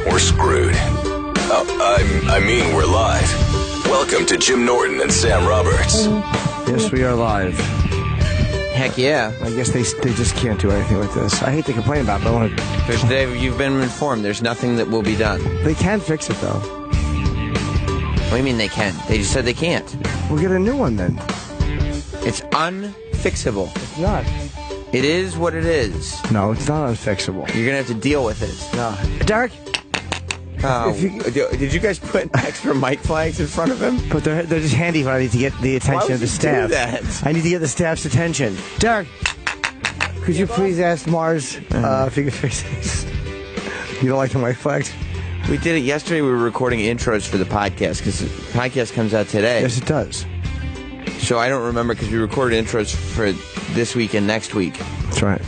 we're screwed. I mean, we're live. Welcome to Jim Norton and Sam Roberts. Yes, we are live. Heck yeah. I guess they just can't do anything with this. I hate to complain about it, but I want You've been informed. There's nothing that will be done. they can fix it, though. What do you mean they can? They just said they can't. We'll get a new one, then. It's unfixable. It's not. It is what it is. No, it's not unfixable. You're going to have to deal with it. No. Derek? Did you guys put extra mic flags in front of him? But they're just handy when I need to get the attention of the staff. Why would you do that? I need to get the staff's attention. Derek, could you please ask Mars if he could fix this? You don't like the mic flags? We did it yesterday. We were recording intros for the podcast because the podcast comes out today. Yes, it does. So I don't remember because we recorded intros for this week and next week. That's right.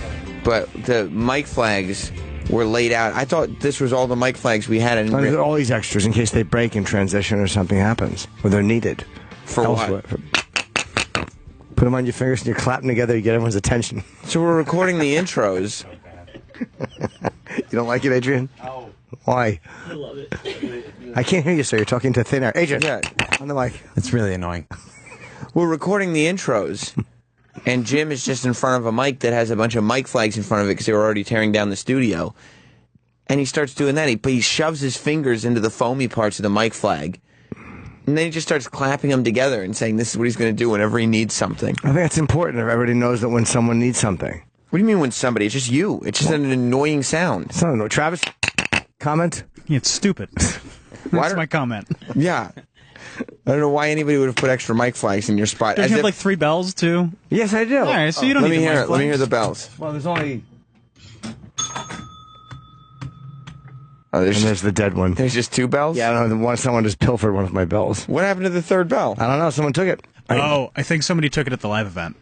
But the mic flags were laid out. I thought this was all the mic flags we had. All these extras in case they break in transition or something happens, or they're needed. For elsewhere. what? Put them on your fingers and you're clapping together, you get everyone's attention. So we're recording the intros. You don't like it, Adrian? No. Why? I love it. I can't hear you, sir. You're talking to thin air. Adrian, Yeah. on the mic. It's really annoying. We're recording the intros. And Jim is just in front of a mic that has a bunch of mic flags in front of it because they were already tearing down the studio. And he starts doing that. He shoves his fingers into the foamy parts of the mic flag. And then he just starts clapping them together and saying this is what he's going to do whenever he needs something. I think that's important if everybody knows that when someone needs something. What do you mean when somebody? It's just you. It's just an annoying sound. It's not annoying. Travis, comment? It's stupid. That's my comment. Yeah. I don't know why anybody would have put extra mic flags in your spot. Don't you have like 3 bells too? Yes, I do. All right, so you don't Let need me the hear mic it. Let me hear flags. the bells. Well, there's only... Oh, And there's the dead one. there's just 2 bells? Yeah, I don't know. Someone just pilfered one of my bells. What happened to the third bell? I don't know. Someone took it. Oh, I think somebody took it at the live event.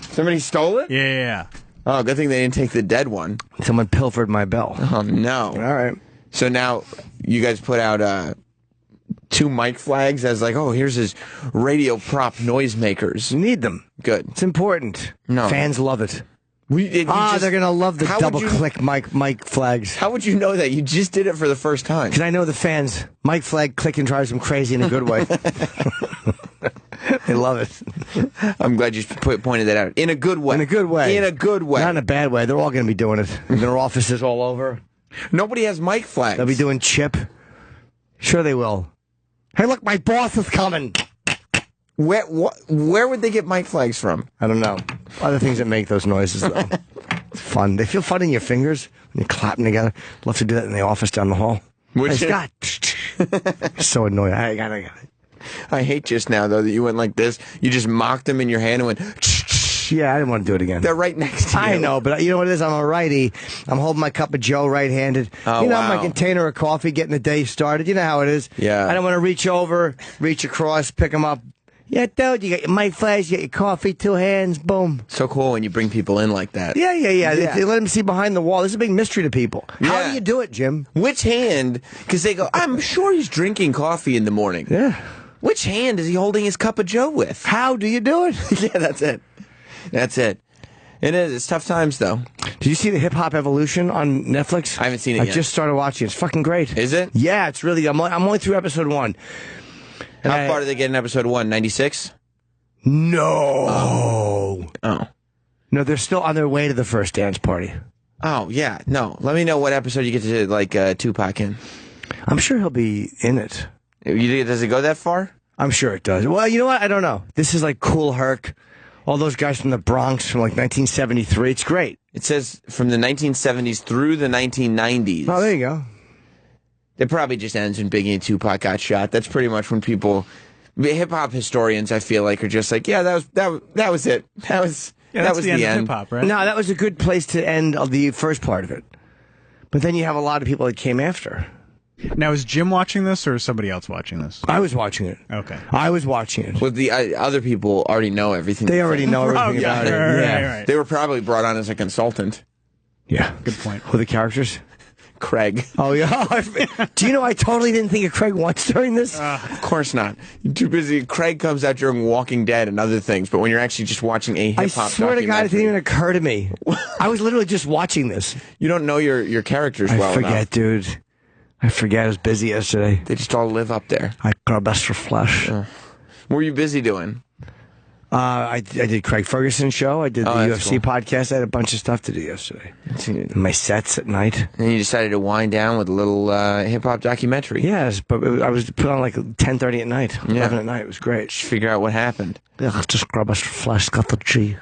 Somebody stole it? Yeah. Oh, good thing they didn't take the dead one. Someone pilfered my bell. Oh, no. All right. So now you guys put out 2 mic flags as like, oh, here's his radio prop noisemakers. You need them. Good. It's important. No. Fans love it. They're They're going to love the How would you- double-click mic flags. How would you know that? You just did it for the first time. Because I know the fans. Mic flag clicking drives them crazy in a good way. They love it. I'm glad you pointed that out. In a good way. In a good way. In a good way. Not in a bad way. They're all going to be doing it. In their offices all over. Nobody has mic flags. They'll be doing chip. Sure they will. Hey, look, my boss is coming. Where would they get mic flags from? I don't know. Other things that make those noises, though. It's fun. They feel fun in your fingers when you're clapping together. Love to do that in the office down the hall. Would Hey, you? Scott. So annoying. I got it. I hate just now, though, that you went like this. You just mocked them in your hand and went, Yeah, I didn't want to do it again. they're right next to you. I know, but you know what it is? I'm a righty. I'm holding my cup of Joe right-handed. Oh, you know, wow. my container of coffee, getting the day started. You know how it is. Yeah. I don't want to reach over, reach across, pick them up. Yeah, dude, you got your mic flags, you got your coffee, 2 hands, boom. So cool when you bring people in like that. Yeah. They let them see behind the wall. This is a big mystery to people. How Yeah. do you do it, Jim? Which hand? Because they go, I'm sure he's drinking coffee in the morning. Yeah. Which hand is he holding his cup of Joe with? How do you do it? Yeah, that's it. That's it. It is. It's tough times, though. Did you see the Hip Hop Evolution on Netflix? I haven't seen it I yet. just started watching. It's fucking great. Is it? Yeah, it's really. I'm only through episode 1. And How far did they get in episode 1? 96? No. Oh. No, they're still on their way to the first dance party. Oh, yeah. No. Let me know what episode you get to, like, Tupac in. I'm sure he'll be in it. Does it go that far? I'm sure it does. Well, you know what? I don't know. This is like Cool Herc. All those guys from the Bronx from like 1973. It's great. It says from the 1970s through the 1990s. Oh, there you go. It probably just ends when Biggie and Tupac got shot. That's pretty much when people, hip hop historians, I feel like, are just like, yeah, that was it. That was That's the the end of end. hip hop, right? No, that was a good place to end of the first part of it. But then you have a lot of people that came after. Now, is Jim watching this or is somebody else watching this? I was watching it. Okay. I was watching it. Well, the other people already know everything. They already know everything yeah, about it. right, Yeah. right. They were probably brought on as a consultant. Yeah. Good point. Who are the characters? Craig. Oh, yeah. Do you know I totally didn't think of Craig once during this? Of course not. You're too busy. Craig comes out during Walking Dead and other things, but when you're actually just watching a I hip-hop swear to God, it didn't even documentary, occur to me. I was literally just watching this. you don't know your characters well I forget, enough. dude. I forget. I was busy yesterday. They just all live up there. I got best for Flash. What were you busy doing? I did Craig Ferguson show. I did the UFC cool. podcast. I had a bunch of stuff to do yesterday. My sets at night. And you decided to wind down with a little hip-hop documentary. Yes, but I was put on like 10:30 at night, 11 at night. It was great. Just figure out what happened. Yeah, just grab us for Flash, got the G.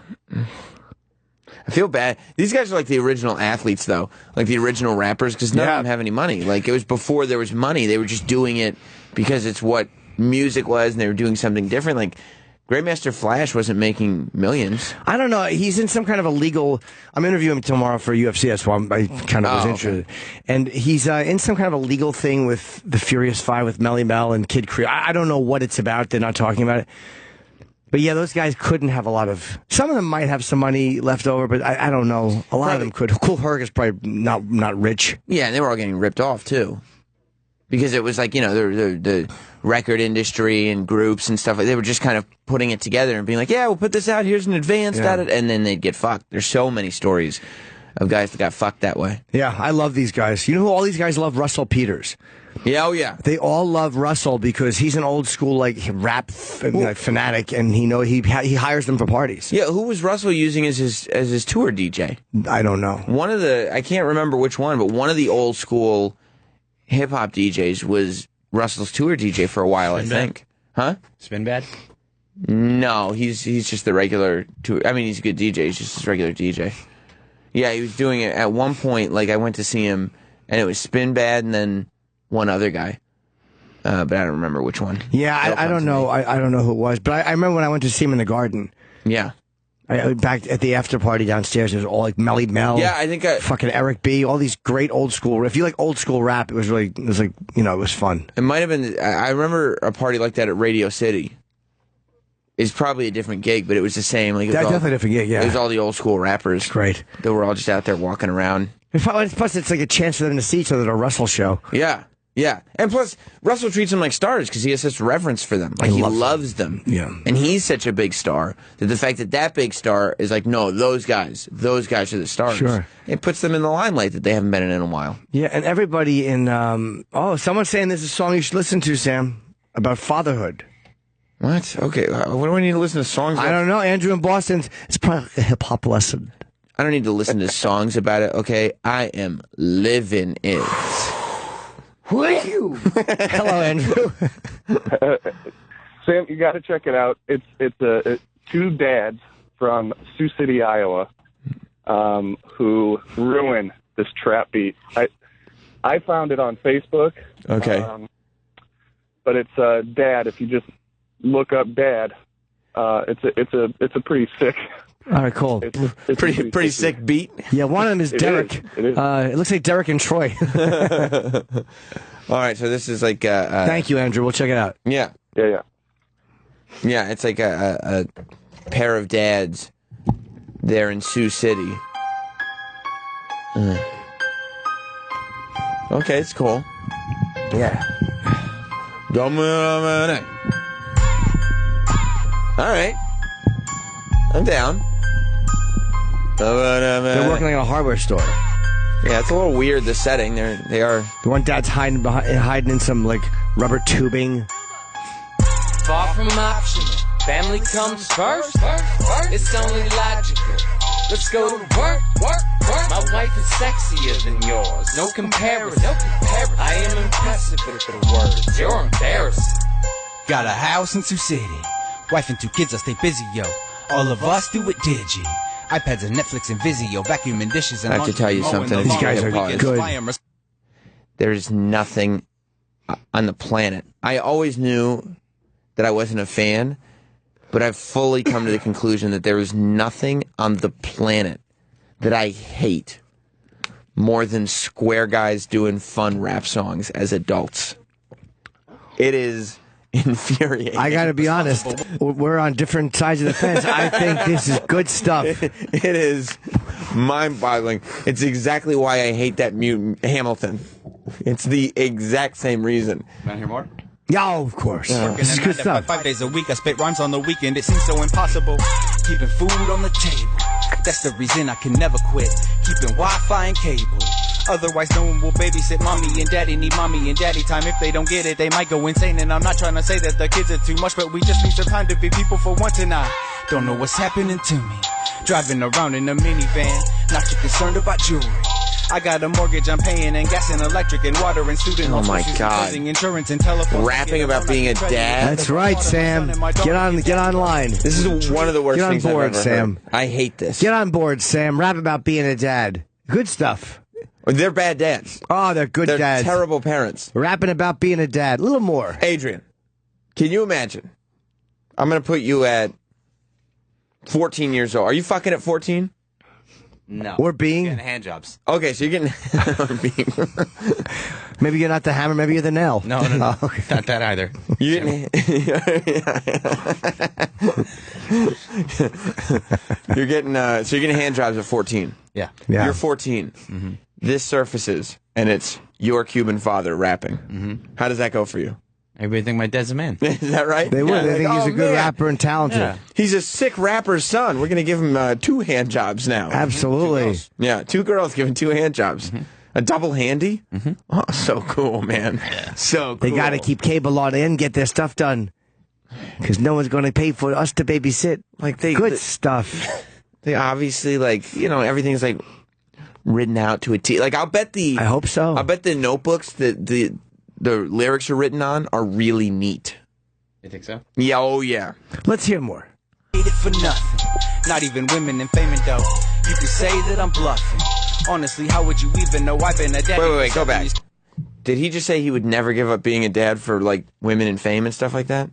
I feel bad. These guys are like the original athletes, though. Like the original rappers, because none of them have any money. Like, it was before there was money. They were just doing it because it's what music was, and they were doing something different. Like, Grandmaster Flash wasn't making millions. I don't know. He's in some kind of a legal... I'm interviewing him tomorrow for UFC. That's why I kind of was interested. Okay. And he's in some kind of a legal thing with the Furious Five with Melly Mel and Kid Creole. I don't know what it's about. They're not talking about it. But yeah, those guys couldn't have a lot of... Some of them might have some money left over, but I don't know. A lot of them could. Cool Herc is probably not rich. Yeah, and they were all getting ripped off, too. Because it was like, you know, the record industry and groups and stuff. Like, they were just kind of putting it together and being like, yeah, we'll put this out. Here's an advance. And then they'd get fucked. There's so many stories of guys that got fucked that way. Yeah, I love these guys. You know who all these guys love? Russell Peters. Yeah, oh yeah. They all love Russell because he's an old school like rap fanatic, and he hires them for parties. Yeah, who was Russell using as his tour DJ? I don't know. I can't remember which one, but one of the old school hip hop DJs was Russell's tour DJ for a while. I think. Huh? Spin Bad? No, he's just the regular tour. I mean, he's a good DJ. He's just his regular DJ. Yeah, he was doing it at one point. Like, I went to see him, and it was Spin Bad, and then one other guy, but I don't remember which one. Yeah, I don't know. I don't know who it was, but I remember when I went to see him in the Garden. Yeah, back at the after party downstairs, it was all like Melly Mel. Yeah, I think fucking Eric B. All these great old school. If you like old school rap, it was like it was fun. It might have been. I remember a party like that at Radio City. It's probably a different gig, but it was the same. Like, definitely a different gig. Yeah, it was all the old school rappers. Great. They were all just out there walking around. Plus, it's like a chance for them to see each other at a Russell show. Yeah. Yeah, and plus, Russell treats them like stars because he has such reverence for them. Like, he loves them. Yeah. And he's such a big star that the fact that big star is like, no, those guys are the stars. Sure. It puts them in the limelight that they haven't been in a while. Yeah, and everybody in, someone's saying there's a song you should listen to, Sam, about fatherhood. What? Okay, what do I need to listen to songs about? I don't know. Andrew in Boston, it's probably like a hip-hop lesson. I don't need to listen to songs about it, okay? I am living it. Who are you? Hello, Andrew. Sam, you got to check it out. It's two dads from Sioux City, Iowa, who ruin this trap beat. I found it on Facebook. Okay. But it's Dad. If you just look up Dad, it's a pretty sick. All right, cool. It's pretty sick beat. Yeah, one of them is Derek. It is. It looks like Derek and Troy. All right, so this is like... Thank you, Andrew. We'll check it out. Yeah. Yeah. Yeah, it's like a pair of dads there in Sioux City. Okay, it's cool. Yeah. All right. I'm down. They're working in a hardware store. Yeah, it's a little weird, the setting. They are. The one dad's hiding in some like rubber tubing. Far from optional. Family comes first. It's only logical. Let's go to work. My wife is sexier than yours. No comparison. I am impressive with the words. You're embarrassing. Got a house in Sioux City. Wife and 2 kids, I stay busy, yo. All of us do it digi. iPads and Netflix and Vizio, vacuuming dishes and I have to tell you something. These guys are good. There's nothing on the planet. I always knew that I wasn't a fan, but I've fully come to the conclusion that there is nothing on the planet that I hate more than square guys doing fun rap songs as adults. It is infuriating. I gotta be honest, we're on different sides of the fence. I think this is good stuff. It is mind-boggling. It's exactly why I hate that mutant Hamilton. It's the exact same reason. Want to hear more? Yeah, of course. This is good stuff. 5 days a week, I spit rhymes on the weekend. It seems so impossible. Keeping food on the table. That's the reason I can never quit. Keeping Wi-Fi and cable. Otherwise, no one will babysit mommy and daddy. Need mommy and daddy time. If they don't get it, they might go insane. And I'm not trying to say that the kids are too much, but we just need some time to be people for once. And I don't know what's happening to me. Driving around in a minivan, not too concerned about jewelry. I got a mortgage I'm paying, and gas and electric and water and student loans. Oh my God! Insurance and telephone. Rapping about being a dad. That's right, Sam. Get online. This is one of the worst things board, I've ever Sam. heard. I hate this. Get on board, Sam. Rap about being a dad. Good stuff. They're bad dads. Oh, they're good They're dads. terrible parents. Rapping about being a dad. A little more. Adrian, can you imagine? I'm going to put you at 14 years old. Are you fucking at 14? No. Or being. Getting hand jobs. Okay, so you're getting... Maybe you're not the hammer, maybe you're the nail. No. Oh, okay. Not that either. You're getting... you're getting so you're getting hand jobs at 14. Yeah. You're 14. Mm-hmm. This surfaces, and it's your Cuban father rapping. Mm-hmm. How does that go for you? Everybody think my dad's a man. Is that right? They would. They think he's a good man. rapper and talented. Yeah. He's a sick rapper's son. We're going to give him 2 hand jobs now. Absolutely. Yeah, 2 girls giving 2 hand jobs. Mm-hmm. A double handy? Mm-hmm. Oh, so cool, man. Yeah. So cool. They got to keep cable on in, get their stuff done. Because no one's going to pay for us to babysit. Like good stuff. They obviously, like, you know, everything's like written out to a T. Like, I'll bet the... I hope so. I'll bet the notebooks that the lyrics are written on are really neat. You think so? Yeah, oh yeah. Let's hear more. It for nothing. Not even women in fame and dough. You can say that I'm bluffing. Honestly, how would you even know I've been a daddy? Wait, go back. Did he just say he would never give up being a dad for, like, women in fame and stuff like that?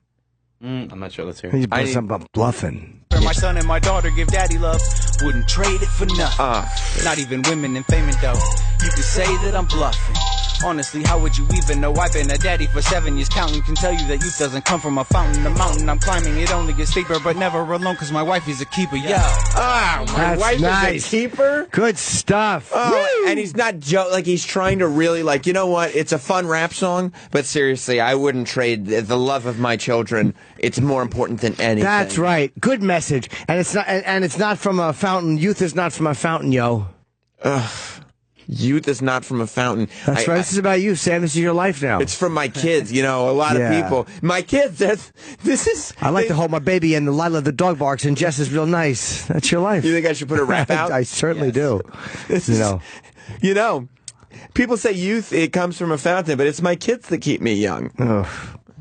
I'm not sure. Let's hear He's it. something about bluffing. My son and my daughter give daddy love. Wouldn't trade it for nothing. Not even women in fame and dough. You can say that I'm bluffing. Honestly, how would you even know I've been a daddy for 7 years counting? Can tell you that youth doesn't come from a fountain. The mountain I'm climbing, it only gets steeper, but never alone, cause my wife is a keeper, my That's wife nice. is a keeper? Good stuff. Oh, and he's not like he's trying to really, like, you know what? It's a fun rap song, but seriously, I wouldn't trade the love of my children. It's more important than anything. That's right. Good message. And it's not. And it's not from a fountain. Youth is not from a fountain, yo. Ugh. Youth is not from a fountain. That's right. This is about you, Sam. This is your life now. It's from my kids, you know. A lot of people. My kids. This is. I like to hold my baby, and Lila the dog barks, and Jess is real nice. That's your life. You think I should put a rap out? I certainly do. You know, people say youth, it comes from a fountain, but it's my kids that keep me young. Ugh.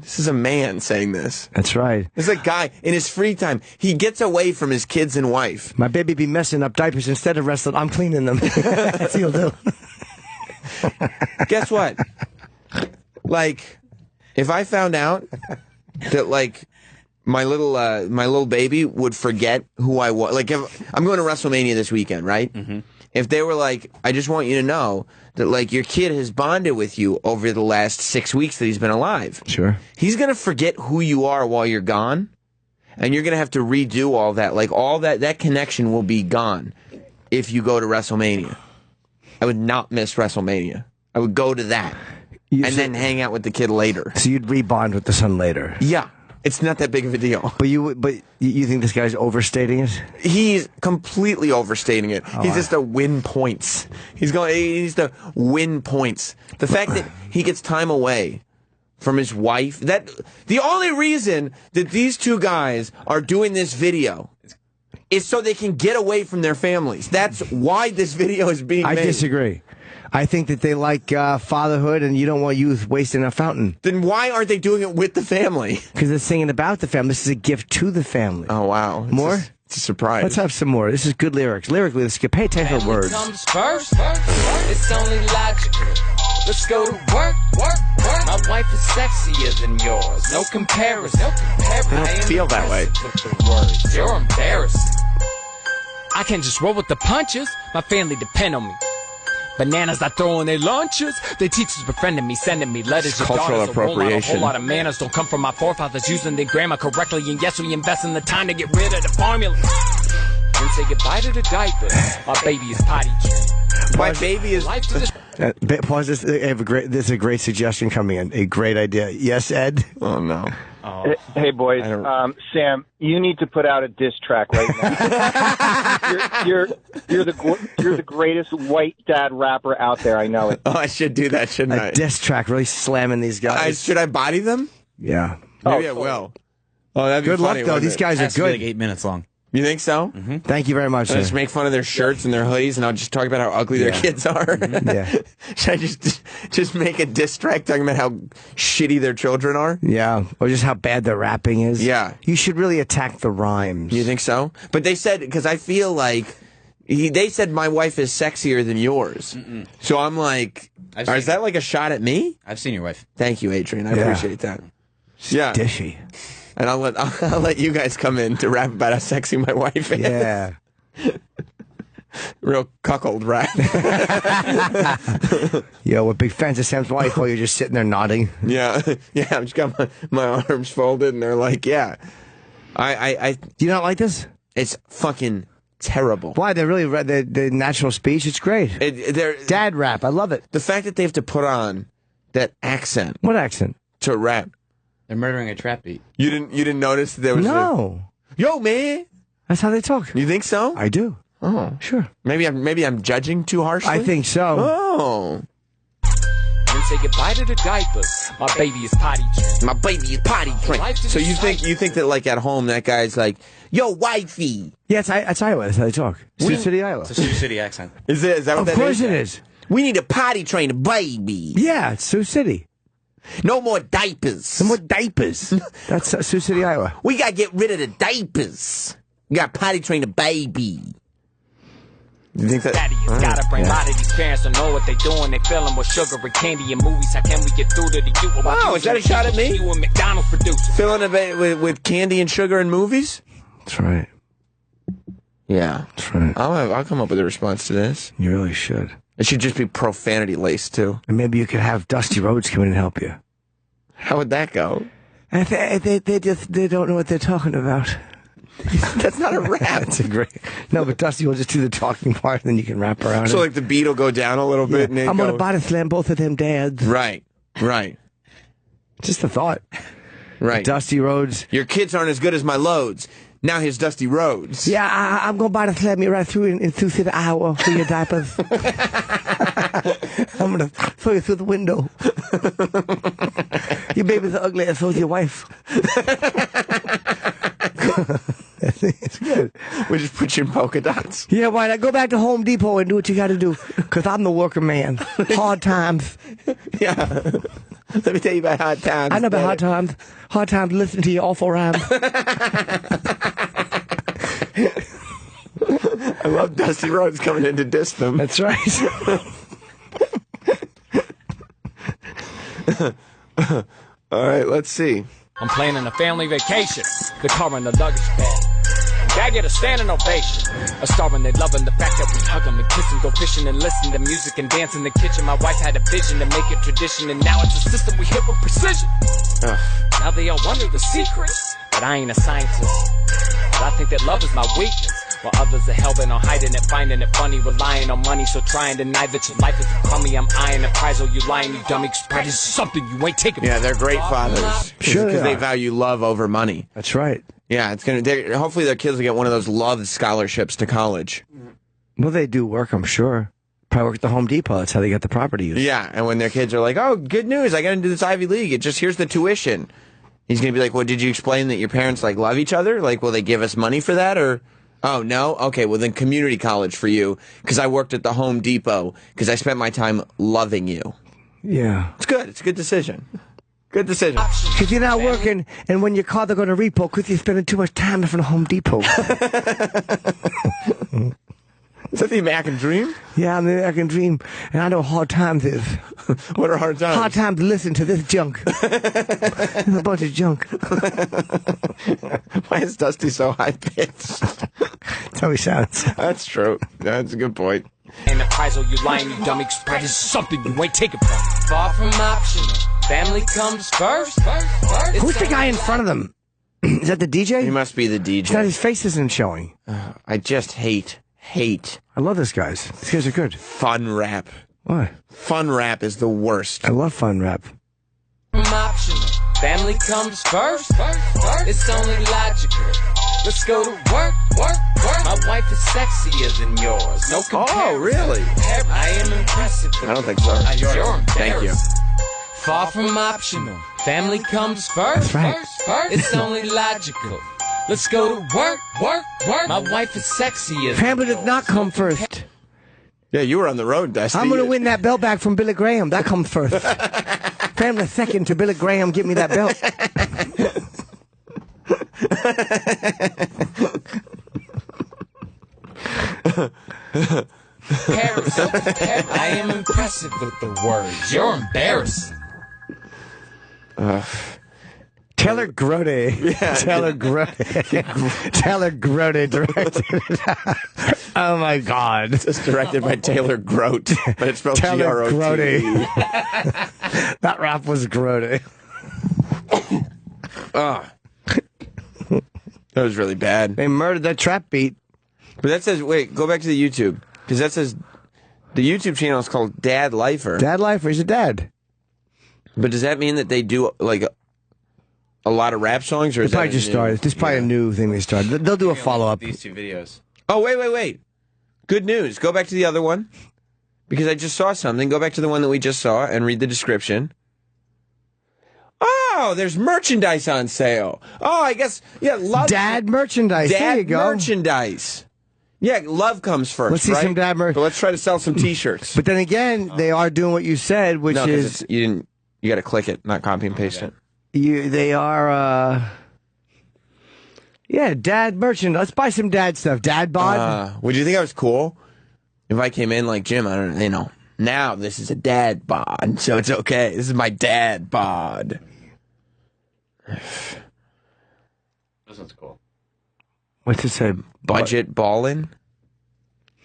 This is a man saying this. That's right. This is a guy in his free time. He gets away from his kids and wife. My baby be messing up diapers instead of wrestling. I'm cleaning them. That's what he'll do. Guess what? Like, if I found out that, like, my little baby would forget who I was. Like, if I'm going to WrestleMania this weekend, right? Mm-hmm. If they were like, I just want you to know that, like, your kid has bonded with you over the last 6 weeks that he's been alive. Sure. He's going to forget who you are while you're gone, and you're going to have to redo all that. Like, all that connection will be gone if you go to WrestleMania. I would not miss WrestleMania. I would go to that then hang out with the kid later. So you'd rebond with the son later. Yeah. It's not that big of a deal. But you think this guy's overstating it? He's completely overstating it. He's just to win points. He needs to win points. The fact that he gets time away from his wife, the only reason that these 2 guys are doing this video is so they can get away from their families. That's why this video is being made. I disagree. I think that they like fatherhood, and you don't want youth wasting a fountain. Then why aren't they doing it with the family? Because they're singing about the family. This is a gift to the family. Oh, wow. More? It's a surprise. Let's have some more. This is good lyrics. Lyrically, let's pay attention to the words. Comes first. It's only logical. Let's go to work. My wife is sexier than yours. No comparison. I don't feel that way. With the words. You're embarrassing. I can't just roll with the punches. My family depend on me. Bananas not throwing their lunches. Their teachers befriending me, sending me letters. It's cultural appropriation. A whole lot of manners don't come from my forefathers using their grammar correctly. And yes, we invest in the time to get rid of the formula. And say goodbye to the diapers. Our baby is potty trained. My baby is. Pause this. This is a great suggestion coming in. A great idea. Yes, Ed? Oh, no. Oh. Hey, boys. Sam, you need to put out a diss track right now. you're the greatest white dad rapper out there. I know it. Oh, I should do that, shouldn't I? A diss track, really slamming these guys. Should I body them? Yeah. Maybe I will. Oh, that'd be good funny, luck, though. These guys are good. Like 8 minutes long. You think so? Mm-hmm. Thank you very much. I'll just make fun of their shirts and their hoodies, and I'll just talk about how ugly their kids are. Yeah. Should I just make a diss track talking about how shitty their children are? Yeah, or just how bad their rapping is. Yeah. You should really attack the rhymes. You think so? But they said, because I feel like, they said my wife is sexier than yours. Mm-mm. So I'm like, is that like a shot at me? I've seen your wife. Thank you, Adrian. I appreciate that. Yeah. Dishy. And I'll let you guys come in to rap about how sexy my wife is. Yeah. Real cuckold rap. Yo, we're big fans of Sam's wife while you're just sitting there nodding. Yeah. Yeah, I've just got my arms folded, and they're like, yeah. Do you not like this? It's fucking terrible. Why? They're really the national speech. It's great. Dad rap. I love it. The fact that they have to put on that accent. What accent? To rap. They're murdering a trap beat. You didn't notice there was Yo, man. That's how they talk. You think so? I do. Oh, sure. Maybe I'm judging too harshly. I think so. Oh. And say goodbye to the diapers. My baby is potty trained. My baby is potty trained. So you think that like at home that guy's like, yo, wifey. Yeah, it's Iowa. That's how they talk. Sioux City, Iowa. It's a Sioux City accent. Is that what that is? Of course it is. We need to potty train a baby. Yeah, it's Sioux City. No more diapers. No more diapers. That's Sioux City, Iowa. We got to get rid of the diapers. We got to potty train a baby. You think that? Daddy has gotta bring a lot of these parents to know what they doing. They filling with sugar and candy and movies. How can we get through to the youth? Oh, is that a shot at me? You and McDonald's producers. Filling it with candy and sugar and movies? That's right. Yeah. That's right. I'll come up with a response to this. You really should. It should just be profanity laced too. And maybe you could have Dusty Rhodes come in and help you. How would that go? They don't know what they're talking about. That's not a rap. That's a great. No, but Dusty will just do the talking part, and then you can rap around it. So like the beat will go down a little bit. And I'm gonna body slam both of them dads. Right. Just a thought. Right. Dusty Rhodes. Your kids aren't as good as my loads. Now here's Dusty Rhodes. Yeah, I'm gonna body slam you right through in Sioux City, Iowa, for your diapers. I'm gonna throw you through the window. Your baby's ugly, and so's your wife. It's good. We just put you in polka dots. Yeah, why not? Go back to Home Depot and do what you got to do. Because I'm the worker man. Hard times. Yeah. Let me tell you about hard times. I know about hard times. Hard times listening to your awful rhymes. I love Dusty Rhodes coming in to diss them. That's right. All right, let's see. I'm planning a family vacation. The car and the luggage bag. I get a standing ovation. A star when they loving the fact that we hug them and kiss them, go fishing and listen to music and dance in the kitchen. My wife had a vision to make it tradition, and now it's a system we hit with precision. Now they all wonder the secret, but I ain't a scientist. But I think that love is my weakness. While others are hell-bent on hiding it, finding it funny, relying on money, so try and deny that your life is a crummy. I'm eyeing the prize, oh you lying, you dummy, cause pride is something you ain't taking. Yeah, they're great fathers. Sure Because they value love over money. That's right. Yeah, hopefully their kids will get one of those love scholarships to college. Well, they do work, I'm sure. Probably work at the Home Depot. That's how they get the property use. Yeah, and when their kids are like, oh, good news, I got into this Ivy League. Here's the tuition. He's going to be like, well, did you explain that your parents, like, love each other? Like, will they give us money for that? Or, oh, no? Okay, well, then community college for you, because I worked at the Home Depot, because I spent my time loving you. Yeah. It's good. It's a good decision. Good decision. Because you're not working, and when your car they're going to repo, because you're spending too much time in front of Home Depot. Is that the American dream? Yeah, I'm the American dream, and I know hard times is. What are hard times? Hard times to listen to this junk. It's a bunch of junk. Why is Dusty so high-pitched? That's how he sounds. That's true. That's a good point. And the prize, oh, you lying, you dummy, cause pride is something you ain't taking from. Far from optional. Family comes first. Who's the guy in front of them? Is that the DJ? He must be the DJ. His face isn't showing. I just hate hate. I love this guys. These guys are good. Fun rap. What? Fun rap is the worst. I love fun rap. Optional. Family comes first. It's only logical. Let's go to work. My wife is sexier than yours. No comparison. Oh, really? I am impressive. I don't think so. You're Thank you. Far from optional. Family comes first. It's only logical. Let's go to work. My wife is sexier. Family does not come first. Yeah, you were on the road, Dusty. I'm going to win that belt back from Billy Graham. That comes first. Family second to Billy Graham. Give me that belt. I am impressive with the words. You're embarrassing. Taylor Grote. Yeah. Taylor Grote. Taylor Grote directed it. Oh, my God. It's directed by Taylor Grote, but it's spelled Taylor Grote. That rap was Grote. That was really bad. They murdered that trap beat. But that says, wait, go back to the YouTube. Because that says, the YouTube channel is called Dad Lifer. Dad Lifer, he's a dad. But does that mean that they do, like, a lot of rap songs? Or They is that probably just started. This is probably a new thing they started. They'll do a follow-up. These two videos. Oh, wait. Good news. Go back to the other one. Because I just saw something. Go back to the one that we just saw and read the description. Oh, there's merchandise on sale. Oh, I guess, yeah, love. Dad merchandise. There you Dad go. merchandise. Yeah, love comes first. Let's see right? some dad merch. So let's try to sell some T-shirts. But then again, they are doing what you said, which No, 'cause is you got to click it, not copy and paste it. they are. Yeah, dad merchandise. Let's buy some dad stuff. Dad bod. Would you think I was cool if I came in like, Jim, I don't, now this is a dad bod, so it's okay. This is my dad bod. This one's cool. What's it say? Budget ballin'?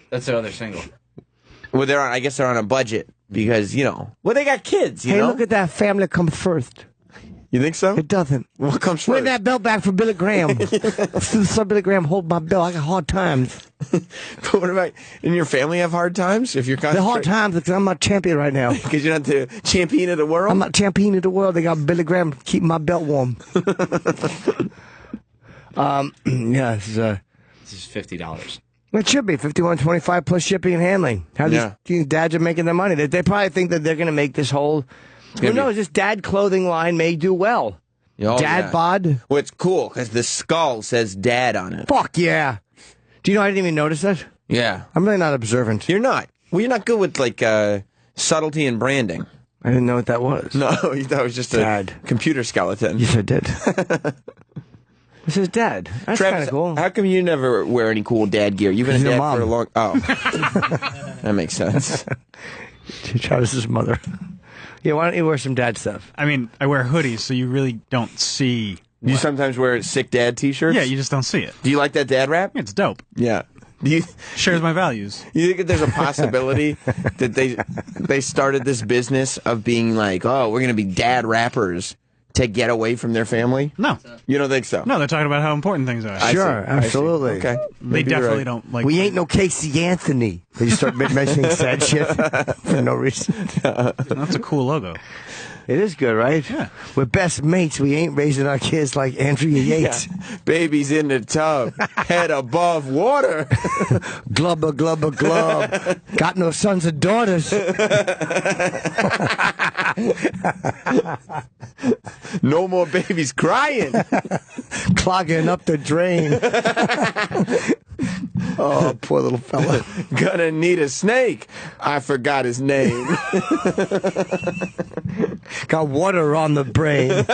That's their other single. Well, I guess they're on a budget because, they got kids, Hey, know? look at that. Family comes first. You think so? It doesn't. What comes Win first? that belt back from Billy Graham. So Billy Graham hold my belt. I got hard times. But what about, and your family have hard times if you're The hard times because I'm not champion right now. Because you're not the champion of the world? I'm not champion of the world. They got Billy Graham keeping my belt warm. Yeah, This is $50. it should be $51.25 plus shipping and handling. How these dads are making their money? They probably think that they're going to make this whole. Well, no, this dad clothing line may do well. Oh, Dad yeah. bod. Well, it's cool because the skull says dad on it. Fuck yeah. Do you know I didn't even notice that? Yeah. I'm really not observant. You're not. Well, you're not good with, like, subtlety and branding. I didn't know what that was. No, you thought it was just Dad. a computer skeleton. Yes, I did. This is dad. That's kind Travis, of cool. how come you never wear any cool dad gear? You've been a He's a dad mom. for a long... Oh. That makes sense. Travis's mother. Yeah, why don't you wear some dad stuff? I mean, I wear hoodies, so you really don't see. You sometimes wear sick dad t-shirts? Yeah, you just don't see it. Do you like that dad rap? It's dope. Yeah. Do you Shares my values. You think that there's a possibility that they started this business of being like, oh, we're going to be dad rappers to get away from their family? No. You don't think so? No, they're talking about how important things are. Sure, see. absolutely. Okay. They Maybe you're definitely right. don't like. We ain't no Casey Anthony. They just start mentioning sad shit for no reason. That's a cool logo. It is good, right? Yeah. We're best mates. We ain't raising our kids like Andrea Yates. Yeah. Baby's in the tub, head above water. Glubber, glubber, glub. Got no sons or daughters. No more babies crying. Clogging up the drain. Oh, poor little fella. Gonna need a snake. I forgot his name. Got water on the brain. Then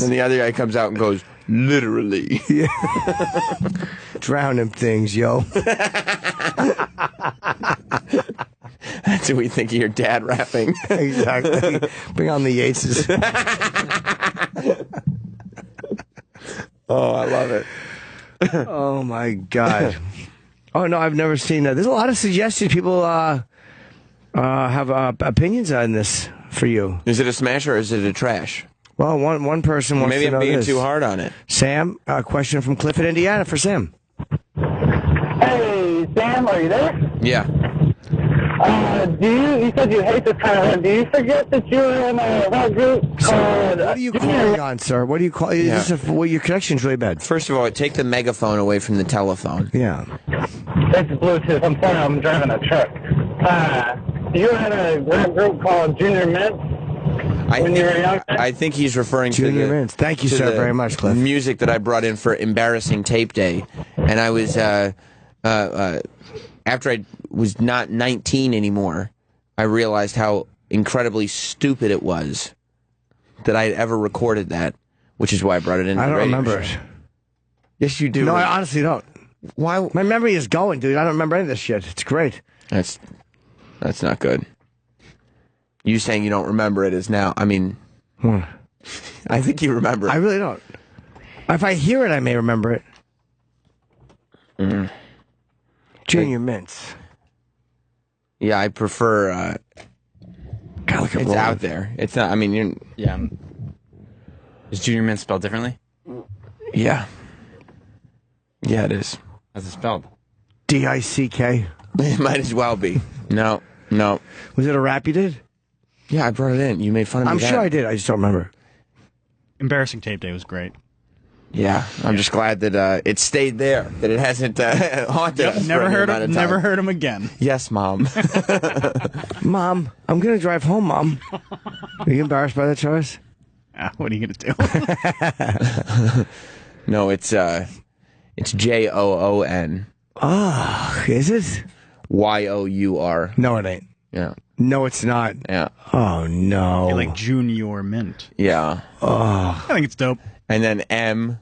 the other guy comes out and goes, literally. Yeah. Drowning things, yo. That's what we think of your dad rapping. Exactly. Bring on the Yateses. Oh, I love it. Oh, my God. Oh, no, I've never seen that. There's a lot of suggestions. People have opinions on this for you. Is it a smash or is it a trash? Well, one person wants Maybe to know I'm being this. too hard on it. Sam, a question from Clifford, Indiana for Sam. Hey, are you there? Yeah. You said you hate this kind of thing. Do you forget that you were in a rock group called... What are you calling on, sir? What do you call... Yeah. Well, your connection's really bad. First of all, take the megaphone away from the telephone. Yeah. It's Bluetooth. I'm sorry, I'm driving a truck. You were in a rock group called Junior Mint when you were young? I think he's referring Junior to the... Mints. Thank you, to sir, the very much, Cliff. Music that I brought in for Embarrassing Tape Day. And I was... after I was not 19 anymore, I realized how incredibly stupid it was that I had ever recorded that, which is why I brought it in. I don't remember it. Yes, you do. No, I honestly don't. Why? My memory is going, dude. I don't remember any of this shit. It's great. That's not good. You saying you don't remember it is now. I mean, I think you remember it. I really don't. If I hear it, I may remember it. Junior Mints. Yeah, I prefer. It's out there. It's not. I mean, you're. Yeah. Is Junior Mint spelled differently? Yeah. Yeah, it is. How's it spelled? D-I-C-K. It might as well be. No. Was it a rap you did? Yeah, I brought it in. You made fun of me. I'm sure I did. I just don't remember. Embarrassing Tape Day was great. Yeah, I'm just glad that it stayed there. That it hasn't haunted us. Never heard him again. Yes, Mom. Mom, I'm gonna drive home. Mom, are you embarrassed by that choice? What are you gonna do? No, it's Joon. Oh, is it? Your. No, it ain't. Yeah. No, it's not. Yeah. Oh no. You're like Junior Mint. Yeah. Oh. I think it's dope. And then M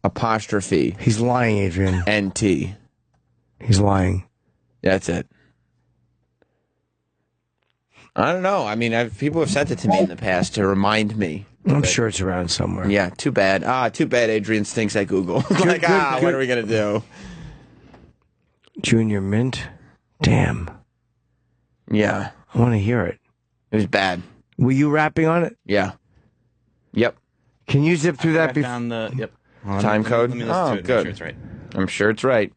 apostrophe. He's lying, Adrian. NT. He's lying. That's it. I don't know. I mean, people have sent it to me in the past to remind me. I'm sure it's around somewhere. Yeah, too bad. Too bad Adrian stinks at Google. Like, good. What are we going to do? Junior Mint? Damn. Yeah. I want to hear it. It was bad. Were you rapping on it? Yeah. Yep. Can you zip through that? Down the yep. Time code? Let me listen to it. Good. Make sure it's right. I'm sure it's right.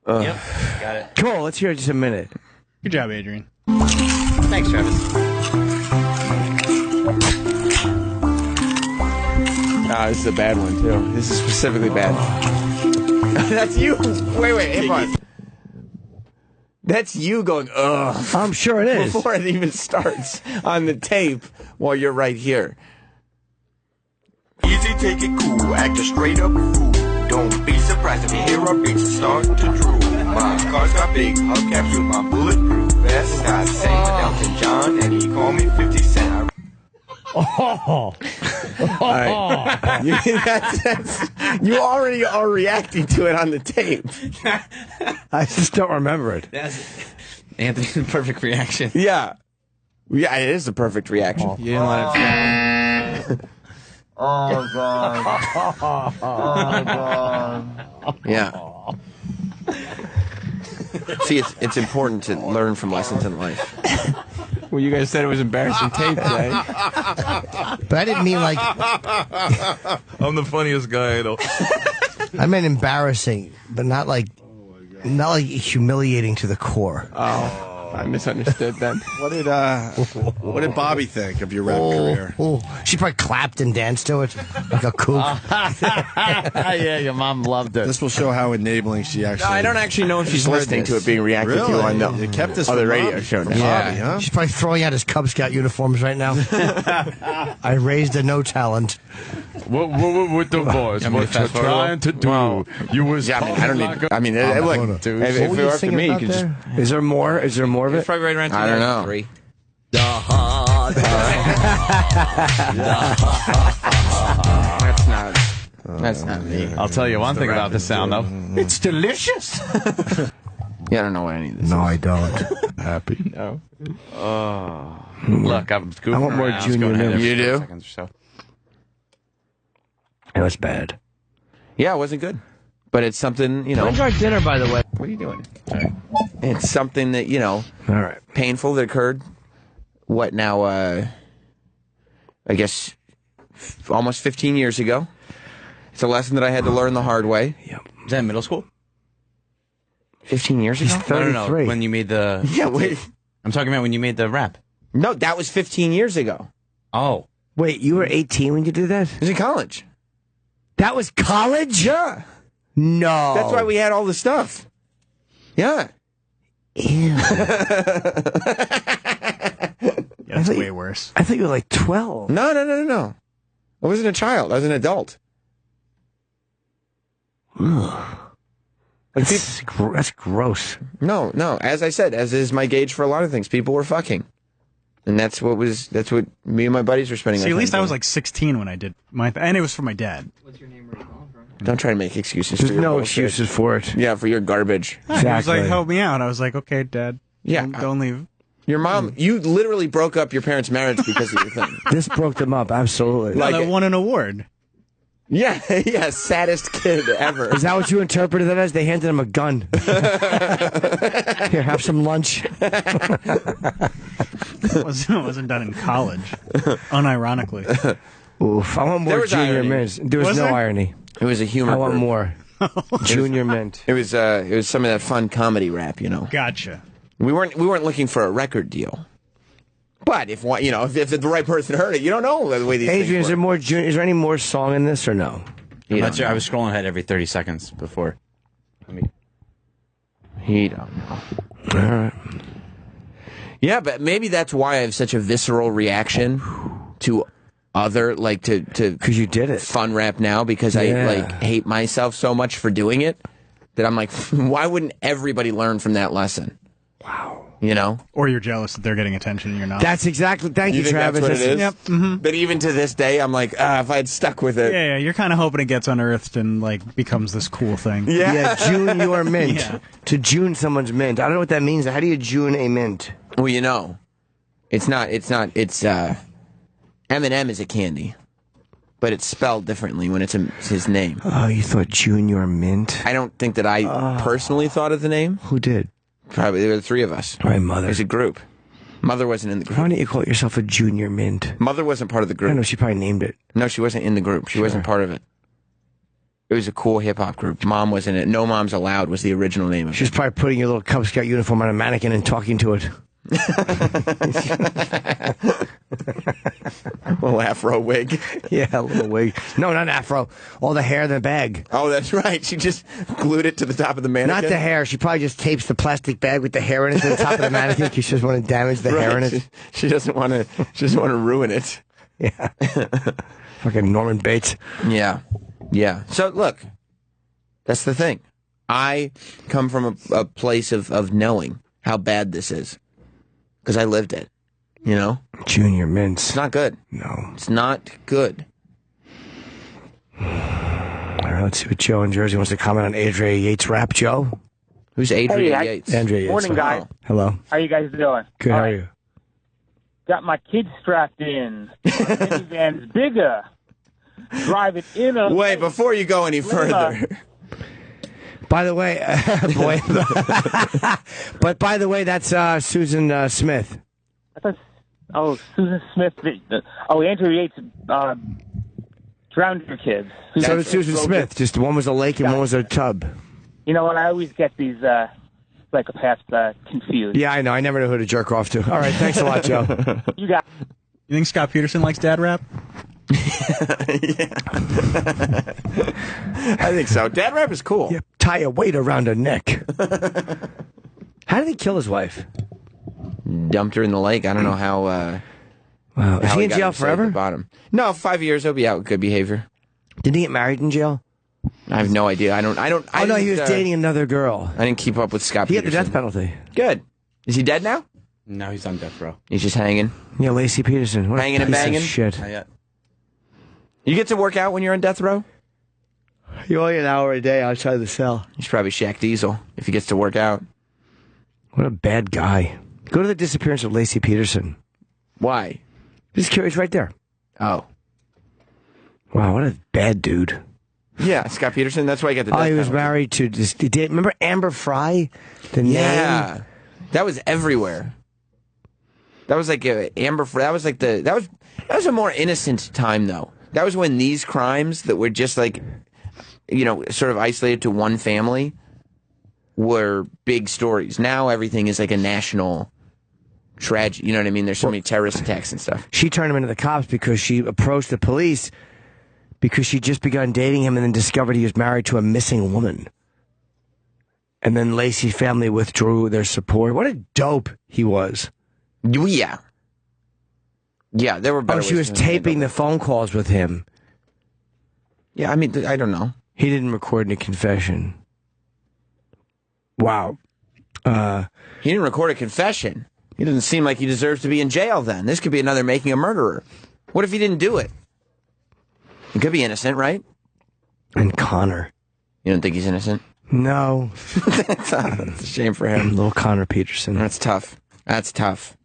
Yep. Got it. Cool. Let's hear it just a minute. Good job, Adrian. Thanks, Travis. This is a bad one, too. This is specifically bad. That's you. Wait. Hey, on. That's you going, ugh. I'm sure it is. Before it even starts on the tape while you're right here. Easy, take it cool, act a straight up fool. Don't be surprised if you hear our beats start to drool. My car's got big hubcaps with my bulletproof vest. I sang with Elton John and he called me 50 Cent. Oh. Right. You already are reacting to it on the tape. I just don't remember it. That's Anthony's perfect reaction. Yeah. Yeah, it is a perfect reaction. You didn't let it. Oh, God. Oh, God. Yeah. See, it's important to learn from lessons in life. Well, you guys said it was embarrassing tape today. But I didn't mean like... I'm the funniest guy, though. I meant embarrassing, but not like humiliating to the core. Oh, I misunderstood then. What did Bobby think of your rap career? She probably clapped and danced to it like a kook. Yeah, your mom loved it. This will show how enabling she actually. No, I don't actually know if she's listening to it being reacted to on the You kept this other from radio Bobby. show now. Yeah. Bobby, huh? She's probably throwing out his Cub Scout uniforms right now. I raised a no talent. What the boys? What you trying to do? Well, You was. Yeah, I don't need. I mean, look, if it were up to me, you could just. Is there more? Is there more of It's it? probably right around 2003. I don't know. That's not me. I'll tell you one thing about this sound, though. It's delicious. Yeah, I don't know what any of this No, is. I don't. Happy. No. Look, I'm goofing I want more around. Junior It's going Mint. ahead You every do? 10 seconds or so. It was bad. Yeah, it wasn't good. But it's something, you know. When's our dinner, by the way? What are you doing? It's something that, you know, All right. painful that occurred. What now, I guess, almost 15 years ago. It's a lesson that I had to learn the hard way. Yep. Is that middle school? 15 years ago? He's 33. No. When you made the... Yeah, wait. I'm talking about when you made the rap. No, that was 15 years ago. Oh. Wait, you were 18 when you did that? I was in college. That was college? Yeah. No. That's why we had all the stuff. Yeah. Ew. That's way worse. I thought you were like 12. No. I wasn't a child. I was an adult. That's gross. No. As I said, as is my gauge for a lot of things, people were fucking. And that's what me and my buddies were spending. See, at least I was like 16 when I did my and it was for my dad. What's your name? Where are you calling from? Don't try to make excuses. There's for your no bullshit. excuses for it. Yeah, for your garbage. He was like, help me out. I was like, okay, Dad. Yeah. Don't leave. Your mom, you literally broke up your parents' marriage because of your thing. This broke them up, absolutely. Like, I won an award. Yeah, saddest kid ever. Is that what you interpreted that as? They handed him a gun. Here, have some lunch. It wasn't done in college, unironically. Oof, I want more Junior Mint. There was no irony. It was a humor. I want group. more. Junior Mint. It was some of that fun comedy rap, you know. Gotcha. We weren't looking for a record deal. But if the right person heard it, you don't know the way these Adrian, things work. is there any more song in this or no? I'm not sure. I was scrolling ahead every 30 seconds before. He don't know. All right. Yeah, but maybe that's why I have such a visceral reaction to other, like, to because you did it. Fun rap now, because I hate myself so much for doing it that I'm like, why wouldn't everybody learn from that lesson? Wow. You know? Or you're jealous that they're getting attention and you're not. That's exactly. Thank you, think Travis. That's what it is? Yep. Mm-hmm. But even to this day, I'm like, if I had stuck with it. Yeah, you're kind of hoping it gets unearthed and like becomes this cool thing. Yeah, June your mint. Yeah. To June someone's mint. I don't know what that means. How do you June a mint? Well, you know, it's Eminem is a candy, but it's spelled differently when it's his name. Oh, you thought Junior Mint? I don't think that I personally thought of the name. Who did? Probably there were the three of us. All right, Mother. There's a group. Mother wasn't in the group. Why don't you call yourself a Junior Mint? Mother wasn't part of the group. I know, she probably named it. No, she wasn't in the group. She wasn't part of it. It was a cool hip-hop group. Mom was in it. No Moms Allowed was the original name of it. She was probably putting your little Cub Scout uniform on a mannequin and talking to it. A little afro wig. Yeah, a little wig. No, not afro. All the hair in the bag. Oh, that's right. She just glued it to the top of the mannequin. Not the hair. She probably just tapes the plastic bag with the hair in it to the top of the mannequin because she doesn't want to damage the hair in it. She doesn't want to. She doesn't want to ruin it. Yeah. Fucking Norman Bates. Yeah. So look, that's the thing. I come from a place of knowing how bad this is because I lived it. You know? Junior Mints. It's not good. No. It's not good. All right, let's see what Joe in Jersey wants to comment on Adria Yates' rap. Joe? Who's Adria Yates? Andrea Yates. Morning, guys. Hello. How you guys doing? Good, how are you? Got my kids strapped in. My minivan's bigger. Driving in a... Wait, before you go any further... By the way, boy, but by the way, that's Susan Smith. Susan Smith. Andrew Yates drowned your kids. So did Susan Smith. Just one was a lake and one was a tub. You know what? I always get these psychopaths confused. Yeah, I know. I never know who to jerk off to. All right, thanks a lot, Joe. You got. You think Scott Peterson likes dad rap? Yeah. I think so. Dad rap is cool. Yeah, tie a weight around her neck. How did he kill his wife? Dumped her in the lake. I don't know how. Wow. Is he in jail at forever? the bottom. No, 5 years. He'll be out with good behavior. Did he get married in jail? I have no idea. I don't. Oh no, he was dating another girl. I didn't keep up with Scott. He got Peterson. the death penalty. Good. Is he dead now? No, he's on death row. He's just hanging. Yeah, Lacey Peterson. What a Hanging and piece of banging? Shit. Not yet. You get to work out when you're on death row? You only an hour a day outside the cell. He's probably Shaq Diesel if he gets to work out. What a bad guy. Go to the disappearance of Lacey Peterson. Why? Just curious, right there. Oh. Wow, what a bad dude. Yeah, Scott Peterson. That's why he got the death he was penalty. married to remember Amber Fry? The Yeah. name? That was everywhere. That was like Amber Fry. That was like that was a more innocent time though. That was when these crimes that were just like, sort of isolated to one family were big stories. Now everything is like a national tragedy. You know what I mean? There's so many terrorist attacks and stuff. She turned him into the cops because she approached the police because she'd just begun dating him and then discovered he was married to a missing woman. And then Lacey's family withdrew their support. What a dope he was. Yeah. Yeah, there were better she was taping the phone calls with him. Yeah, I mean, I don't know. He didn't record any confession. Wow. He didn't record a confession. He doesn't seem like he deserves to be in jail then. This could be another making a murderer. What if he didn't do it? He could be innocent, right? And Connor. You don't think he's innocent? No. That's a shame for him. Little Connor Peterson. That's tough. That's tough.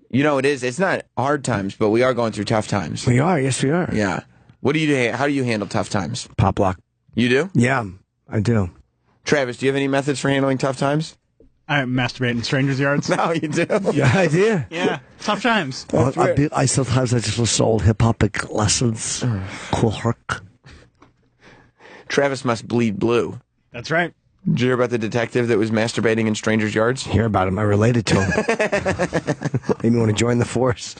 You know, it is. It's not hard times, but we are going through tough times. We are. Yes, we are. Yeah. What do you do? How do you handle tough times? Pop lock. You do? Yeah, I do. Travis, do you have any methods for handling tough times? I masturbate in strangers' yards. No, you do? Yeah, I do. Yeah, tough times. I sometimes just sold hip-hop lessons. Cool Herc. Travis must bleed blue. That's right. Did you hear about the detective that was masturbating in strangers' yards? Hear about him. I related to him. Made me want to join the force.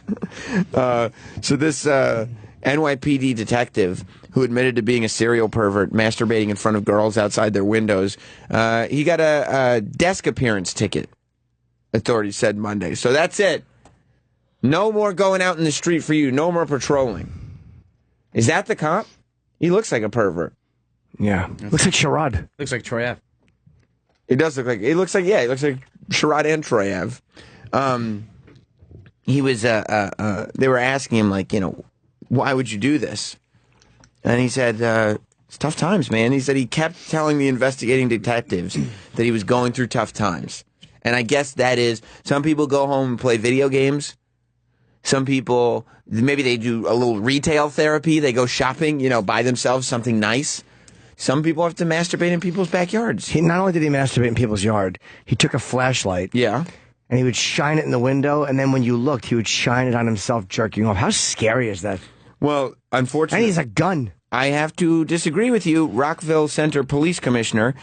So this NYPD detective who admitted to being a serial pervert, masturbating in front of girls outside their windows, he got a desk appearance ticket, authorities said Monday. So that's it. No more going out in the street for you. No more patrolling. Is that the cop? He looks like a pervert. Yeah. Looks like Sherrod. Looks like Troy Ave. It does look like, it looks like Sherrod and Troy Ave. He was, they were asking him, like, you know, why would you do this? And he said, it's tough times, man. He said he kept telling the investigating detectives that he was going through tough times. And I guess that is, some people go home and play video games. Some people, maybe they do a little retail therapy. They go shopping, you know, buy themselves something nice. Some people have to masturbate in people's backyards. Not only did he masturbate in people's yard, he took a flashlight. Yeah. And he would shine it in the window, and then when you looked, he would shine it on himself jerking off. How scary is that? Well, unfortunately... And he's a gun. I have to disagree with you. Rockville Center Police Commissioner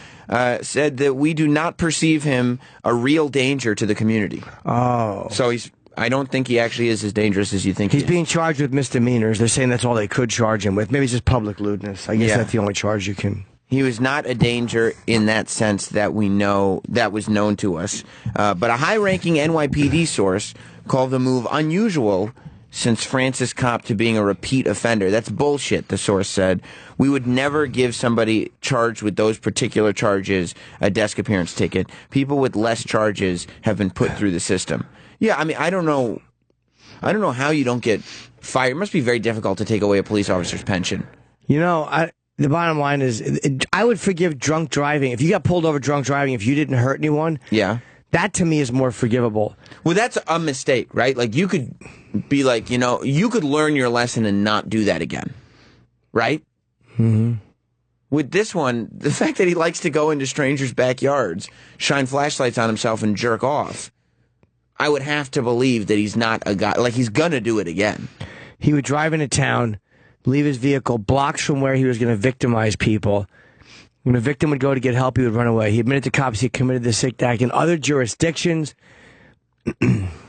said that we do not perceive him a real danger to the community. Oh. So I don't think he actually is as dangerous as you think He's he is. being charged with misdemeanors. They're saying that's all they could charge him with. Maybe it's just public lewdness. I guess that's the only charge you can... He was not a danger in that sense that we know, that was known to us. But a high-ranking NYPD source called the move unusual since Francis copped to being a repeat offender. That's bullshit, the source said. We would never give somebody charged with those particular charges a desk appearance ticket. People with less charges have been put through the system. Yeah, I mean, I don't know how you don't get fired. It must be very difficult to take away a police officer's pension. You know, the bottom line is, I would forgive drunk driving. If you got pulled over drunk driving, if you didn't hurt anyone, yeah, that to me is more forgivable. Well, that's a mistake, right? Like, you could be like, you know, you could learn your lesson and not do that again, right? Mm-hmm. With this one, the fact that he likes to go into strangers' backyards, shine flashlights on himself, and jerk off, I would have to believe that he's not a guy, like, he's gonna do it again. He would drive into town, leave his vehicle blocks from where he was going to victimize people. When a victim would go to get help, he would run away. He admitted to cops he committed the sick act in other jurisdictions.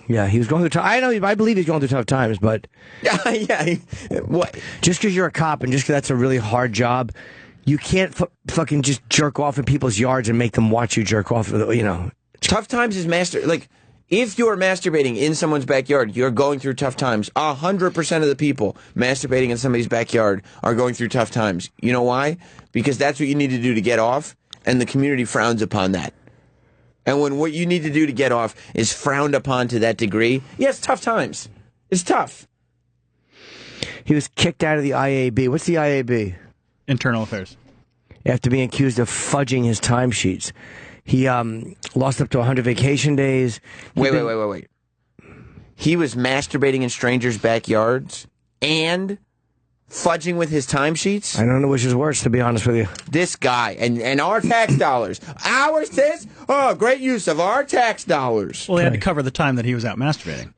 Yeah, he was going through tough. I believe he's going through tough times, but what? Just because you're a cop and just because that's a really hard job, you can't fucking just jerk off in people's yards and make them watch you jerk off. You know, tough times is like. If you're masturbating in someone's backyard, you're going through tough times. 100% of the people masturbating in somebody's backyard are going through tough times. You know why? Because that's what you need to do to get off, and the community frowns upon that. And when what you need to do to get off is frowned upon to that degree, it's tough times. It's tough. He was kicked out of the IAB. What's the IAB? Internal Affairs. After being accused of fudging his timesheets. He lost up to 100 vacation days. Wait. He was masturbating in strangers' backyards and fudging with his timesheets? I don't know which is worse, to be honest with you. This guy, and our tax dollars. Ours, this? Oh, great use of our tax dollars. Well, he had to cover the time that he was out masturbating.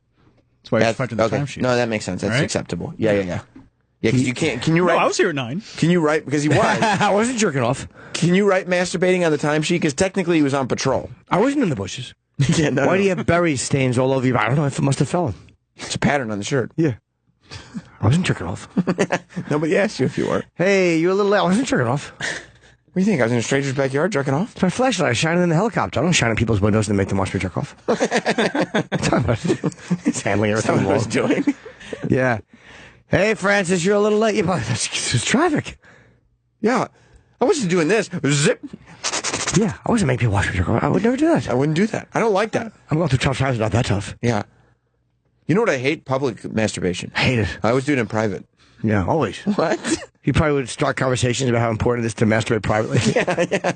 That's why he was fudging the timesheet. No, that makes sense. That's acceptable. Yeah. Yeah, because you can't. Can you write? No, I was here at 9. Can you write? Because he was. I wasn't jerking off. Can you write masturbating on the timesheet? Because technically he was on patrol. I wasn't in the bushes. Yeah, no. Why do you have berry stains all over you? I don't know. It must have fallen. It's a pattern on the shirt. Yeah. I wasn't jerking off. Nobody asked you if you were. Hey, you're a little late. I wasn't jerking off. What do you think? I was in a stranger's backyard jerking off? It's my flashlight. I shine it in the helicopter. I don't shine in people's windows and make them watch me jerk off. It's handling everything. That's what I was doing. Yeah. Hey, Francis, you're a little late. It's traffic. Yeah. I wasn't doing this. Zip. Yeah, I wasn't making people watch me jerk off. I would never do that. I wouldn't do that. I don't like that. I'm going through tough times. Not that tough. Yeah. You know what I hate? Public masturbation. Hate it. I always do it in private. Yeah, always. What? You probably would start conversations about how important it is to masturbate privately. Yeah.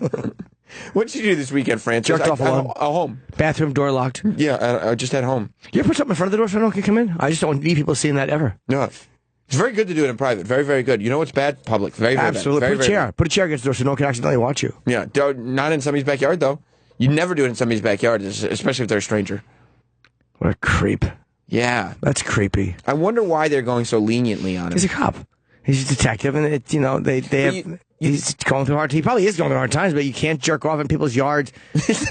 What did you do this weekekend, Francis? Jerked off alone. At home. Bathroom door locked. Yeah, I just at home. You ever put something in front of the door so no one can come in? I just don't need people seeing that ever. No. It's very good to do it in private. Very, very good. You know what's bad? Public. Very, very Absolutely. bad. Very, Put a chair. bad. Put a chair against the door so no one can accidentally watch you. Yeah. Not in somebody's backyard, though. You never do it in somebody's backyard, especially if they're a stranger. What a creep. Yeah. That's creepy. I wonder why they're going so leniently on him. He's a cop. He's a detective, and he's going through hard. He probably is going through hard times, but you can't jerk off in people's yards. This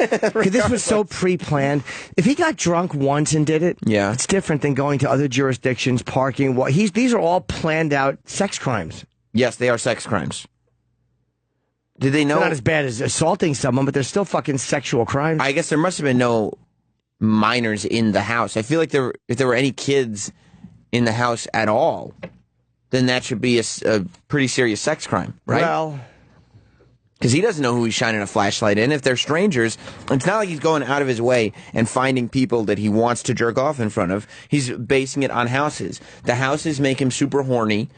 was so pre-planned. If he got drunk once and did it, yeah, it's different than going to other jurisdictions, parking. These are all planned out sex crimes. Yes, they are sex crimes. Did they know? They're not as bad as assaulting someone, but they're still fucking sexual crimes. I guess there must have been no minors in the house. I feel like if there were any kids in the house at all, then that should be a pretty serious sex crime, right? Well, because he doesn't know who he's shining a flashlight in. If they're strangers, it's not like he's going out of his way and finding people that he wants to jerk off in front of. He's basing it on houses. The houses make him super horny.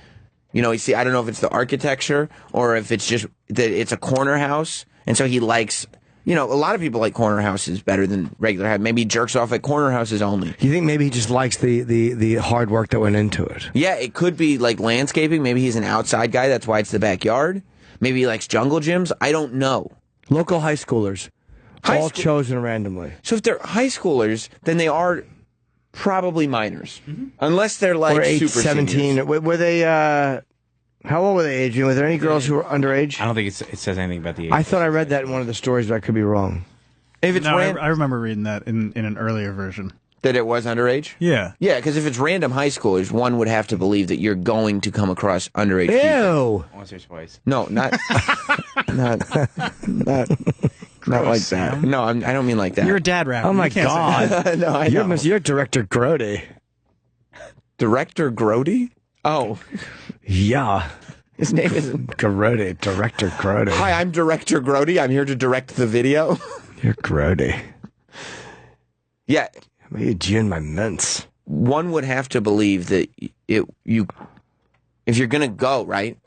You know, I don't know if it's the architecture or if it's just that it's a corner house, and so he likes. You know, a lot of people like corner houses better than regular house. Maybe he jerks off at corner houses only. You think maybe he just likes the hard work that went into it? Yeah, it could be like landscaping. Maybe he's an outside guy. That's why it's the backyard. Maybe he likes jungle gyms. I don't know. Local high schoolers, all chosen randomly. So if they're high schoolers, then they are probably minors. Unless they're like or age super 17. seniors. Were they... How old were they, Adrian? Were there any girls who were underage? I don't think it says anything about the age. I thought I read that in one of the stories, but I could be wrong. If it's I remember reading that in an earlier version. That it was underage? Yeah. Yeah, because if it's random high schoolers, one would have to believe that you're going to come across underage people. Ew. Once or twice. No, not like that. No, I don't mean like that. You're a dad rapper. Oh, my You can't say God. that. No, I know. You're Director Grody. Director Grody? Oh. Yeah. His name is Grody. Director Grody. Hi, I'm Director Grody. I'm here to direct the video. You're Grody. Yeah. Maybe Joon my mints. One would have to believe that if you're going to go, right,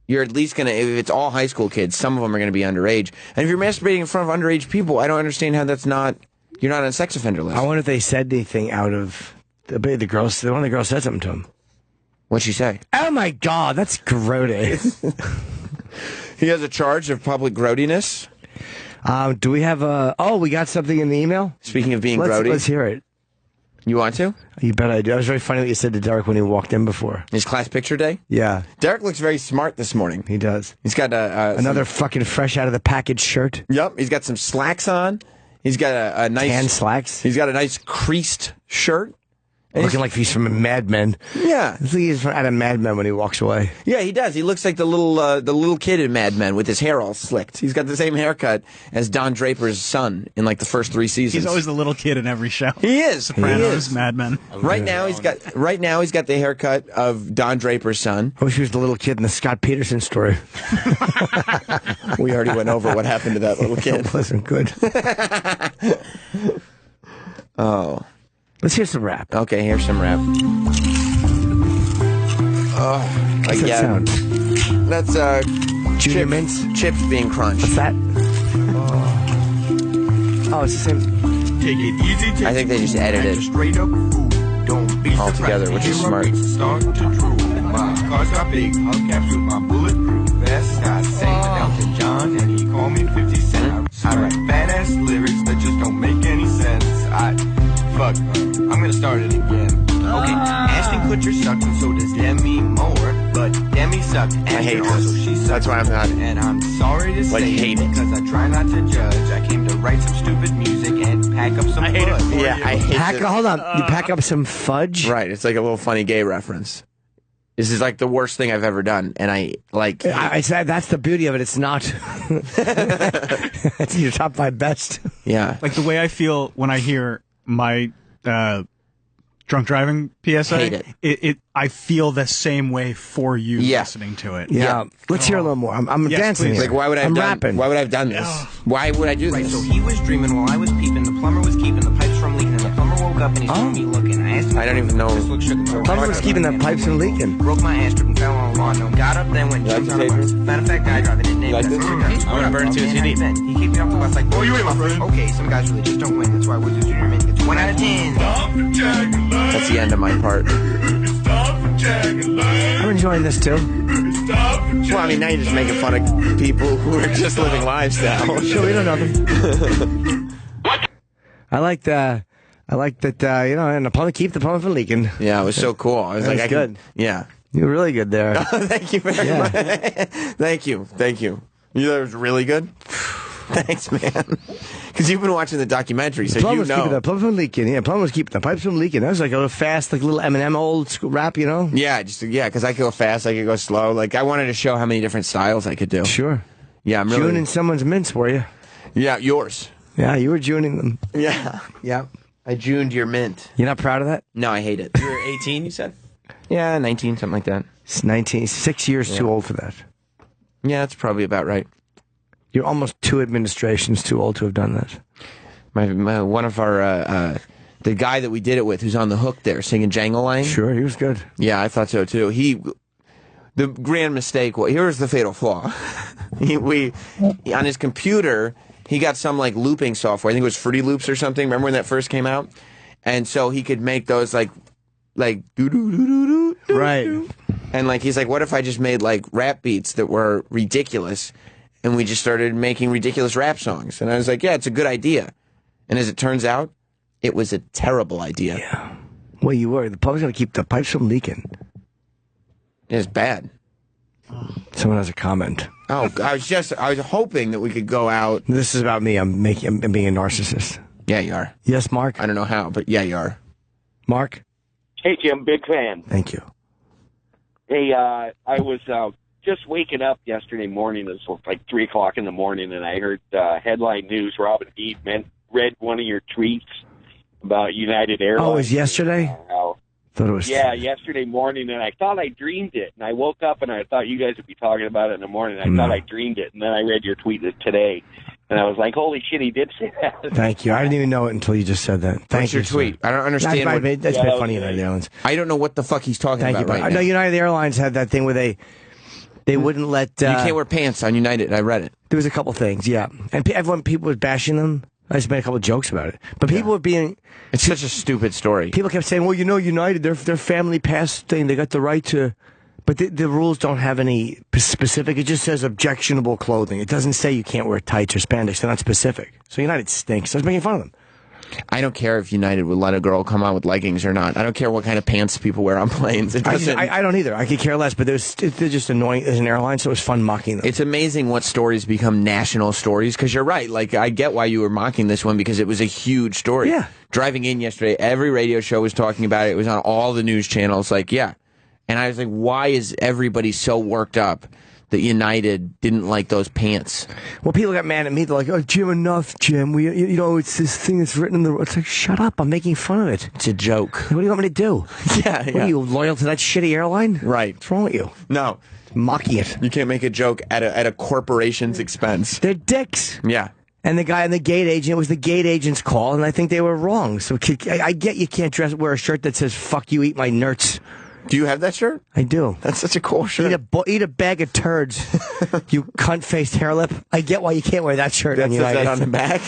you're at least going to, if it's all high school kids, some of them are going to be underage. And if you're masturbating in front of underage people, I don't understand how that's not, you're not on a sex offender list. I wonder if they said anything out of, one of the girls said something to him. What'd she say? Oh my God, that's grody. He has a charge of public grodiness. Do we have we got something in the email? Speaking of being grody. Let's hear it. You want to? You bet I do. It was very funny what you said to Derek when he walked in before. His class picture day? Yeah. Derek looks very smart this morning. He does. He's got another fucking fresh out of the package shirt. Yep. He's got some slacks on. He's got a nice... tan slacks. He's got a nice creased shirt. Looking like he's from Mad Men. Yeah. I think he's out of Mad Men when he walks away. Yeah, he does. He looks like the little kid in Mad Men with his hair all slicked. He's got the same haircut as Don Draper's son in like the first 3 seasons. He's always the little kid in every show. He is. Sopranos, Mad Men. Right now he's got the haircut of Don Draper's son. I wish he was the little kid in the Scott Peterson story. We already went over what happened to that little kid. It wasn't good. Oh. Let's hear some rap. Okay, here's some rap. What's that sound? That's Junior Mints? Chips being crunched. What's that? Oh, it's the same. Take it easy. I think they just edited straight up. Don't be all together, which is smart. Start to drool. My car's got big hubcaps with my bulletproof vest. I sang with Elton John and he called me 50 Cent. I write badass lyrics that just don't make any sense. Fuck, I'm gonna start it again. Okay, Ashton Kutcher sucks and so does Demi Moore. sucked. And I hate also this. she sucked. That's why I'm not. And I'm sorry to Like, say hate it. because I try not to judge. I came to write some stupid music and pack up some fudge. Yeah, I hate it. Hold on. You pack up some fudge? Right, it's like a little funny gay reference. This is like the worst thing I've ever done, and I like. That's the beauty of it. It's not. It's your top 5 best. Yeah. Like the way I feel when I hear my drunk driving PSA. Hate it. I feel the same way for you listening to it. Yeah. Let's hear a little more. I'm Yes, dancing. please. Here. Like, why would I have I'm done? rapping. Why would I have done this? Why would I do Right, this? so he was dreaming while I was peeping. The plumber was keeping the pipes from leaking. And the plumber woke up and he saw me looking. I asked him. I don't even know. Just looked shook and broke. Plumber was keeping the pipes from leaking. Broke my ass, tripped and fell on the lawn. No, got up, then went jumped on a bus. Matter of fact, guy driving it. Like this? I'm gonna burn to a CD. He kicked me off the bus like, oh, you ain't my friend. Okay, some guys really just don't win. That's why I was a junior mint. It's 1 out of 10. That's the end of my part. I'm enjoying this too. Well, I mean, now you're just making fun of people who are just living lives now. Sure, we don't know them. I like that. And the plumber keep the plumber from leaking. Yeah, it was so cool. I was That like, was good. Yeah. You were really good there. Thank you very much. Thank you. You thought it was really good? Thanks, man. Because you've been watching the documentary, so Plumber you was know. keeping the plumber from leaking. Yeah, plumber was keeping the pipes from leaking. That was like a little fast, like little Eminem old school rap, you know? Yeah, because I could go fast, I could go slow. Like, I wanted to show how many different styles I could do. Sure. Yeah, I'm really. June in someone's mints, were you? Yeah, yours. Yeah, you were Juning them. Yeah. Yeah. I Juned your mint. You're not proud of that? No, I hate it. You were 18, you said? Yeah, 19, something like that. It's 19, 6 years too old for that. Yeah, that's probably about right. You're almost 2 administrations too old to have done that. One of our, the guy that we did it with, who's on the hook there, singing Jangle-Lang. Sure, he was good. Yeah, I thought so too. The grand mistake, here's the fatal flaw. On his computer, he got some like looping software. I think it was Fruity Loops or something. Remember when that first came out? And so he could make those like do do do do do. Right. And like he's like, what if I just made like rap beats that were ridiculous, and we just started making ridiculous rap songs? And I was like, yeah, it's a good idea. And as it turns out, it was a terrible idea. Yeah. Well, you were. The plumber's going to keep the pipes from leaking. It's bad. Someone has a comment. Oh, I was hoping that we could go out. This is about me. I'm being a narcissist. Yeah, you are. Yes, Mark? I don't know how, but yeah, you are. Mark? Hey, Jim, big fan. Thank you. Hey, I was just waking up yesterday morning. It was like 3 o'clock in the morning, and I heard headline news. Robin Eid read one of your tweets about United Airlines. Oh, it was yesterday? Thought it was. Yeah, yesterday morning, and I thought I dreamed it. And I woke up, and I thought you guys would be talking about it in the morning. I thought I dreamed it, and then I read your tweet today, and I was like, holy shit, he did say that. Thank you. I didn't even know it until you just said that. Thank you. What's your tweet? I don't understand. That's been funny, United Airlines. I don't know what the fuck he's talking about right now. No, United Airlines had that thing where they wouldn't let... you can't wear pants on United. I read it. There was a couple things, yeah. And people were bashing them. I just made a couple of jokes about it. But people were being... It's such a stupid story. People kept saying, well, United, their family pass thing, they got the right to... But the rules don't have any specific. It just says objectionable clothing. It doesn't say you can't wear tights or spandex. They're not specific. So United stinks. I was making fun of them. I don't care if United would let a girl come out with leggings or not. I don't care what kind of pants people wear on planes. It doesn't. I don't either. I could care less. But they're just annoying as an airline, so it was fun mocking them. It's amazing what stories become national stories, because you're right. Like, I get why you were mocking this one, because it was a huge story. Yeah. Driving in yesterday, every radio show was talking about it. It was on all the news channels. Like, yeah. And I was like, why is everybody so worked up that United didn't like those pants? Well, people got mad at me. They're like, "Oh, Jim, enough, Jim. It's this thing that's written in the." It's like, shut up! I'm making fun of it. It's a joke. What do you want me to do? Yeah. What are you, loyal to that shitty airline? Right. What's wrong with you? No. Mocking it. You can't make a joke at a corporation's expense. They're dicks. Yeah. And the guy and the gate agent, it was the gate agent's call, and I think they were wrong. So I get you can't wear a shirt that says "fuck you, eat my nerds." Do you have that shirt? I do. That's such a cool shirt. Eat a bag of turds, you cunt-faced hair lip. I get why you can't wear that shirt. That says that on the back?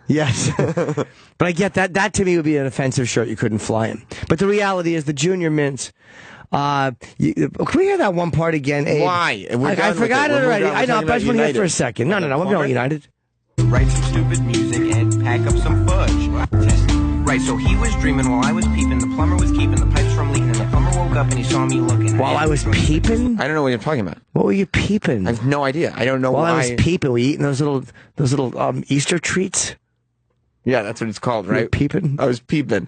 Yes. But I get that. That to me would be an offensive shirt you couldn't fly in. But the reality is the junior mints. Can we hear that one part again, Abe? Why? I forgot it already. I know, but I just want to hear it for a second. No. We're going United. Write some stupid music and pack up some fudge. Right, so he was dreaming while I was peeping. The plumber was keeping the pipes from leaking. And the plumber woke up and he saw me looking. While I was peeping? I don't know what you're talking about. What were you peeping? I have no idea. I don't know While why. I was peeping, were you eating those little Easter treats? Yeah, that's what it's called, You were right? peeping? I was peeping.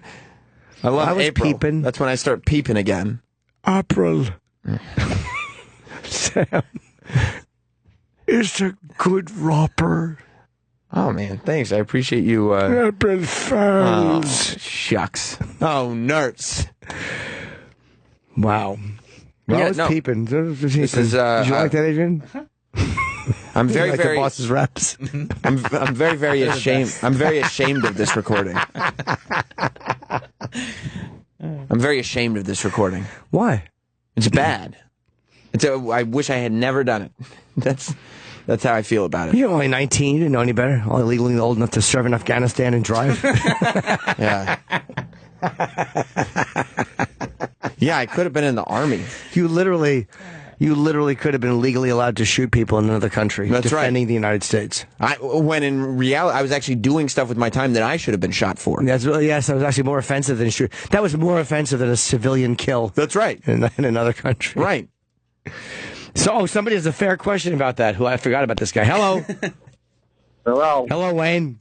I was April. peeping. That's when I start peeping again. April. Sam. It's a good rapper. Oh, man, thanks. I appreciate you. April Oh, Fools. shucks. Oh, nerds. Wow. Well, Yeah, I was no. peeping. This is, Did you like that, Adrian? I'm You very, like very. the boss's reps. I'm very, very ashamed. I'm very ashamed of this recording. I'm very ashamed of this recording. Why? It's bad. I wish I had never done it. That's how I feel about it. You're only 19. You didn't know any better. Only legally old enough to serve in Afghanistan and drive. Yeah. Yeah, I could have been in the army. You literally could have been legally allowed to shoot people in another country. That's defending right. the United States. When in reality, I was actually doing stuff with my time that I should have been shot for. Yes, that was actually more offensive than shoot. That was more offensive than a civilian kill. That's right. In another country. Right. So, somebody has a fair question about that. Who I forgot about this guy. Hello. Hello. Hello, Wayne.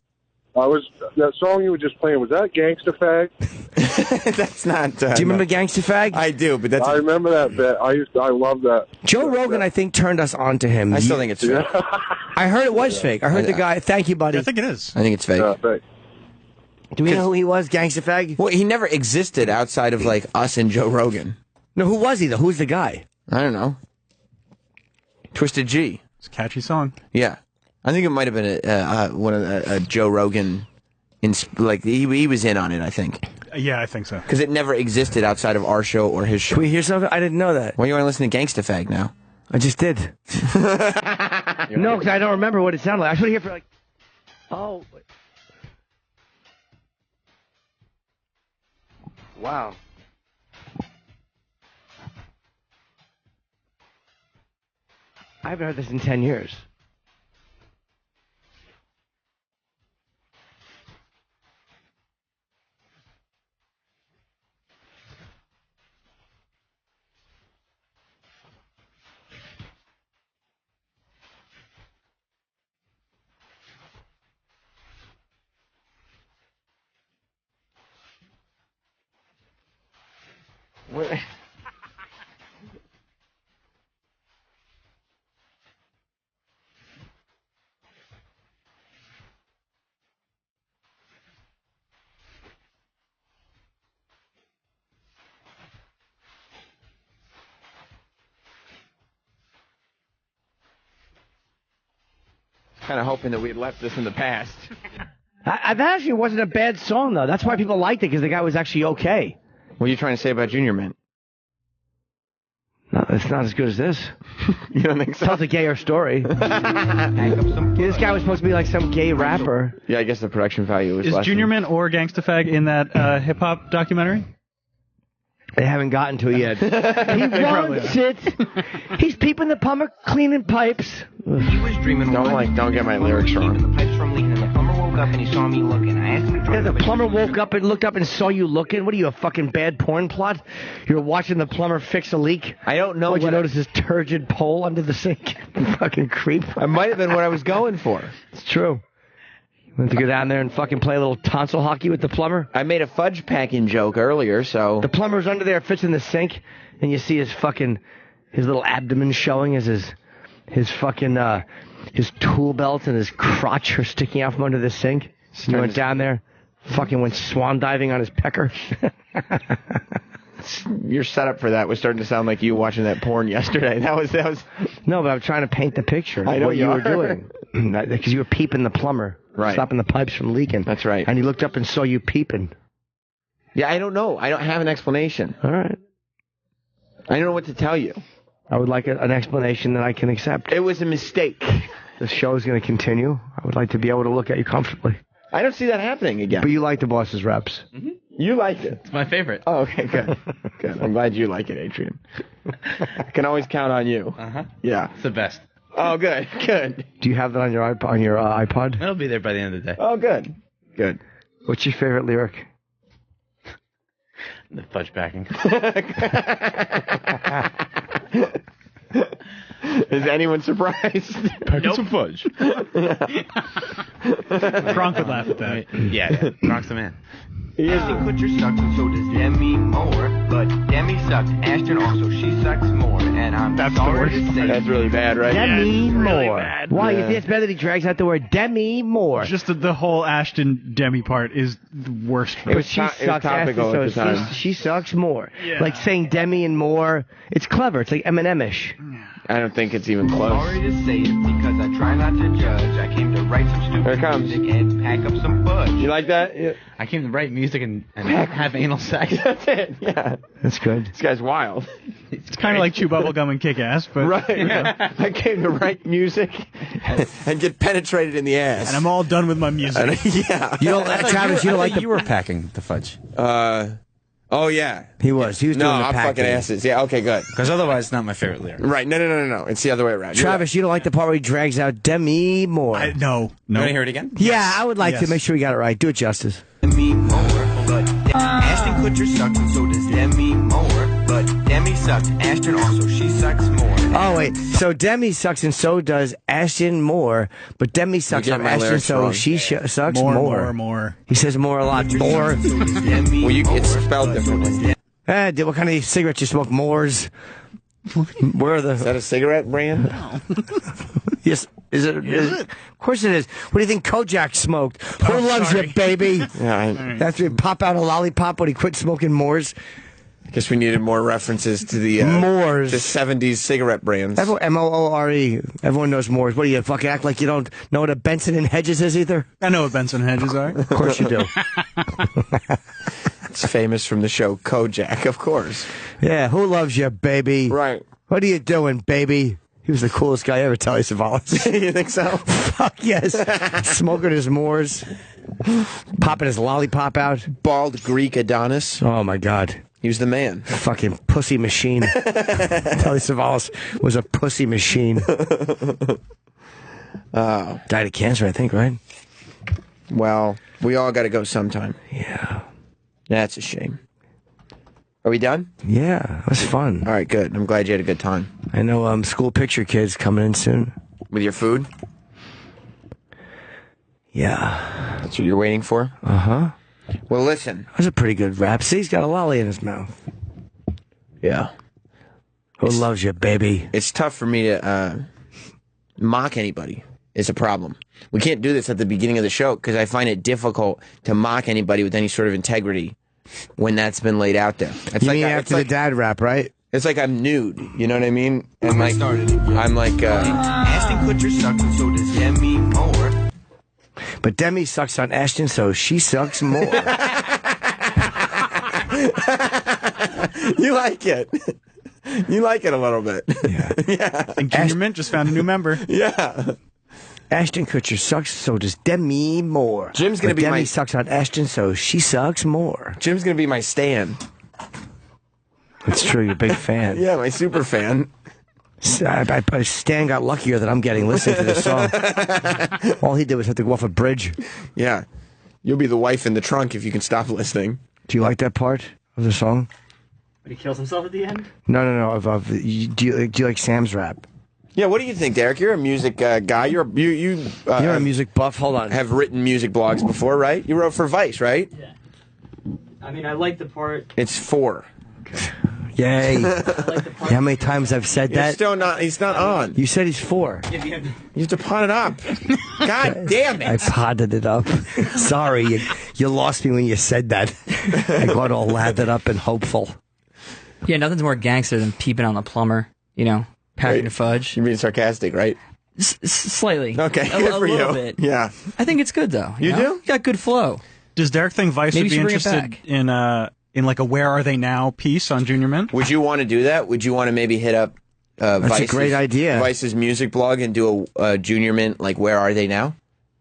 That song you were just playing, was that Gangsta Fag? That's not. Do you remember Gangsta Fag? I do, but that's. I remember that bit. I love that. Joe Rogan, I think, turned us on to him. I still think it's fake. I heard it was fake. I heard the guy. Thank you, buddy. I think it is. I think it's fake. Fake. Do we know who he was, Gangsta Fag? Well, he never existed outside of like us and Joe Rogan. No, who was he though? Who's the guy? I don't know. Twisted G. It's a catchy song. Yeah, I think it might have been a Joe Rogan. Like he was in on it. I think. Yeah, I think so. Because it never existed outside of our show or his show. Can we hear something? I didn't know that. Why you want to listen to Gangsta Fag now? I just did. No, because I don't remember what it sounded like. I should hear for like. Oh. Wow. I haven't heard this in 10 years. What? Kind of hoping that we had left this in the past. That actually wasn't a bad song, though. That's why people liked it, because the guy was actually okay. What are you trying to say about Junior Mint? No, it's not as good as this. You don't think so? Sounds a gayer story. This guy was supposed to be like some gay rapper. Yeah, I guess the production value was Is less. Junior Mint or Gangsta Fag in that hip hop documentary? They haven't gotten to it yet. He wants it. He's peeping the plumber, cleaning pipes. He was dreaming. Don't get my lyrics wrong. The pipes from leaking, and the plumber woke up and he saw me looking. I asked him to Yeah, the plumber woke up and looked up and saw you looking. What are you, a fucking bad porn plot? You're watching the plumber fix a leak? I don't know. Would you notice his turgid pole under the sink? Fucking creep. I might have been what I was going for. It's true. You want to go down there and fucking play a little tonsil hockey with the plumber? I made a fudge packing joke earlier, so... The plumber's under there, fits in the sink, and you see his little abdomen showing as his tool belt and his crotch are sticking out from under the sink. You went down there, fucking went swan diving on his pecker. Your setup for that was starting to sound like you watching that porn yesterday. That was. No, but I'm trying to paint the picture. I know what you were doing. Because you were peeping the plumber. Right. Stopping the pipes from leaking. That's right. And he looked up and saw you peeping. Yeah, I don't know. I don't have an explanation. All right. I don't know what to tell you. I would like an explanation that I can accept. It was a mistake. The show is going to continue. I would like to be able to look at you comfortably. I don't see that happening again. But you like the boss's reps. Mm-hmm. You liked it. It's my favorite. Oh, okay, good. Good. I'm glad you like it, Adrian. I can always count on you. Uh-huh. Yeah. It's the best. Oh, good. Good. Do you have that on your iPod? It'll be there by the end of the day. Oh, good. Good. What's your favorite lyric? The fudge packing. Is anyone surprised? Packing some fudge. Gronk would laugh at that. Yeah, Gronk's the man. Ashton Kutcher sucks and so does Demi Moore. But Demi sucks, Ashton also, she sucks more. And I'm sorry to say... That's really bad, right? Demi really Moore. bad. Why? Yeah. You think it's better that he drags out the word Demi Moore? Just the whole Ashton Demi part is the worst for It me. was She it was sucks, topical Ashton, at the so time. she sucks more. Yeah. Like saying Demi and Moore. It's clever. It's like Eminem-ish. I don't think it's even close. Sorry to say it because I try not to judge. I came to write some Here stupid it comes. music and pack up some fudge. You like that? Yeah. I came to write music and have anal sex. That's it. Yeah. That's good. This guy's wild. It's kind of like Chew Bubblegum and Kick-Ass, but... Right. Yeah. I came to write music and get penetrated in the ass. And I'm all done with my music. Yeah. You don't, Travis, you don't like you were packing the fudge. Oh, yeah. He was doing No, the I'm packing. fucking asses. Yeah, okay, good. Because otherwise, it's not my favorite lyric. Right. No. It's the other way around. Travis, you don't like the part where he drags out Demi Moore. No. You want to hear it again? Yeah, I would like Yes. to make sure we got it right. Do it justice. Demi Moore, but Ashton Kutcher sucks and so does Demi Moore. But Demi sucks, Ashton also, she sucks more. Oh, wait. So Demi sucks and so does Ashton Moore, but Demi sucks get on my Ashton, lyrics so wrong. she sucks More. He says more a lot. More. Well, it's spelled differently. What kind of cigarettes you smoke? Moors. Where are the... Is that a cigarette brand? Yes. Is it? Of course it is. What do you think Kojak smoked? Who loves sorry. you, baby? Yeah, After he pop out a lollipop when he quit smoking Moors. I guess we needed more references to the Moors. the 70s cigarette brands. M-O-O-R-E. Everyone knows Moors. What do you fucking act like you don't know what a Benson and Hedges is either? I know what Benson Hedges are. Of course you do. It's famous from the show Kojak, of course. Yeah, who loves you, baby? Right. What are you doing, baby? He was the coolest guy ever, Telly Savalas. You think so? Fuck yes. Smoking his Moors. Popping his lollipop out. Bald Greek Adonis. Oh, my God. He was the man. Fucking pussy machine. Telly Savalas was a pussy machine. Died of cancer, I think, right? Well, we all got to go sometime. Yeah. That's a shame. Are we done? Yeah, it was fun. All right, good. I'm glad you had a good time. I know school picture kids coming in soon. With your food? Yeah. That's what you're waiting for? Uh-huh. Well, listen. That was a pretty good rap. See, he's got a lolly in his mouth. Yeah. Who loves you, baby? It's tough for me to mock anybody. It's a problem. We can't do this at the beginning of the show because I find it difficult to mock anybody with any sort of integrity when that's been laid out there. It's You mean after the dad rap, right? It's like I'm nude. You know what I mean? And like I'm like Ashton Kutcher sucks and so does Demi Moore. But Demi sucks on Ashton, so she sucks more. You like it. You like it a little bit. Yeah. Yeah. And Junior Mint just found a new member. Yeah. Ashton Kutcher sucks, so does Demi Moore. Jim's gonna But be Demi my sucks on Ashton, so she sucks more. Jim's gonna be my stan. It's true, you're a big fan. Yeah, my super fan. Stan got luckier that I'm getting listening to this song. All he did was have to go off a bridge. Yeah. You'll be the wife in the trunk if you can stop listening. Do you like that part of the song? But he kills himself at the end? No. Do you like Sam's rap? Yeah, what do you think, Derek? You're a music guy. You're a music buff. Hold on. Have written music blogs before, right? You wrote for Vice, right? Yeah. I mean, I like the part. It's 4. Yay. How many times I've said that? Still not. He's not on. You said he's 4. You have to pot it up. God damn it! I potted it up. Sorry, you lost me when you said that. I got all lathered up and hopeful. Yeah, nothing's more gangster than peeping on the plumber, you know, packing the fudge. You're being sarcastic, right? Slightly. Okay, a good for little you. bit. Yeah. I think it's good, though. You know? do? You got good flow. Does Derek think Vice Maybe would be you should bring it interested back. in like a Where Are They Now piece on Junior Mint? Would you want to do that? Would you want to maybe hit up That's a great idea. Vice's music blog and do a Junior Mint, like, Where Are They Now?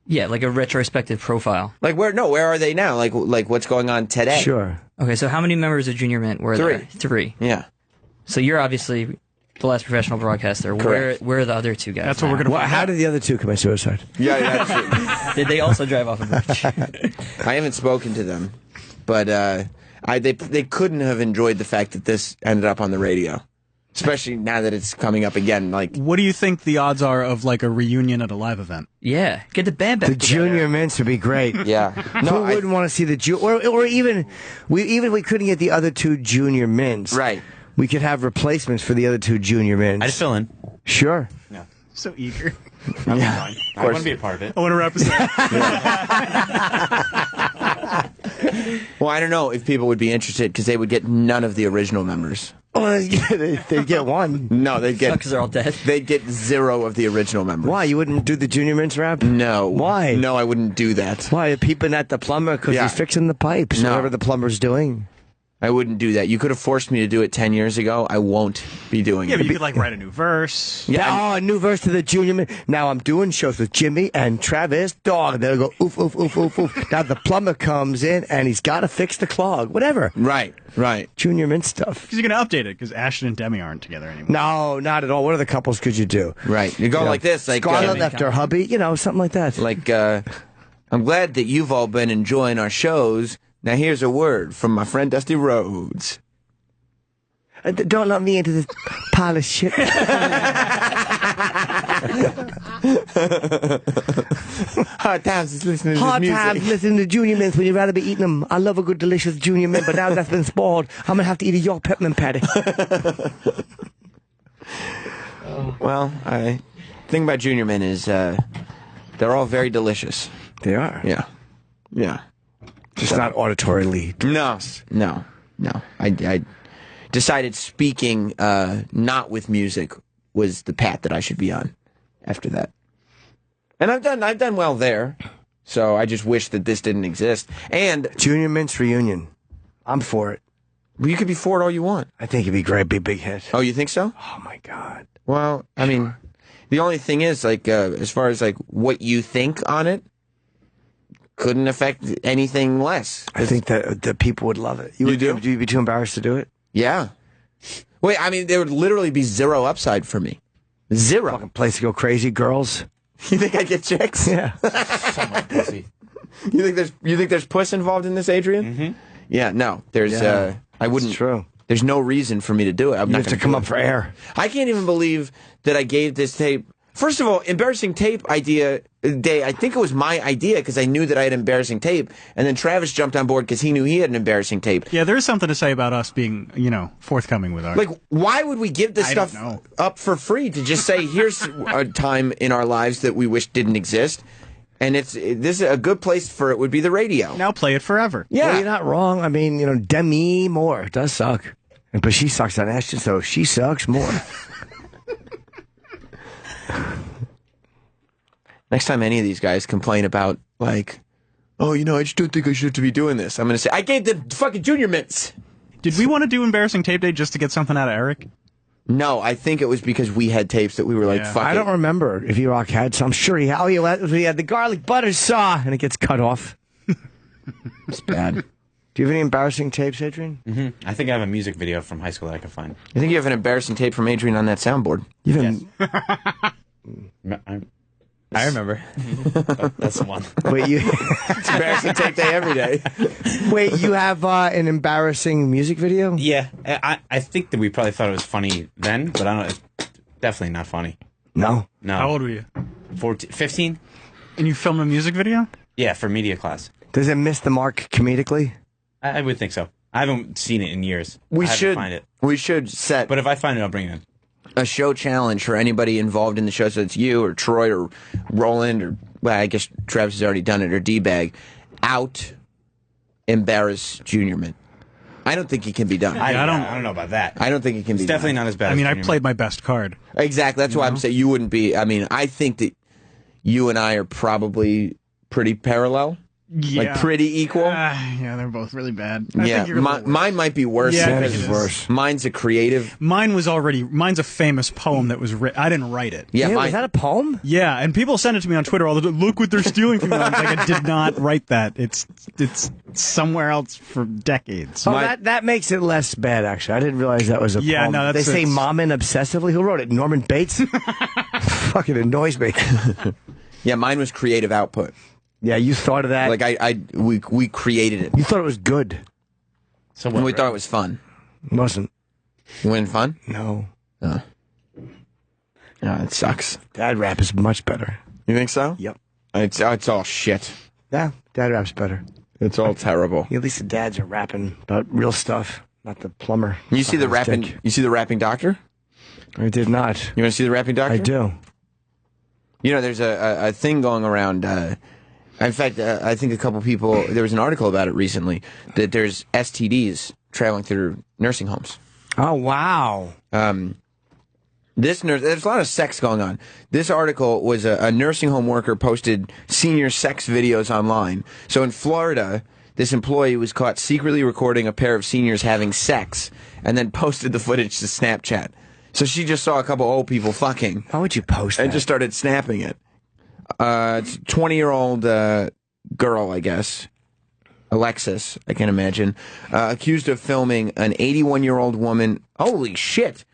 Yeah, like a retrospective profile. Like, where are they now? Like what's going on today? Sure. Okay, so how many members of Junior Mint were 3. there? 3. Yeah. So you're obviously the last professional broadcaster. Correct. Where are the other 2 guys? That's what we're going to How did the other 2 commit suicide? Yeah, Did they also drive off a bridge? I haven't spoken to them, but They couldn't have enjoyed the fact that this ended up on the radio. Especially now that it's coming up again. Like, what do you think the odds are of like a reunion at a live event? Yeah, get the band back. The Junior Mints would be great. Yeah, who wouldn't want to see the or even if we couldn't get the other two Junior Mints, right? We could have replacements for the other two Junior Mints. I'd fill in. Sure. Yeah. So eager. I want to be a part of it. I want to represent. Well, I don't know if people would be interested because they would get none of the original members. Oh, they'd get one. No, they'd get because they're all dead. They'd get 0 of the original members. Why? You wouldn't do the Junior Mints rap? No. Why? No, I wouldn't do that. Why? You're peeping at the plumber because he's fixing the pipes. No. Whatever the plumber's doing. I wouldn't do that. You could have forced me to do it 10 years ago. I won't be doing it. Yeah, but you could like write a new verse. Yeah, a new verse to the Junior Mint. Now I'm doing shows with Jimmy and Travis. Dog, they'll go oof, oof, oof, oof, oof. Now the plumber comes in and he's got to fix the clog. Whatever. Right. Junior Mint stuff. Because you're going to update it because Ashton and Demi aren't together anymore. No, not at all. What other couples could you do? Right. You go like this. Like Scarlett left her hubby. Something like that. Like, I'm glad that you've all been enjoying our shows. Now here's a word from my friend Dusty Rhodes. Don't let me into this pile of shit. Hard times listening to Hard this music. times listening to Junior Mints when you'd rather be eating them. I love a good, delicious Junior Mint, but now that's been spoiled. I'm going to have to eat a York peppermint patty. Well, the thing about Junior Mint is they're all very delicious. They are. Yeah. Just not auditorily. No. I decided speaking not with music was the path that I should be on after that. And I've done well there. So I just wish that this didn't exist. And Junior Mints reunion. I'm for it. Well, you could be for it all you want. I think it'd be great, be a big hit. Oh, you think so? Oh my God. Well, I mean, the only thing is, like, as far as like what you think on it, couldn't affect anything less. I think that the people would love it. You do? Would you be too embarrassed to do it? Yeah. Wait, I mean, there would literally be 0 upside for me. 0. Fucking place to go crazy, girls. You think I'd get chicks? Yeah. Pussy. You think there's puss involved in this, Adrian? Mm-hmm. Yeah. No. There's. I wouldn't. It's true. There's no reason for me to do it. I'm You not have to gonna come do up it. for air. I can't even believe that I gave this tape. First of all, embarrassing tape idea day. I think it was my idea because I knew that I had embarrassing tape, and then Travis jumped on board because he knew he had an embarrassing tape. Yeah, there's something to say about us being, forthcoming with our. Like, why would we give this I stuff don't know. up for free to just say, here's a time in our lives that we wish didn't exist, and this is a good place for it would be the radio. Now play it forever. Yeah. Well, you're not wrong. I mean, Demi Moore does suck. But she sucks on Ashton, so she sucks more. Next time any of these guys complain about, like, oh, I just don't think I should be doing this, I'm going to say, I gave the fucking Junior Mints. Did we want to do embarrassing tape day just to get something out of Eric? No, I think it was because we had tapes that we were like, fuck I it. don't remember if E-Rock had some. I'm sure he had. Oh, he had the garlic butter saw, and it gets cut off. It's bad. Do you have any embarrassing tapes, Adrian? Mm-hmm. I think I have a music video from high school that I can find. I think you have an embarrassing tape from Adrian on that soundboard. I remember. That's the one. Wait, it's embarrassing tape day every day. Wait, you have an embarrassing music video? Yeah, I think that we probably thought it was funny then, but I don't. It's definitely not funny. No. How old were you? 15. And you filmed a music video? Yeah, for media class. Does it miss the mark comedically? I would think so. I haven't seen it in years. We I have to should find it. We should set. But if I find it, I'll bring it in. A show challenge for anybody involved in the show. So it's you or Troy or Roland or, well, I guess Travis has already done it, or D-Bag. Embarrass Junior Mint. I don't think it can be done. I don't know about that. I don't think it can be It's definitely done. not as bad. I mean, as I Junior played my best card. Exactly. That's why I'm saying you wouldn't be. I mean, I think that you and I are probably pretty parallel. Yeah. Like pretty equal. Yeah, they're both really bad. I Yeah, think you're a little worse. mine might be worse. Yeah, because it is. worse. Mine's a creative. Mine's a famous poem that was written. I didn't write it. Yeah, was that a poem? Yeah, and people send it to me on Twitter all the time. Look what they're stealing from me. I was like, I did not write that. It's somewhere else for decades. Oh, that makes it less bad, actually. I didn't realize that was a Yeah, poem. no, they say Mommin obsessively. Who wrote it? Norman Bates? Fucking annoys me. Yeah, mine was creative output. Yeah, you thought of that. Like we created it. You thought it was good. So we thought it was fun. It wasn't. It wasn't fun? No. No, it sucks. Dad rap is much better. You think so? Yep. It's all shit. Yeah, dad rap's better. It's all terrible. At least the dads are rapping about real stuff, not the plumber. You see the rapping? Stick. You see the rapping doctor? I did not. You want to see the rapping doctor? I do. You know, there's a thing going around. In fact, I think a couple people. There was an article about it recently that there's STDs traveling through nursing homes. Oh wow. There's a lot of sex going on. This article was a nursing home worker posted senior sex videos online. So in Florida, this employee was caught secretly recording a pair of seniors having sex and then posted the footage to Snapchat. So she just saw a couple old people fucking. Why would you post that? And just started snapping it. It's a 20-year-old girl, I guess. Alexis, I can imagine. Accused of filming an 81-year-old woman. Holy shit.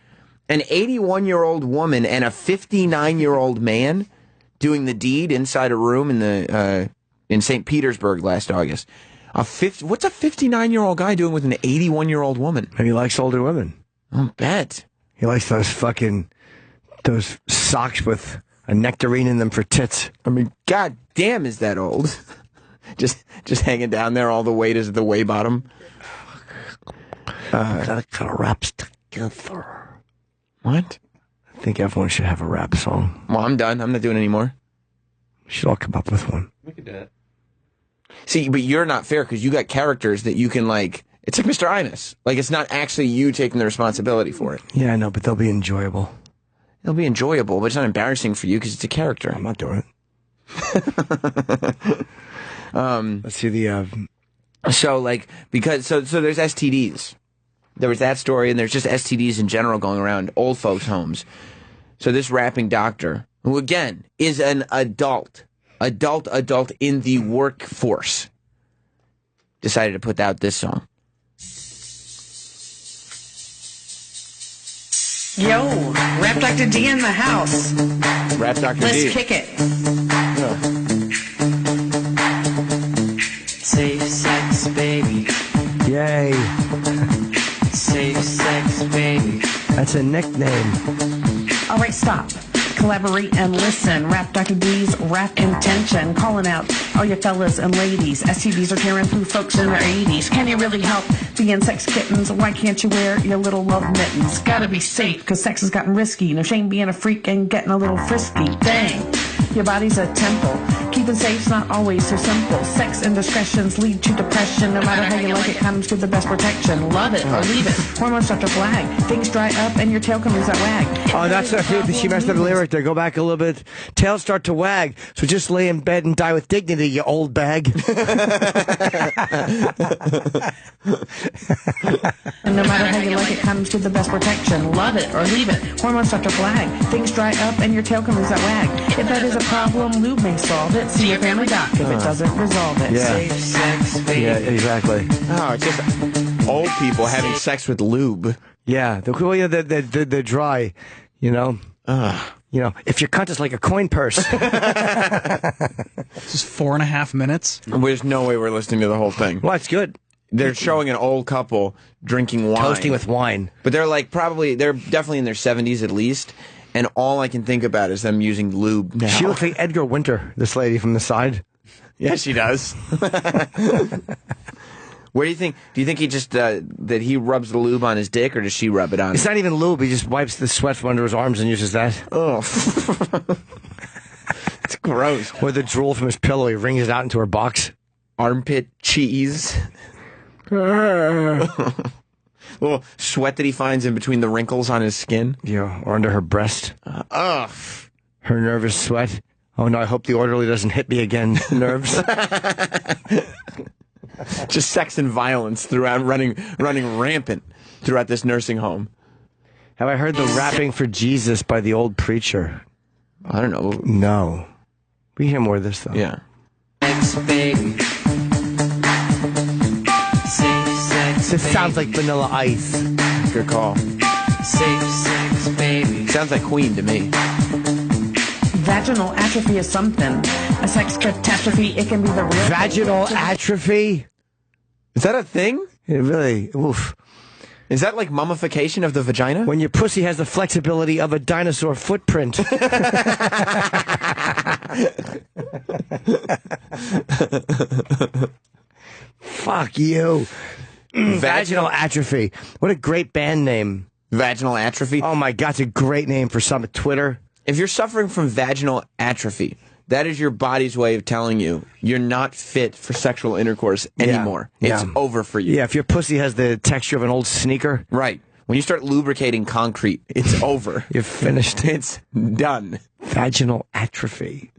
An 81-year-old woman and a 59-year-old man doing the deed inside a room in St. Petersburg last August. What's a 59-year-old guy doing with an 81-year-old woman? Maybe he likes older women. I'll bet. He likes those socks with a nectarine in them for tits. I mean, god damn, is that old? just hanging down there all the way to the way bottom. That kind of raps together. What? I think everyone should have a rap song. Well, I'm done. I'm not doing it anymore. We should all come up with one. We could do it. See, but you're not fair because you got characters that you can like. It's like Mr. Imus. Like, it's not actually you taking the responsibility for it. Yeah, I know, but they'll be enjoyable. It'll be enjoyable, but it's not embarrassing for you because it's a character. I'm not doing it. Let's see the. So there's STDs. There was that story, and there's just STDs in general going around old folks' homes. So this rapping doctor, who again is an adult in the workforce, decided to put out this song. Yo, Rap Dr. D in the house. Rap Dr. D. Let's kick it. Yeah. Safe sex, baby. Yay. Safe sex, baby. That's a nickname. All right, stop. Collaborate and listen. Rap Dr. D's rap intention. Calling out all your fellas and ladies. STDs are tearing through folks in their 80s. Can you really help being sex kittens? Why can't you wear your little love mittens? Gotta be safe, cause sex has gotten risky. No shame being a freak and getting a little frisky. Dang. Your body's a temple. Keeping safe's not always so simple. Sex indiscretions lead to depression. No matter how you like it, condoms give the best protection. Love it or leave it. Hormones start to flag. Things dry up and your tail can lose that wag. Oh, that's she messed up the lyric there. Go back a little bit. Tails start to wag. So just lay in bed and die with dignity, you old bag. And no matter how you like it, condoms give the best protection. Love it or leave it. Hormones start to flag. Things dry up and your tail can lose that wag. If that is a problem, lube may solve it. See your family doc if it doesn't resolve it. Yeah. Safe sex, baby. Yeah, exactly. Oh, it's just old people having sex with lube. Yeah, they're dry, you know. You know, if your cunt is like a coin purse. Just 4.5 minutes. There's no way we're listening to the whole thing. Well, it's good. They're showing an old couple drinking wine. Toasting with wine. But they're definitely in their 70s at least. And all I can think about is them using lube now. She looks like Edgar Winter, this lady from the side. Yeah, she does. What do you think? Do you think he just that he rubs the lube on his dick, or does she rub it on? It's not even lube. He just wipes the sweat from under his arms and uses that. Oh, it's gross. Or the drool from his pillow. He wrings it out into her box. Armpit cheese. Little sweat that he finds in between the wrinkles on his skin. Yeah, or under her breast. Her nervous sweat. Oh no, I hope the orderly doesn't hit me again. Nerves. Just sex and violence throughout, running rampant throughout this nursing home. Have I heard the rapping for Jesus by the old preacher? I don't know. No. We hear more of this though. Yeah. Sex, baby. This sounds like Vanilla Ice. Good call. Safe sex, baby. Sounds like Queen to me. Vaginal atrophy is something. A sex catastrophe, it can be the real Vaginal atrophy? Is that a thing? It really, oof. Is that like mummification of the vagina? When your pussy has the flexibility of a dinosaur footprint. Fuck you. Vaginal atrophy. What a great band name. Vaginal atrophy? Oh my God, it's a great name for some Twitter. If you're suffering from vaginal atrophy, that is your body's way of telling you you're not fit for sexual intercourse anymore. Yeah. It's over for you. Yeah, if your pussy has the texture of an old sneaker. Right. When you start lubricating concrete, it's over. You're finished. It's done. Vaginal atrophy.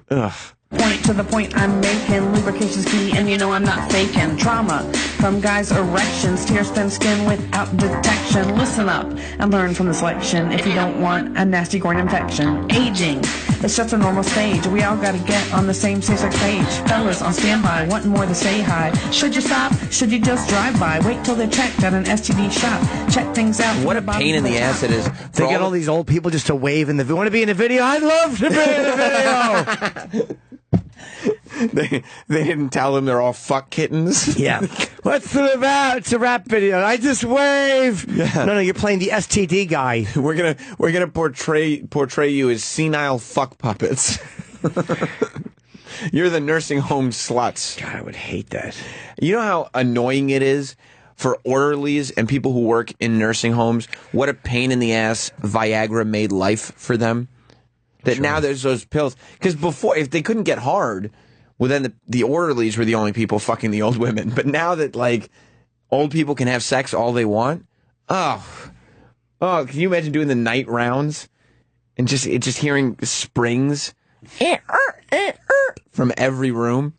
Ugh. Point to the point I'm making. Lubrication's key, and you know I'm not faking. Trauma from guys' erections, tear-stained skin without detection. Listen up and learn from this lection if you don't want a nasty groin infection. Aging, it's just a normal stage. We all gotta get on the same same-sex page. Fellas on standby, wanting more to say hi. Should you stop? Should you just drive by? Wait till they're checked at an STD shop. Check things out. What a pain in the ass it is. They get all these old people just to wave in the. Want to be in the video? I'd love to be in the video. They didn't tell them they're all fuck kittens. Yeah. What's it about? It's a rap video. I just wave. Yeah. No, you're playing the STD guy. We're gonna portray you as senile fuck puppets. You're the nursing home sluts. God, I would hate that. You know how annoying it is for orderlies and people who work in nursing homes? What a pain in the ass Viagra made life for them. That now there's those pills. Because before, if they couldn't get hard, well, then the orderlies were the only people fucking the old women. But now that, like, old people can have sex all they want, oh, can you imagine doing the night rounds and just hearing springs from every room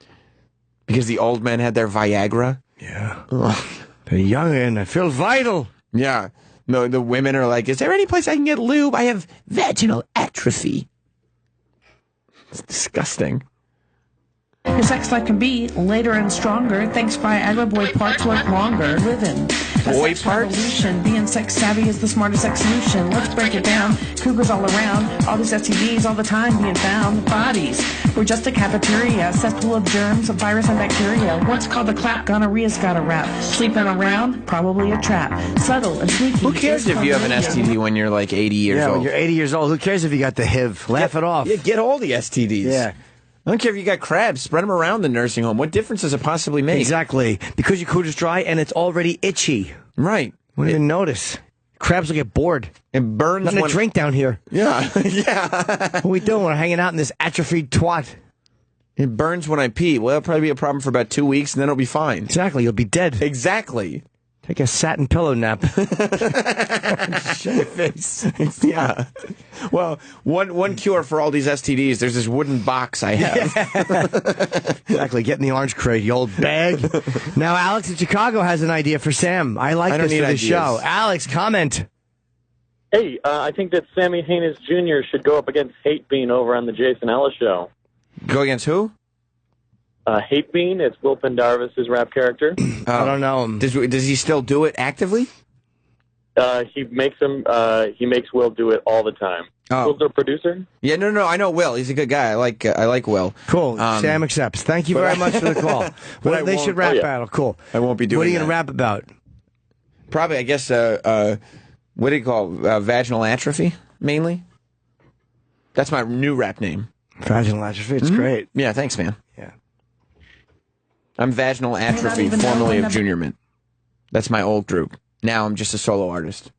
because the old men had their Viagra? Yeah. They're young and I feel vital. Yeah. No, the women are like, is there any place I can get lube? I have vaginal atrophy. It's disgusting. Your sex life can be later and stronger. Thanks Viagra, boy parts work longer. Living a Boy sex parts? revolution. Being sex savvy is the smartest sex solution. Let's break it down. Cougars all around. All these STDs all the time being found. Bodies, we're just a cafeteria. Cesspool of germs, of virus and bacteria. Once called the clap, gonorrhea's got a rap. Sleeping around, probably a trap. Subtle and sneaky. Who cares if you have an STD when you're like 80 years old? Yeah, when you're 80 years old, who cares if you got the HIV? Laugh it off. Yeah, get all the STDs. Yeah. I don't care if you got crabs. Spread them around the nursing home. What difference does it possibly make? Exactly. Because your cooter's dry and it's already itchy. Right. We didn't notice. Crabs will get bored. It burns. Nothing to drink down here. Yeah. Yeah. What are we doing? We're hanging out in this atrophied twat. It burns when I pee. Well, it'll probably be a problem for about 2 weeks, and then it'll be fine. Exactly. You'll be dead. Exactly. Take a satin pillow nap. Shut your face. Yeah. Well, one cure for all these STDs, there's this wooden box I have. Exactly. Get in the orange crate, you old bag. Now, Alex in Chicago has an idea for Sam. I like this for the show. Alex, comment. Hey, I think that Sammy Haines Jr. should go up against Hate Bean over on the Jason Ellis show. Go against who? Hate Bean, it's Will Pendarvis' rap character. I don't know him. Does he still do it actively? He makes Will do it all the time. Oh. Will's their producer? Yeah, no, I know Will. He's a good guy. I like Will. Cool. Sam accepts. Thank you very much for the call. Well, they should rap battle. Cool. I won't be doing What are you that. going to rap about? Probably, I guess, what do you call vaginal atrophy, mainly? That's my new rap name. Vaginal atrophy. It's great. Yeah, thanks, man. Yeah. I'm Vaginal Atrophy, formerly of Junior Mint. That's my old group. Now I'm just a solo artist.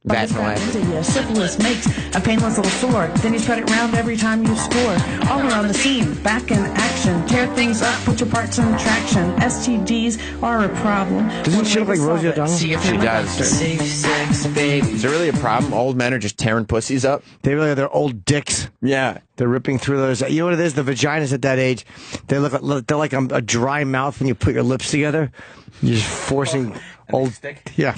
Vaginal atrophy. Syphilis makes a painless little sore. Then you spread it around every time you score. All around the scene, back in action. Tear things up, put your parts in traction. STDs are a problem. Doesn't she look like Rosie O'Donnell? She does. Is there really a problem? Old men are just tearing pussies up? They really are. They're old dicks. Yeah. They're ripping through those. You know what it is? The vaginas at that age, they're like a dry mouth when you put your lips together. You're just forcing old... Yeah.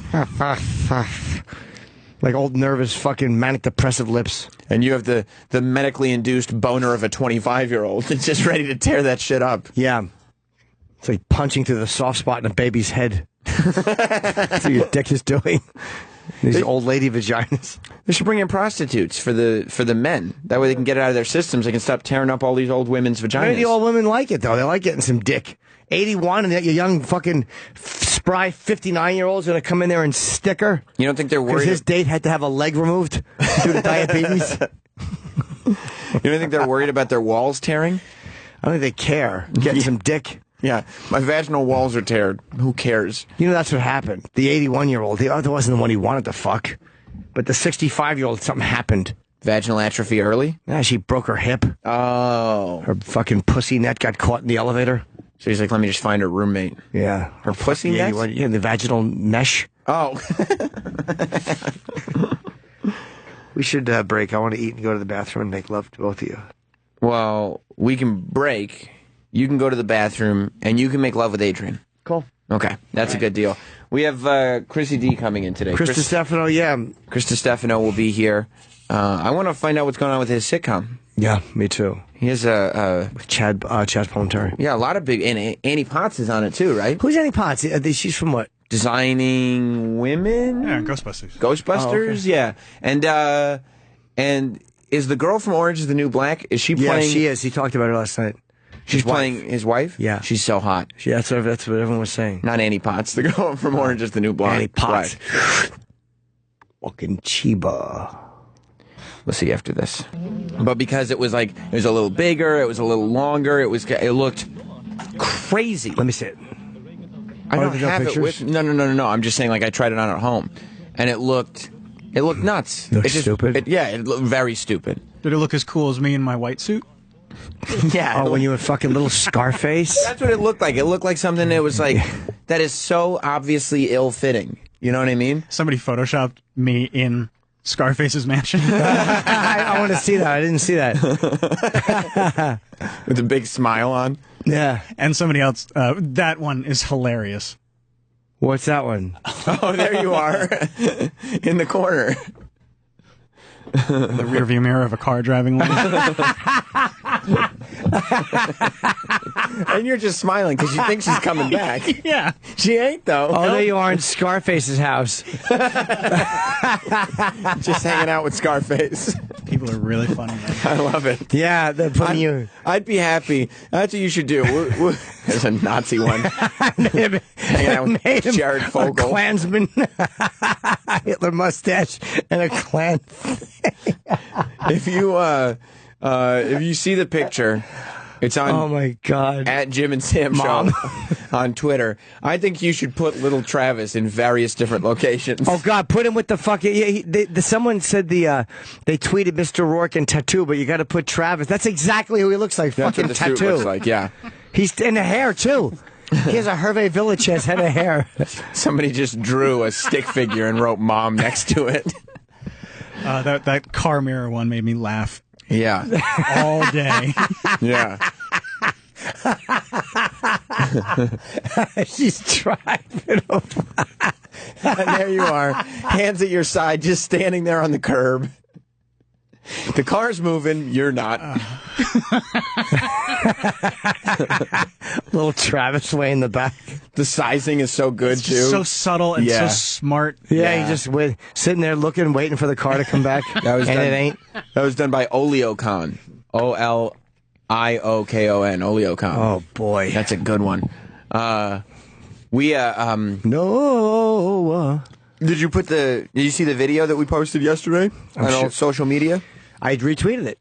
Like old nervous fucking manic depressive lips. And you have the medically induced boner of a 25-year-old that's just ready to tear that shit up. Yeah. It's like punching through the soft spot in a baby's head. That's what your dick is doing. These old lady vaginas. They should bring in prostitutes for the men. That way they can get it out of their systems. They can stop tearing up all these old women's vaginas. Maybe the old women like it, though. They like getting some dick. 81 and your young fucking spry 59-year-old's going to come in there and stick her? You don't think they're Because worried? his date had to have a leg removed due to diabetes? You don't think they're worried about their walls tearing? I don't think they care. Getting some dick. Yeah, my vaginal walls are teared. Who cares? You know, that's what happened. The 81-year-old, the other wasn't the one he wanted to fuck. But the 65-year-old, something happened. Vaginal atrophy early? Yeah, she broke her hip. Oh. Her fucking pussy net got caught in the elevator. So he's like, let me just find her roommate. Yeah. Her pussy net? Yeah, the vaginal mesh. Oh. We should break. I want to eat and go to the bathroom and make love to both of you. Well, we can break. You can go to the bathroom, and you can make love with Adrian. Cool. Okay, that's a good deal. We have Chrissy D coming in today. Chris Distefano, yeah. Chris Distefano will be here. I want to find out what's going on with his sitcom. Yeah, me too. He has Chad Palminteri. Yeah, a lot of big... And Annie Potts is on it, too, right? Who's Annie Potts? She's from what? Designing Women? Yeah, Ghostbusters. Ghostbusters, yeah. And is the girl from Orange is the New Black, is she playing... Yeah, she is. He talked about her last night. She's playing his wife? Yeah. She's so hot. That's what everyone was saying. Not Annie Potts, the girl from Orange is the New Black. Annie Potts. Right. Fucking Chiba. We'll see after this. But because it was a little bigger, it was a little longer, it looked crazy. Let me see it. I don't have it with... No. I'm just saying, I tried it on at home. And it looked nuts. It looked stupid? It looked very stupid. Did it look as cool as me in my white suit? Yeah. Oh, when you were fucking little Scarface? That's what it looked like. It looked like something that was that is so obviously ill-fitting. You know what I mean? Somebody photoshopped me in Scarface's mansion. I want to see that. I didn't see that. With a big smile on. Yeah. And somebody else, that one is hilarious. What's that one? Oh, there you are. In the corner. The rearview mirror of a car driving along. And you're just smiling because you think she's coming back. Yeah. She ain't, though. Oh, there you are in Scarface's house. Just hanging out with Scarface. People are really funny, man. I love it. Yeah, they're putting you... I'd be happy. That's what you should do. There's a Nazi one. Hanging out with Jared Fogle. A Klansman. Hitler mustache and a Klan. If you see the picture, it's on. Oh my God! At Jim and Sam Mom. Show on Twitter. I think you should put little Travis in various different locations. Oh God, put him with the fucking. Someone said they tweeted Mr. Rourke and tattoo, but you got to put Travis. That's exactly who he looks like. That's fucking what the tattoo. suit looks like. Yeah, he's in the hair too. He has a Hervé Villachez head of hair. Somebody just drew a stick figure and wrote "Mom" next to it. That car mirror one made me laugh. Yeah, all day. Yeah. She's driving over. And there you are, hands at your side, just standing there on the curb. The car's moving, you're not. Little Travis way in the back. The sizing is so good, too. So subtle and so smart. Yeah, he just sitting there looking, waiting for the car to come back. That was and done, it ain't. That was done by Oleokon. Oliokon. Oleokon. Oh, boy. That's a good one. No. Did you see the video that we posted yesterday on social media? I retweeted it.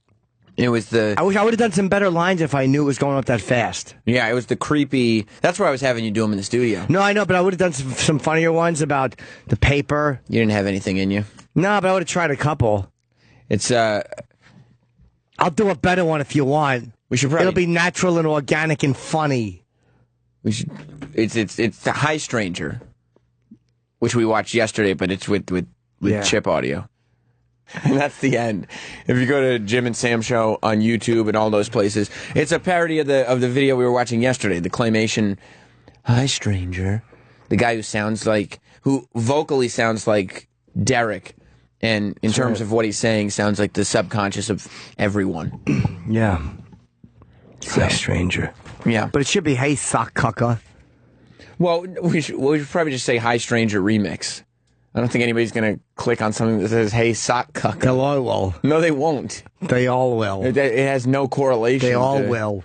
It was I wish I would have done some better lines if I knew it was going up that fast. Yeah, it was the creepy... That's why I was having you do them in the studio. No, I know, but I would have done some funnier ones about the paper. You didn't have anything in you? No, but I would have tried a couple. It's, I'll do a better one if you want. We should probably... It'll be natural and organic and funny. We should... It's the High Stranger, which we watched yesterday, but it's with chip audio. And that's the end. If you go to Jim and Sam Show on YouTube and all those places, it's a parody of the video we were watching yesterday, the claymation High Stranger. The guy who vocally sounds like Derek, and in terms of what he's saying, sounds like the subconscious of everyone. Yeah. High Stranger. Yeah. But it should be Hey Sock Cucker. Well, we should probably just say High Stranger Remix. I don't think anybody's going to click on something that says, hey, sock cuck. They all will. No, they won't. They all will. It has no correlation. They all will.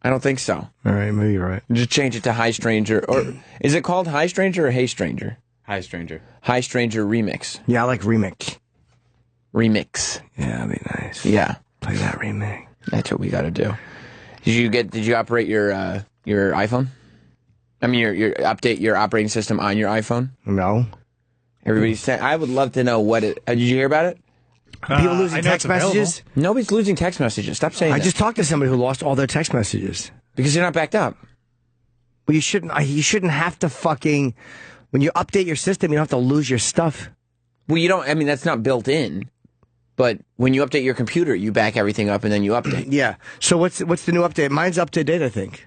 I don't think so. All right, maybe you're right. Just change it to High Stranger. Or is it called High Stranger or Hey Stranger? High Stranger. High Stranger Remix. Yeah, I like remix. Remix. Yeah, that'd be nice. Yeah. Play that remix. That's what we got to do. Did you operate your iPhone? I mean, your update your operating system on your iPhone? No. Everybody's saying. I would love to know what it. Did you hear about it? People losing text messages? Nobody's losing text messages. Stop saying that. I just talked to somebody who lost all their text messages. Because they're not backed up. Well, you shouldn't have to fucking... When you update your system, you don't have to lose your stuff. Well, you don't... I mean, that's not built in. But when you update your computer, you back everything up and then you update. Yeah. So what's the new update? Mine's up to date, I think.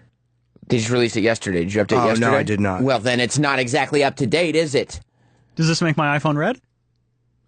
They just released it yesterday. Did you update yesterday? No, I did not. Well, then it's not exactly up to date, is it? Does this make my iPhone red?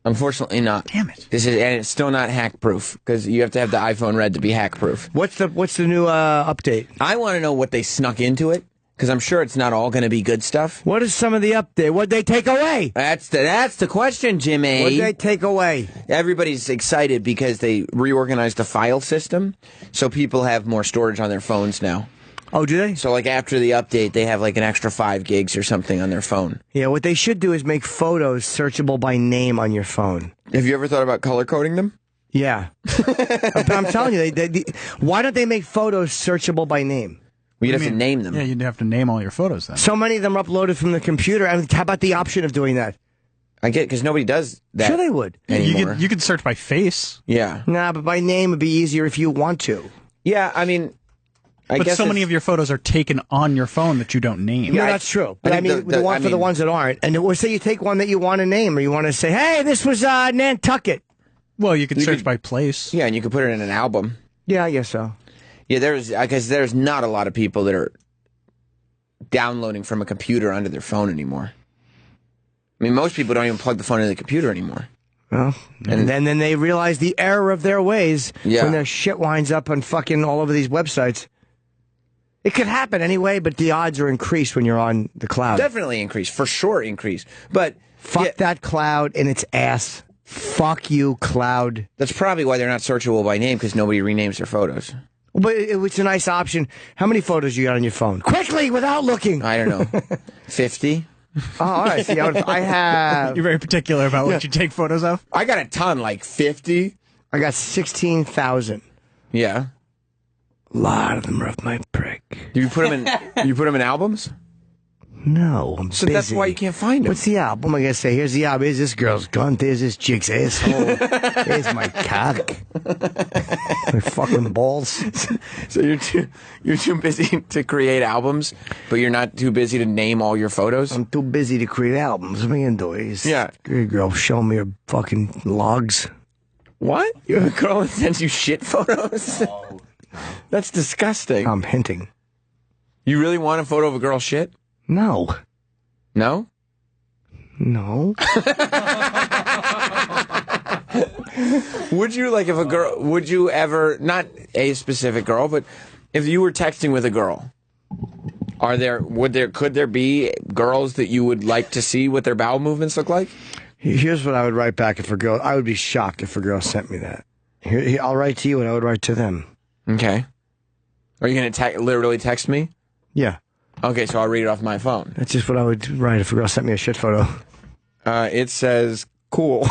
Unfortunately not. Damn it. And it's still not hack-proof, because you have to have the iPhone red to be hack-proof. What's the new update? I want to know what they snuck into it, because I'm sure it's not all going to be good stuff. What is some of the update? What'd they take away? That's the question, Jimmy. What'd they take away? Everybody's excited because they reorganized the file system, so people have more storage on their phones now. Oh, do they? So, like, after the update, they have, like, an extra 5 gigs or something on their phone. Yeah, what they should do is make photos searchable by name on your phone. Have you ever thought about color coding them? Yeah. But I'm telling you, why don't they make photos searchable by name? Well, you'd have to name them. Yeah, you'd have to name all your photos then. So many of them are uploaded from the computer. I mean, how about the option of doing that? I get it, because nobody does that. Sure they would. Anymore. You could search by face. Yeah. Nah, but by name would be easier if you want to. Yeah, I mean... But so many of your photos are taken on your phone that you don't name. Yeah, that's true. But I mean, the ones that aren't. And or say you take one that you want to name, or you want to say, hey, this was Nantucket. Well, you could search by place. Yeah, and you could put it in an album. Yeah, I guess so. Yeah, there's not a lot of people that are downloading from a computer onto their phone anymore. I mean, most people don't even plug the phone into the computer anymore. Well, and then they realize the error of their ways when their shit winds up on fucking all over these websites. It could happen anyway, but the odds are increased when you're on the cloud. Definitely increased. For sure increased. But fuck that cloud in its ass. Fuck you, cloud. That's probably why they're not searchable by name, because nobody renames their photos. But it's a nice option. How many photos you got on your phone? Quickly, without looking. I don't know. 50? Oh, all right. See, I have... You're very particular about what you take photos of? I got a ton, like 50. I got 16,000. Yeah. A lot of them are off my prick. Do you put them in albums? No, I'm so busy. That's why you can't find them. What's the album? I gotta say, here's the album. Here's this girl's gun. There's this chick's asshole. Here's my cock. My fucking balls. So you're too busy to create albums, but you're not too busy to name all your photos? I'm too busy to create albums. What am I gonna do? Yeah. Girl, show me her fucking logs. What? You have a girl that sends you shit photos? Oh. That's disgusting. I'm hinting. You really want a photo of a girl shit? No. No? No. Would you, like, if a girl, would you ever, not a specific girl, but if you were texting with a girl, could there be girls that you would like to see what their bowel movements look like? Here's what I would write back if a girl, I would be shocked if a girl sent me that. I'll write to you what I would write to them. Okay. Are you going to literally text me? Yeah. Okay, so I'll read it off my phone. That's just what I would write if a girl sent me a shit photo. It says, cool.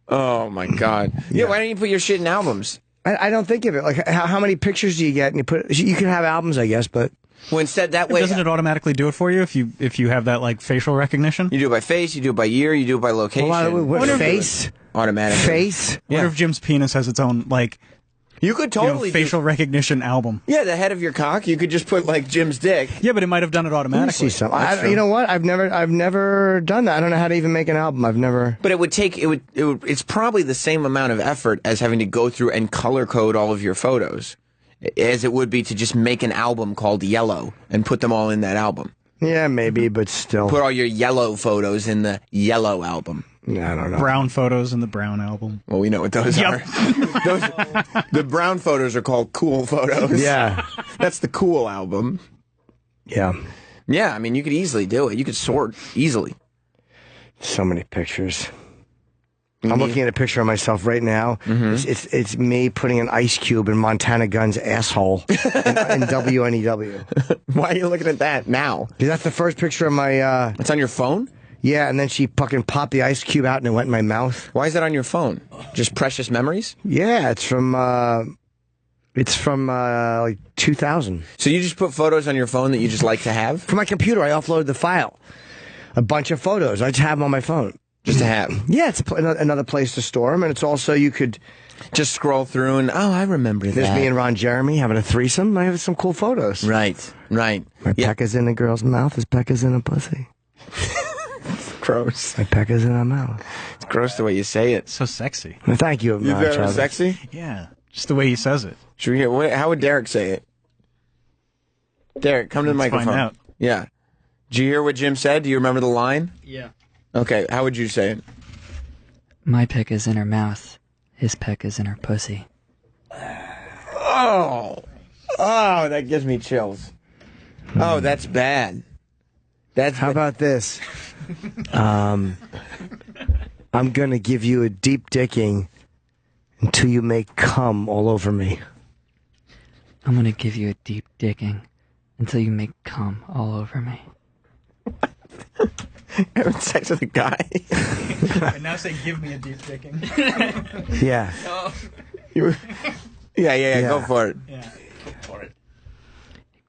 Oh, my God. Yeah, why don't you put your shit in albums? I don't think of it. Like, how many pictures do you get? And you can have albums, I guess, but... Well, instead, that way... Doesn't it automatically do it for you if you have that, like, facial recognition? You do it by face, you do it by year, you do it by location. What face? Automatically. Face? I wonder if Jim's penis has its own, like... You could totally facial recognition album. Yeah, the head of your cock. You could just put, like, Jim's dick. Yeah, but it might have done it automatically. Let me see something. You know what? I've never done that. I don't know how to even make an album. I've never. But it's probably the same amount of effort as having to go through and color code all of your photos, as it would be to just make an album called Yellow and put them all in that album. Yeah, maybe, but still. Put all your yellow photos in the Yellow album. Yeah, I don't know. Brown photos in the Brown album. Well, we know what those are. The brown photos are called cool photos. Yeah. That's the cool album. Yeah. Yeah, I mean, you could easily do it. You could sort easily. So mmany pictures. I'm looking at a picture of myself right now. It's me putting an ice cube in Montana Gunn's asshole in WNEW. Why are you looking at that now? Because that's the first picture of my... It's on your phone? Yeah, and then she fucking popped the ice cube out and it went in my mouth. Why is that on your phone? Just precious memories? Yeah, it's from like 2000. So you just put photos on your phone that you just like to have? From my computer, I offloaded the file. A bunch of photos. I just have them on my phone. Just to have? Yeah, it's another place to store them, and it's also you could just scroll through and, oh, I remember that. There's me and Ron Jeremy having a threesome. I have some cool photos. Right. My peck is in a girl's mouth. His peck is in a pussy. Gross. My peck is in her mouth. It's gross the way you say it. So sexy. Well, thank you. You thought it was sexy? Yeah, just the way he says it. Should we hear? How would Derek say it? Derek, come to the microphone. Find out. Yeah. Did you hear what Jim said? Do you remember the line? Yeah. Okay, how would you say it? My peck is in her mouth. His peck is in her pussy. Oh, that gives me chills. Oh, that's bad. How about this? I'm gonna give you a deep dicking until you make cum all over me. I'm gonna give you a deep dicking until you make cum all over me. Having sex with a guy. And now say, give me a deep dicking. Yeah. Yeah. Go for it. Yeah. Go for it.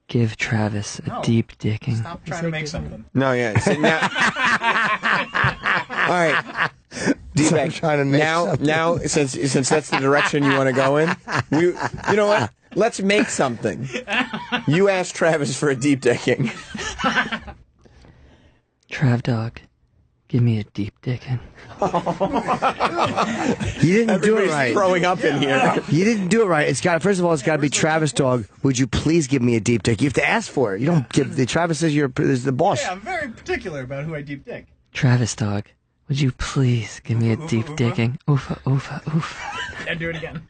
Give Travis a deep dicking. Stop trying to make something. No, yeah. So now, all right. D-bag. Now, since that's the direction you want to go in, you know what? Let's make something. You asked Travis for a deep dicking. Trav dog, give me a deep dicking. You didn't do it Everybody's right. throwing up in here. You didn't do it right. First of all, it's got to be Travis dog. Would you please give me a deep dick? You have to ask for it. You don't give. Travis says is the boss. Yeah, I'm very particular about who I deep dick. Travis dog, would you please give me a deep dicking? Oofa, oofa, oofa. And do it again.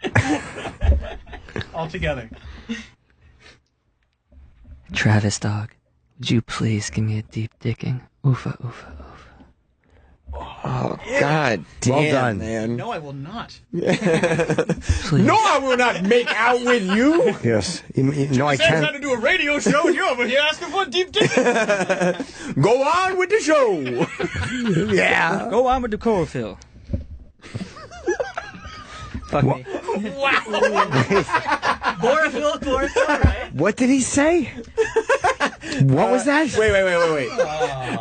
All together. Travis dog, would you please give me a deep dicking? Oofa, oofa, oofa. Oh, God damn, Well done. man. No, I will not. Please. No, I will not make out with you. Yes. No, I Says how can't. to do a radio show, and you're over here asking for a deep dick. Go on with the show. Yeah. Go on with the chlorophyll. Fuck me. Wow. Chlorophyll, right? What did he say? What was that? Wait.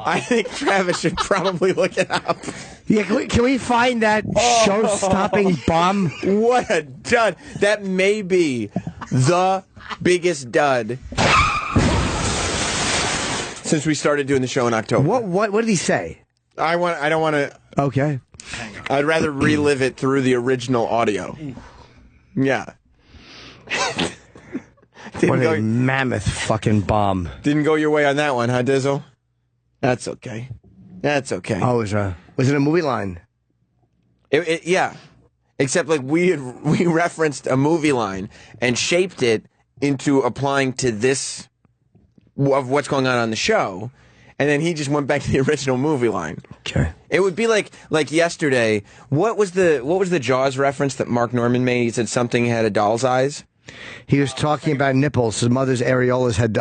I think Travis should probably look it up. Yeah, can we find that show-stopping bomb? What a dud. That may be the biggest dud since we started doing the show in October. What did he say? I don't want to. Okay. I'd rather relive it through the original audio. Yeah. What a mammoth fucking bomb. Didn't go your way on that one, huh, Dizzle? That's okay. That's okay. Oh, was it a movie line? Yeah. Except like we referenced a movie line and shaped it into applying to this of what's going on the show. And then he just went back to the original movie line. Okay. It would be like yesterday. What was the Jaws reference that Mark Norman made? He said something had a doll's eyes. He was talking about nipples. His mother's areolas had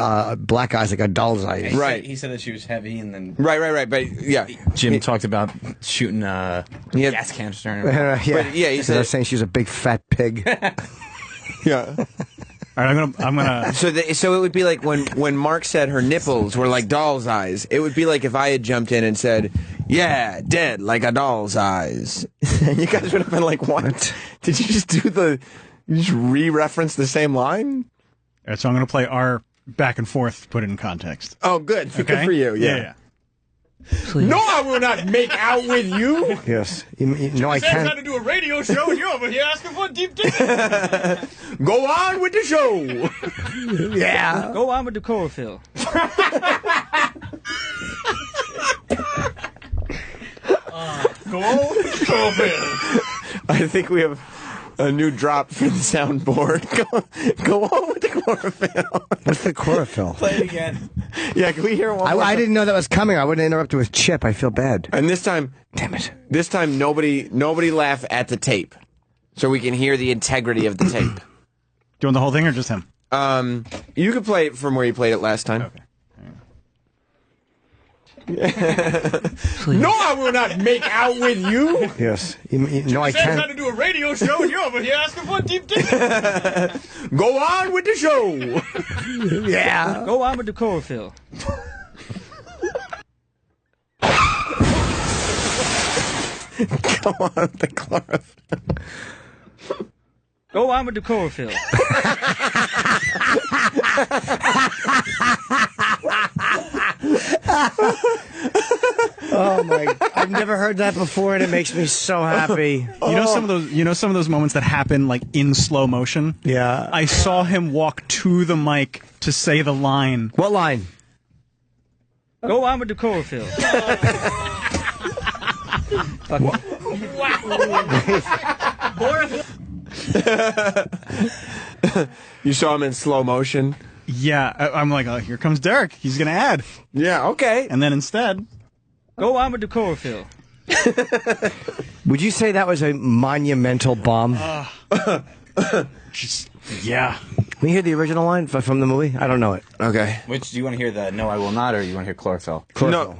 black eyes like a doll's eyes. Right. He said that she was heavy, and then right. But yeah, Jim talked about shooting gas canister. In her mouth. Yeah. But, yeah, he said I was saying she was a big fat pig. Yeah. All right, I'm gonna. So it would be like when Mark said her nipples were like doll's eyes. It would be like if I had jumped in and said, "Yeah, dead like a doll's eyes." And you guys would have been like, "What? Did you just you just re-reference the same line?" All right, so I'm gonna play our back and forth, put it in context. Oh, good. Okay? Good for you. Yeah. Please. No, I will not make out with you. Yes. No, I Says how can't. to do a radio show, and you're over here asking for a deep dick. Go on with the show. Yeah. Go on with the chlorophyll. Go I think we have a new drop for the soundboard. Go on with the chlorophyll. What's the chlorophyll? Play it again. Yeah, can we hear one more? I didn't know that was coming. I wouldn't interrupt with Chip. I feel bad. And this time, damn it. This time, nobody laugh at the tape, so we can hear the integrity of the tape. Do you want the whole thing or just him? You could play it from where you played it last time. Okay. No, I will not make out with you. Yes. No, I can't. trying to do a radio show and you're over here asking for a deep dick. Go on with the show. Yeah. Go on with the chlorophyll. Go on with the chlorophyll. Go on with the chlorophyll. Oh my! I've never heard that before, and it makes me so happy. You know some of those moments that happen like in slow motion. Yeah. I saw him walk to the mic to say the line. What line? Go on with the chlorophyll. You saw him in slow motion. Yeah, I'm like, oh, here comes Derek. He's gonna add. Yeah, okay. And then instead, go on with the chlorophyll. Would you say that was a monumental bomb? Yeah. Can we hear the original line from the movie? I don't know it. Okay. Which, do you want to hear the No, I Will Not, or you want to hear chlorophyll? Chlorophyll.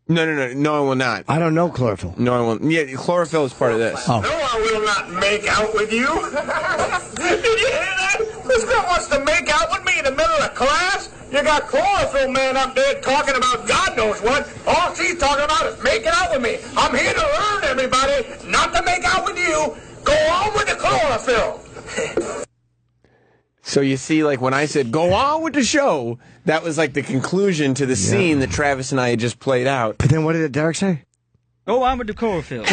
No, I will not. I don't know chlorophyll. No, I won't. Yeah, chlorophyll is part of this. Oh. No, I will not make out with you. Did you hear that? This girl wants to make out with me in the middle of class. You got chlorophyll man up there talking about God knows what. All she's talking about is making out with me. I'm here to learn, everybody, not to make out with you. Go on with the chlorophyll. So you see, like, when I said, go on with the show, that was like the conclusion to the scene that Travis and I had just played out. But then what did Derek say? Go on with the chlorophyll.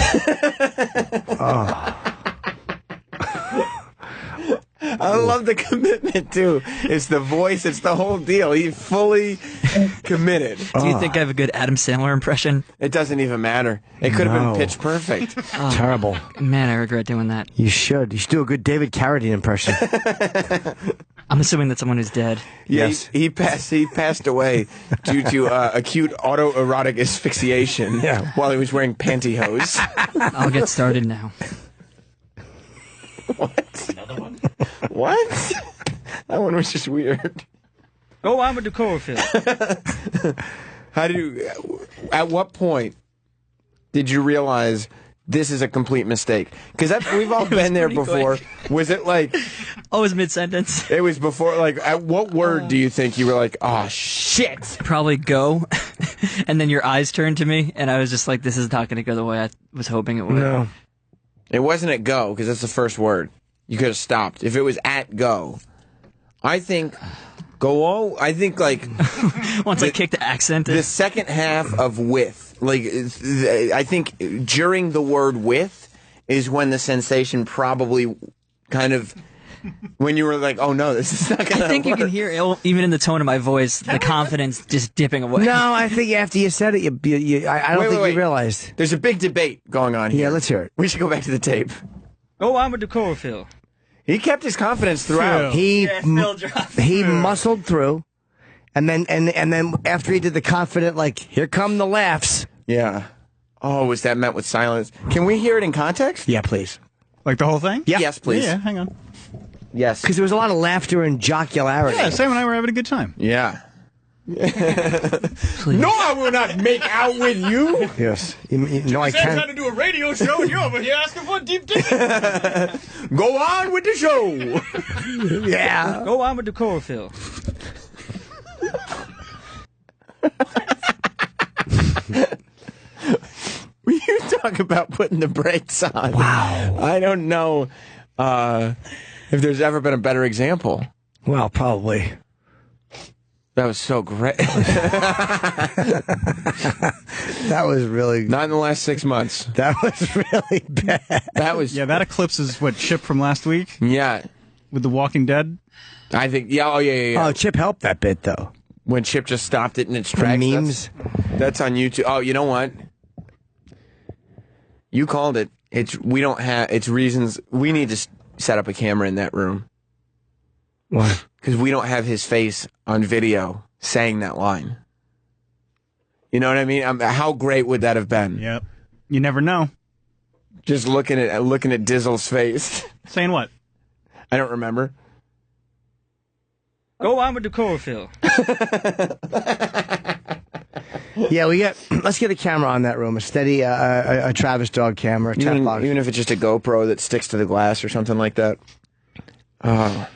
I love the commitment, too. It's the voice, it's the whole deal. He's fully committed. Do you think I have a good Adam Sandler impression? It doesn't even matter. It could have been pitch perfect. Terrible. Man, I regret doing that. You should. You should do a good David Carradine impression. I'm assuming that's someone who's dead. Yes. He passed away due to acute autoerotic asphyxiation while he was wearing pantyhose. I'll get started now. What? Another one? What? That one was just weird. Go on with the chlorophyll. At what point did you realize this is a complete mistake? Because we've all been there before. Quick. Was it like... Oh, it was mid-sentence. It was before, like, at what word do you think you were like, oh, shit? Probably go. And then your eyes turned to me, and I was just like, this is not going to go the way I was hoping it would. No. It wasn't at go, because that's the first word. You could have stopped. If it was at go, I think like... Once I kicked the accent in. The second half of with. Like, I think during the word with is when the sensation probably kind of... When you were like, oh no, this is not going to work. I think you can hear, even in the tone of my voice, the confidence just dipping away. No, I think after you said it, I don't think you realized. There's a big debate going on here. Yeah, let's hear it. We should go back to the tape. Go on with the chlorophyll. He kept his confidence throughout. He muscled through, and then after he did the confident, like, here come the laughs. Yeah. Oh, was that met with silence? Can we hear it in context? Yeah, please. Like the whole thing? Yeah. Yes, please. Yeah, hang on. Yes. Because there was a lot of laughter and jocularity. Yeah, Sam and I were having a good time. Yeah. No, I will not make out with you. Yes. No, I can't. trying to do a radio show and you're over here asking for a deep dick. Go on with the show. Yeah. Go on with the chlorophyll. Will you talk about putting the brakes on? Wow. I don't know if there's ever been a better example. Well, probably. That was so great. That was really... Not in the last 6 months. That was really bad. That was... Yeah, that eclipses what, Chip from last week? Yeah. With The Walking Dead? I think, yeah, oh, yeah. Oh, Chip helped that bit, though. When Chip just stopped it in its tracks. The memes. That's on YouTube. Oh, you know what? You called it. It's reasons. We need to set up a camera in that room. Why? Because we don't have his face on video saying that line. You know what I mean? How great would that have been? Yep. You never know. Just looking at Dizzle's face. Saying what? I don't remember. Go on with the chlorophyll. Yeah, let's get a camera on that room, a steady, a Travis dog camera, even if it's just a GoPro that sticks to the glass or something like that. Oh,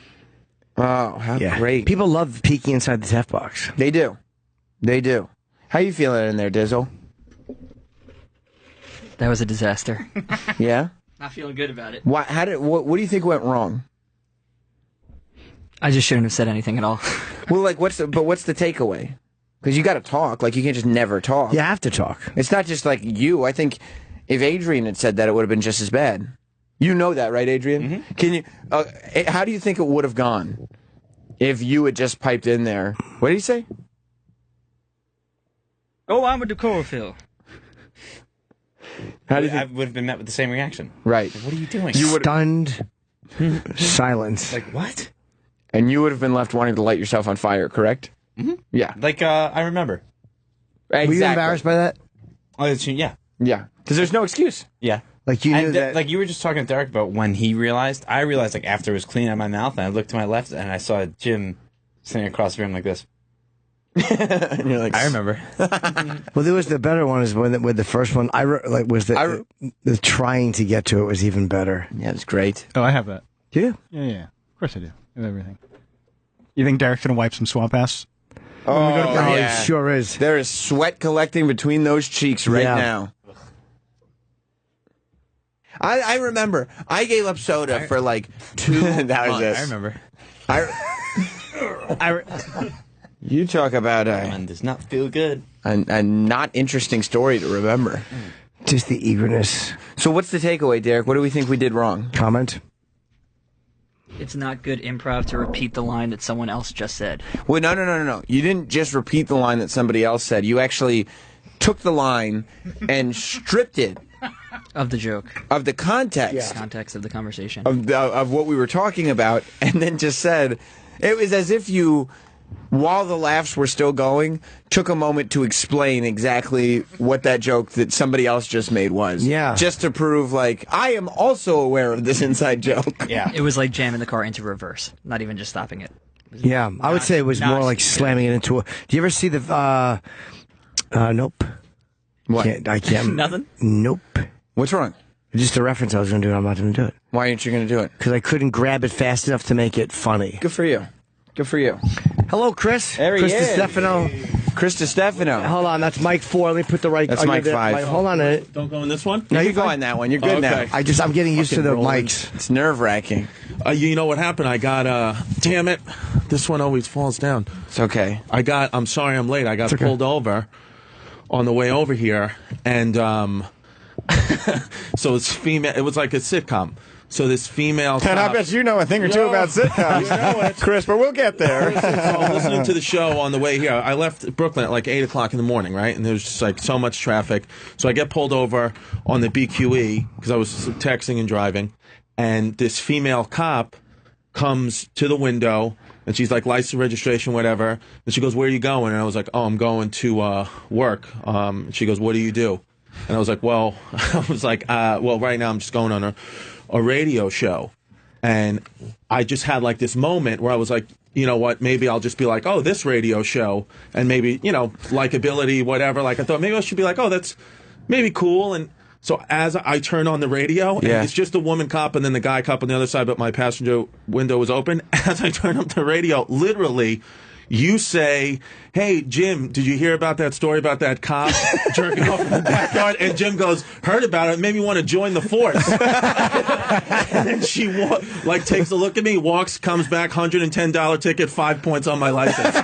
how great! People love peeking inside the Tef box. They do. How you feeling in there, Dizzle? That was a disaster. Yeah. Not feeling good about it. What do you think went wrong? I just shouldn't have said anything at all. Well, like, what's the takeaway? Because you got to talk. Like, you can't just never talk. You have to talk. It's not just like you. I think if Adrian had said that, it would have been just as bad. You know that, right, Adrian? Mm-hmm. Can you? How do you think it would have gone if you had just piped in there? What did he say? Go on with the chlorophyll. How do you think? I would have been met with the same reaction. Right. Like, what are you doing? Stunned silence. Like, what? And you would have been left wanting to light yourself on fire, correct? Mm-hmm. Yeah. Like, I remember. Exactly. Were you embarrassed by that? Oh, yeah. Yeah. Because there's no excuse. Yeah. Like, you knew that... Like, you were just talking to Derek about when he realized. I realized, like, after it was clean out of my mouth, and I looked to my left, and I saw Jim sitting across the room like this. And you're like, I remember. Well, there was the better one is with the first one. The trying to get to it was even better. Yeah, it's great. Oh, I have that. Do you? Yeah. Of course I do. I have everything. You think Derek's going to wipe some swamp ass? It sure is. There is sweat collecting between those cheeks right now. I remember. I gave up soda for like 2 months. That was it. I remember. You talk about one does not feel good. A not interesting story to remember. Just the eagerness. So what's the takeaway, Derek? What do we think we did wrong? Comment. It's not good improv to repeat the line that someone else just said. Well, no. You didn't just repeat the line that somebody else said. You actually took the line and stripped it of the joke, of the context, context of the conversation, of what we were talking about, and then just said it was as if you, while the laughs were still going, took a moment to explain exactly what that joke that somebody else just made was. Yeah. Just to prove, like, I am also aware of this inside joke. Yeah. It was like jamming the car into reverse, not even just stopping it. Yeah, I would say it was more like slamming it into a... Do you ever see the... Nope. What? I can't... Nothing? Nope. What's wrong? Just a reference I was going to do, and I'm not going to do it. Why aren't you going to do it? Because I couldn't grab it fast enough to make it funny. Good for you. Good for you. Hello, Chris. There he Chris is. Distefano. Chris Distefano. Hold on, that's mic 4. Let me put the right... That's mic 5. Hold on a minute. Don't go in this one? No, you go in that one. You're good now. I'm getting used to the mics. It's nerve-wracking. You know what happened? I got, damn it. This one always falls down. It's okay. I'm sorry I'm late. I got pulled over on the way over here, and, so it's female. It was like a sitcom. So this female cop, and I bet you know a thing or two about sitcoms, Chris, but we'll get there. So I'm listening to the show on the way here. I left Brooklyn at like 8 o'clock in the morning, right? And there was just like so much traffic. So I get pulled over on the BQE because I was texting and driving. And this female cop comes to the window, and she's like, license, registration, whatever. And she goes, where are you going? And I was like, oh, I'm going to work. She goes, what do you do? And I was like, well, right now I'm just going on a radio show. And I just had like this moment where I was like, you know what, maybe I'll just be like, oh, this radio show, and maybe, likability, whatever. Like, I thought maybe I should be like, oh, that's maybe cool. And so as I turn on the radio, and it's just a woman cop and then the guy cop on the other side, but my passenger window was open. As I turn up the radio, literally, you say, hey, Jim, did you hear about that story about that cop jerking off in the backyard? And Jim goes, heard about it, made me want to join the force. And then she takes a look at me, walks, comes back, $110 ticket, 5 points on my license.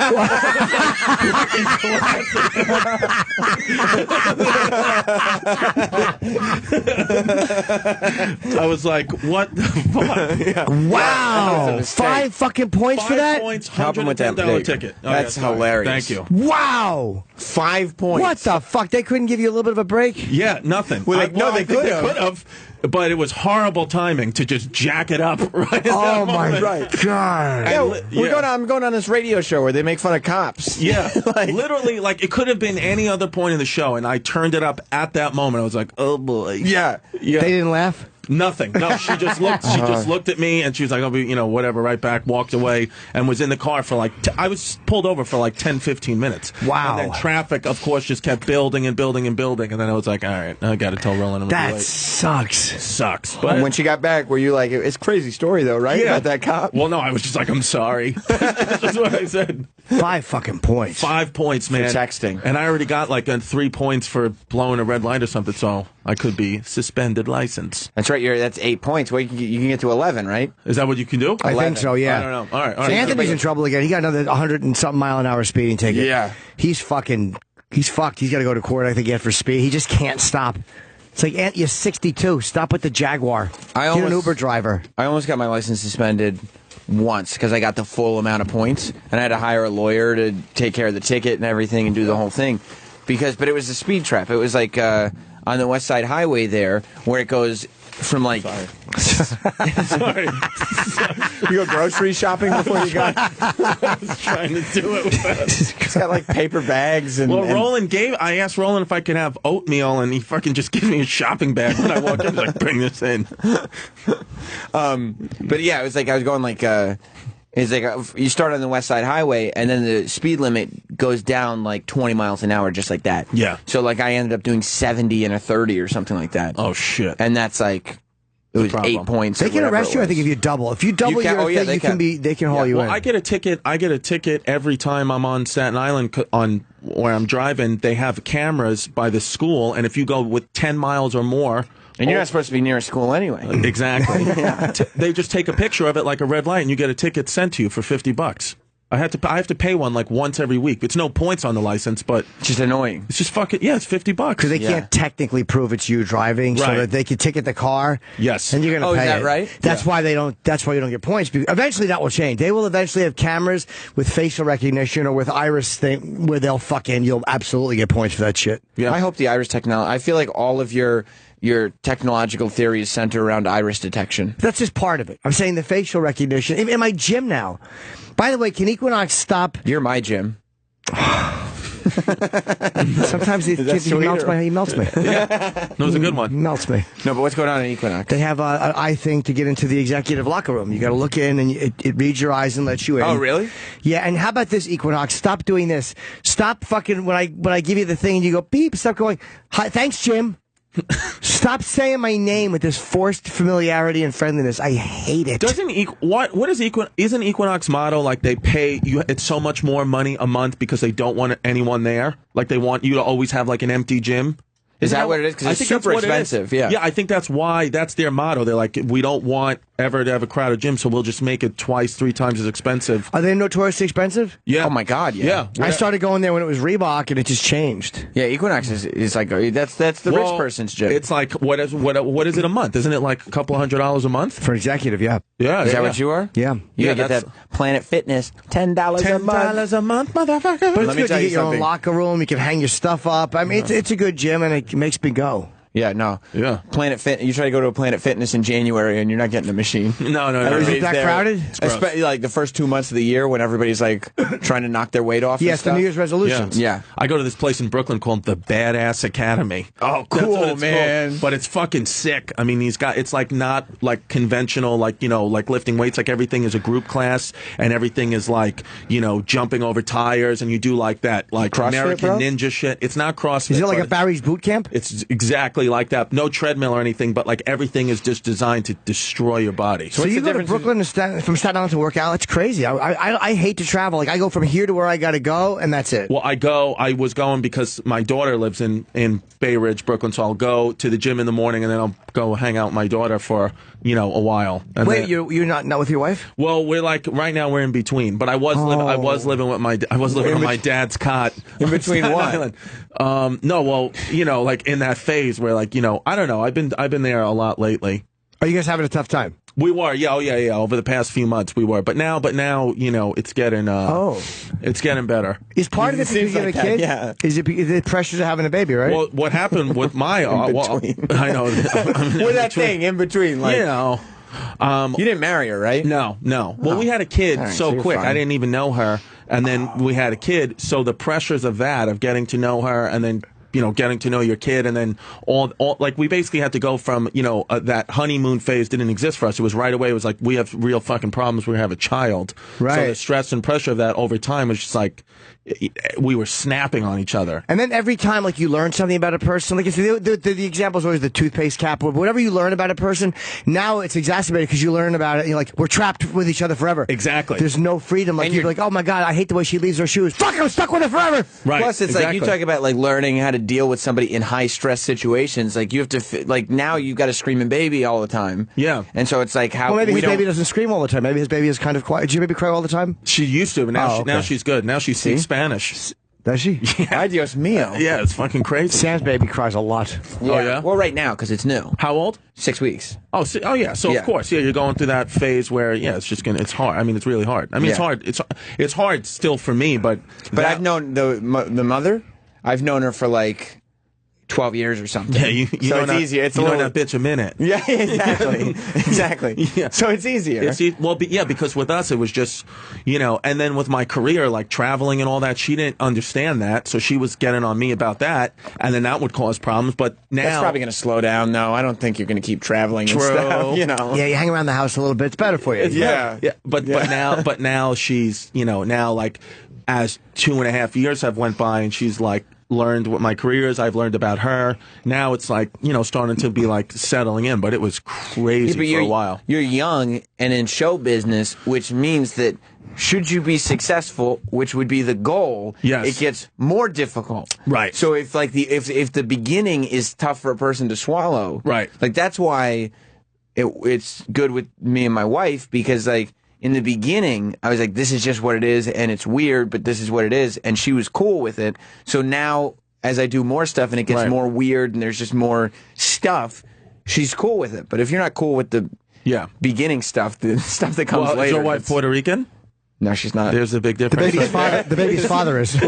I was like, what the fuck? Wow. 5 fucking points for that? 5 points, $110 ticket. ticket. Oh, That's yeah, sorry. hilarious. Thank you. Wow. 5 points. What the fuck? They couldn't give you a little bit of a break? Yeah, nothing. Well, they could could have. have. But it was horrible timing to just jack it up right at that Oh my moment. God. I'm going on this radio show where they make fun of cops. Yeah, literally, like it could have been any other point in the show, and I turned it up at that moment. I was like, "Oh boy." Yeah. They didn't laugh? Nothing. No, she just looked. She just looked at me, and she was like, "I'll be, whatever." Right back, walked away, and was in the car for like. I was pulled over for like 10, 15 minutes. Wow. And then traffic, of course, just kept building and building and building, and then I was like, "All right, I got to tell Roland I'm That late." sucks. Sucks. But But when she got back, were you like, it's a crazy story though, right? Yeah. About that cop? well, no, I was just like, "I'm sorry." That's what I said. 5 fucking points. 5 points, man. For texting. And I already got like 3 points for blowing a red light or something, so I could be suspended license. That's right. That's 8 points. Well, you can get to 11, right? Is that what you can do? I think so, yeah. I don't know. All right. So Anthony's in trouble again. He got another 100 and something mile an hour speeding ticket. Yeah. He's fucked. He's got to go to court, I think, yet for speed. He just can't stop. It's like, Ant, you're 62. Stop with the Jaguar. You're an Uber driver. I almost got my license suspended once because I got the full amount of points, and I had to hire a lawyer to take care of the ticket and everything and do the whole thing. But it was a speed trap. It was like on the West Side Highway there, where it goes from like. Sorry. You go grocery shopping before you go. I was trying to do it. It's got like paper bags and. Well, I asked Roland if I could have oatmeal, and he fucking just gives me a shopping bag when I walk in. He's like, "Bring this in." But yeah, it was like I was going like. It's like you start on the West Side Highway, and then the speed limit goes down like 20 miles an hour, just like that. Yeah. So like I ended up doing 70 and a 30 or something like that. Oh shit! And that's like it was 8 points. They can arrest you, I think, if you double. If you double your thing, they can haul you in. I get a ticket. I get a ticket every time I'm on Staten Island on where I'm driving. They have cameras by the school, and if you go with 10 miles or more. And you're not supposed to be near a school anyway. Exactly. They just take a picture of it like a red light, and you get a ticket sent to you for $50. I have to pay one like once every week. It's no points on the license, but it's just annoying. It's just fucking it's $50 because they can't technically prove it's you driving, so that they can ticket the car. Yes, and you're going to pay. Is that right? That's why they don't. That's why you don't get points. Eventually, that will change. They will eventually have cameras with facial recognition or with iris thing where they'll you'll absolutely get points for that shit. Yeah, I hope the iris technology. I feel like all of your technological theory is centered around iris detection. That's just part of it. I'm saying the facial recognition. In my gym now. By the way, can Equinox stop? You're my gym. Sometimes he melts me. Yeah. That was a good one. He melts me. No, but what's going on in Equinox? They have an eye thing to get into the executive locker room. You got to look in, and it reads your eyes and lets you in. Oh, really? Yeah. And how about this, Equinox? Stop doing this. Stop fucking when I give you the thing and you go beep. Stop going. Hi, thanks, Jim. Stop saying my name with this forced familiarity and friendliness. I hate it. Isn't Equinox motto like they pay you? It's so much more money a month because they don't want anyone there. Like they want you to always have like an empty gym. Is that what it is? Because it's super expensive. Yeah. Yeah, I think that's why. That's their motto. They're like, we don't want ever to have a crowded gym, so we'll just make it 2-3 times as expensive. Are they notoriously expensive? Yeah. Oh my God. Yeah. I started going there when it was Reebok, and it just changed. Yeah, Equinox is like that's the rich person's gym. It's like what is it a month? Isn't it like a couple $100 a month for executive? Yeah. Yeah. Is that what you are? Yeah. You gotta get that Planet Fitness $10 a month. $10 a month, motherfucker. But it's good. You get your own locker room. You can hang your stuff up. I mean, it's a good gym, and it makes me go. Yeah, no. Yeah. Planet Fit. You try to go to a Planet Fitness in January, and you're not getting a machine. No. Is it that crowded? Especially like the first 2 months of the year when everybody's like trying to knock their weight off. Yes, the New Year's resolutions. Yeah. I go to this place in Brooklyn called the Badass Academy. Oh, That's cool, what it's man. called. But it's fucking sick. I mean, it's like not like conventional, like, like lifting weights. Like everything is a group class, and everything is like, jumping over tires, and you do like that, like CrossFit, American bro? Ninja shit. It's not CrossFit. Is it like a Barry's boot camp? It's exactly like that. No treadmill or anything, but like everything is just designed to destroy your body. So you go to Brooklyn from Staten Island to work out? That's crazy. I hate to travel. Like I go from here to where I got to go, and that's it. Well, I was going because my daughter lives in Bay Ridge, Brooklyn, so I'll go to the gym in the morning, and then I'll go hang out with my daughter for a while. And wait, then, you're not with your wife? Well, we're like right now we're in between, but I was living with my dad's cot in between what? No, well, like in that phase where like I don't know. I've been there a lot lately. Are you guys having a tough time? We were, yeah, over the past few months we were, but now, you know, it's getting, it's getting better. Is part of it because you have a kid? Yeah. Is it the pressures of having a baby, right? Well, what happened with my, I know. With that thing in between, like, you know. You didn't marry her, right? No. Well, we had a kid right, so so quick. fine. I didn't even know her. And then we had a kid. So the pressures of that, of getting to know her and then, you know, getting to know your kid, and then all like we basically had to go from, you know, that honeymoon phase didn't exist for us. It was right away. It was like, we have real fucking problems. We're gonna have a child. Right. So the stress and pressure of that over time was just like, we were snapping on each other. And then every time, like, you learn something about a person, like, the example is always the toothpaste cap. Whatever you learn about a person, now it's exacerbated because you learn about it. And you're like, we're trapped with each other forever. Exactly. There's no freedom. Like, you're like, oh my God, I hate the way she leaves her shoes. Fuck, I'm stuck with her forever. Right. Plus, it's like you talk about like learning how to deal with somebody in high stress situations. Like you have to, like now you've got a screaming baby all the time. Yeah. And so it's like how. Well, maybe his baby doesn't scream all the time. Maybe his baby is kind of quiet. Did your baby cry all the time? She used to, but now, okay. now she's good. Now she speaks Spanish. Does she? Yeah. Adios mio. Yeah, it's fucking crazy. Sam's baby cries a lot. Yeah. Oh, yeah? Well, right now, because it's new. How old? 6 weeks. Oh, yeah. So Yeah. of course, yeah, you're going through that phase where, yeah, it's just it's hard. I mean, it's really hard. I mean, it's Yeah. hard. It's hard still for me, but I've known the mother. I've known her for like 12 years or something. yeah, you so know it's that, easier. It's you a know little. that bitch a minute. Yeah, exactly, exactly. Yeah. So it's easier. Yeah, because with us it was just, you know, and then with my career, like traveling and all that, she didn't understand that, so she was getting on me about that, and then that would cause problems. But now That's probably going to slow down, though. I don't think you're going to keep traveling and stuff, you know. Yeah, you hang around the house a little bit. It's better for you. Yeah. But now she's, you know, now like as 2.5 years have went by and she's like learned what my career is, I've learned about her. Now it's like, you know, starting to be like settling in, but it was crazy for a while. You're young and in show business, which means that should you be successful, which would be the goal, yes, it gets more difficult. Right. So if like if the beginning is tough for a person to swallow, right, like that's why it's good with me and my wife, because like in the beginning, I was like, this is just what it is, and it's weird, but this is what it is, and she was cool with it. So now, as I do more stuff and it gets more weird and there's just more stuff, she's cool with it. But if you're not cool with the beginning stuff, the stuff that comes later. Is your wife Puerto Rican? No, she's not. There's a big difference. The baby's father is. So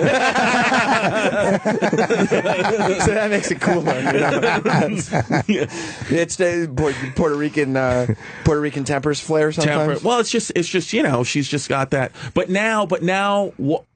that makes it cooler. You know? It's the Puerto Rican tempers flare sometimes. Well, it's just you know, she's just got that. But now,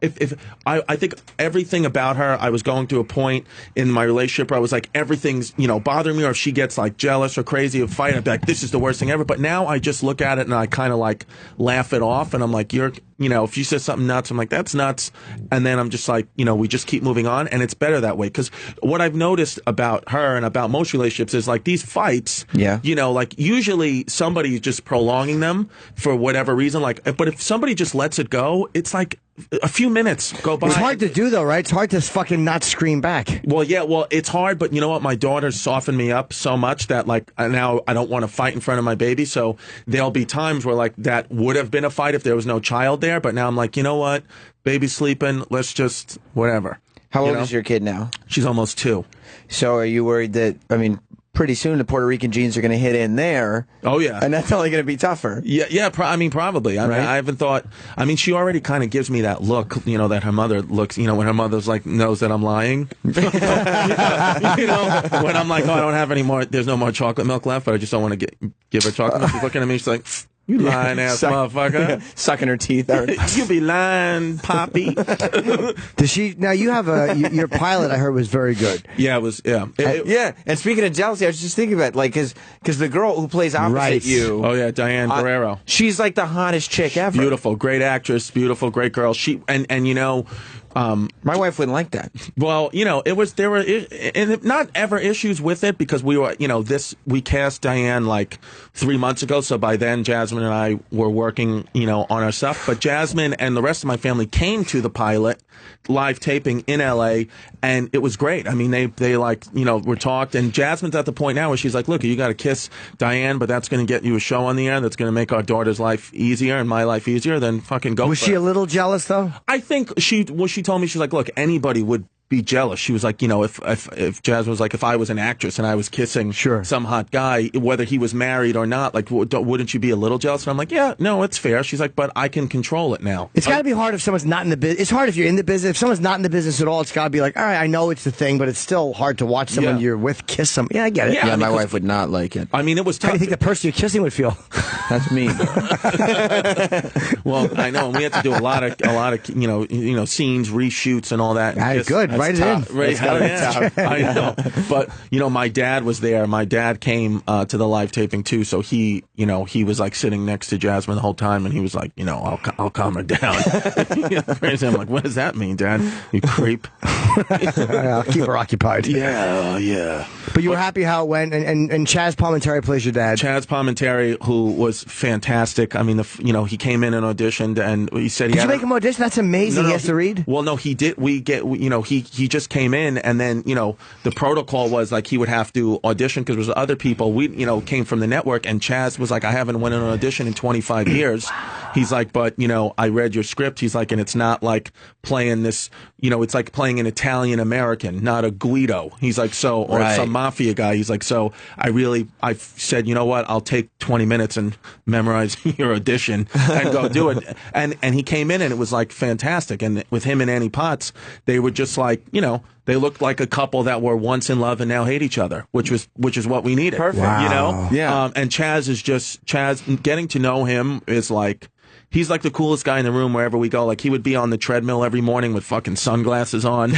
if I think everything about her, I was going to a point in my relationship where I was like, everything's, you know, bothering me, or if she gets like jealous or crazy or fight, I'd be like, this is the worst thing ever. But now I just look at it and I kind of like laugh it off, and I'm like, you know, if you said something nuts, I'm like, that's nuts. And then I'm just like, you know, we just keep moving on. And it's better that way. Because what I've noticed about her and about most relationships is like these fights, you know, like usually somebody is just prolonging them for whatever reason. Like, but if somebody just lets it go, it's like a few minutes go by. It's hard to do, though, right? It's hard to fucking not scream back. Well, yeah, well, it's hard, but you know what? My daughter's softened me up so much that, like, now I don't want to fight in front of my baby. So there'll be times where, like, that would have been a fight if there was no child there. But now I'm like, you know what? Baby's sleeping. Let's just, whatever. How old is your kid now? She's almost 2. So are you worried that, I mean, pretty soon the Puerto Rican genes are going to hit in there? Oh, yeah. And that's only going to be tougher. Yeah, I mean, probably. I mean, I haven't thought, I mean, she already kind of gives me that look, you know, that her mother looks, you know, when her mother's like, knows that I'm lying. You know, when I'm like, oh, I don't have any more, there's no more chocolate milk left, but I just don't want to give her chocolate milk. She's looking at me, she's like, you lying ass motherfucker. Sucking her teeth. You be lying, Poppy. Does she? Now you have your pilot. I heard was very good. Yeah, it was. Yeah, yeah. And speaking of jealousy, I was just thinking about because the girl who plays opposite you. Oh yeah, Diane Guerrero. She's like the hottest chick ever. Beautiful, great actress, beautiful, great girl. She and you know. My wife wouldn't like that. Well, you know, there were not ever issues with it because we were, you know, we cast Diane like 3 months ago. So by then, Jasmine and I were working, you know, on our stuff. But Jasmine and the rest of my family came to the pilot live taping in LA, and it was great. I mean, they like, you know, were talked, and Jasmine's at the point now where she's like, look, you got to kiss Diane, but that's going to get you a show on the air that's going to make our daughter's life easier and my life easier. Then fucking go. Was she a little jealous though? I think she told me, she's like, look, anybody would be jealous. She was like, you know, if Jazz was like, if I was an actress and I was kissing some hot guy, whether he was married or not, like, wouldn't you be a little jealous? And I'm like, yeah, no, it's fair. She's like, but I can control it now. It's got to be hard if someone's not in the business. It's hard if you're in the business. If someone's not in the business at all, it's got to be like, all right, I know it's the thing, but it's still hard to watch someone you're with kiss them. Yeah, I get it. Yeah, my wife would not like it. I mean, it was tough. How do you think the person you're kissing would feel? That's me. Well, I know, and we had to do a lot of you know scenes, reshoots, and all that. Good, write it in. Right, I know. But you know, my dad was there. My dad came to the live taping too, so he was like sitting next to Jasmine the whole time, and he was like, you know, I'll calm her down. Crazy. I'm like, what does that mean, Dad? You creep. I'll keep her occupied. Yeah. But you were happy how it went, and Chaz Palminteri plays your dad. Chaz Palminteri, who was fantastic. I mean, he came in and auditioned, and he said he Did you make him audition? That's amazing. He has to read. Well, no, he did. He just came in, and then the protocol was like he would have to audition because there was other people. We came from the network, and Chaz was like, I haven't went on an audition in 25 years. He's like, but I read your script. He's like, and it's not like playing this. It's like playing an Italian American, not a Guido. He's like, or some mafia guy. He's like, so I said, you know what? I'll take 20 minutes and memorize your audition and go do it. And he came in and it was like fantastic. And with him and Annie Potts, they were just like, they looked like a couple that were once in love and now hate each other, which is what we needed. Perfect. Wow. Yeah. And Chaz, getting to know him is like, he's like the coolest guy in the room wherever we go. Like, he would be on the treadmill every morning with fucking sunglasses on,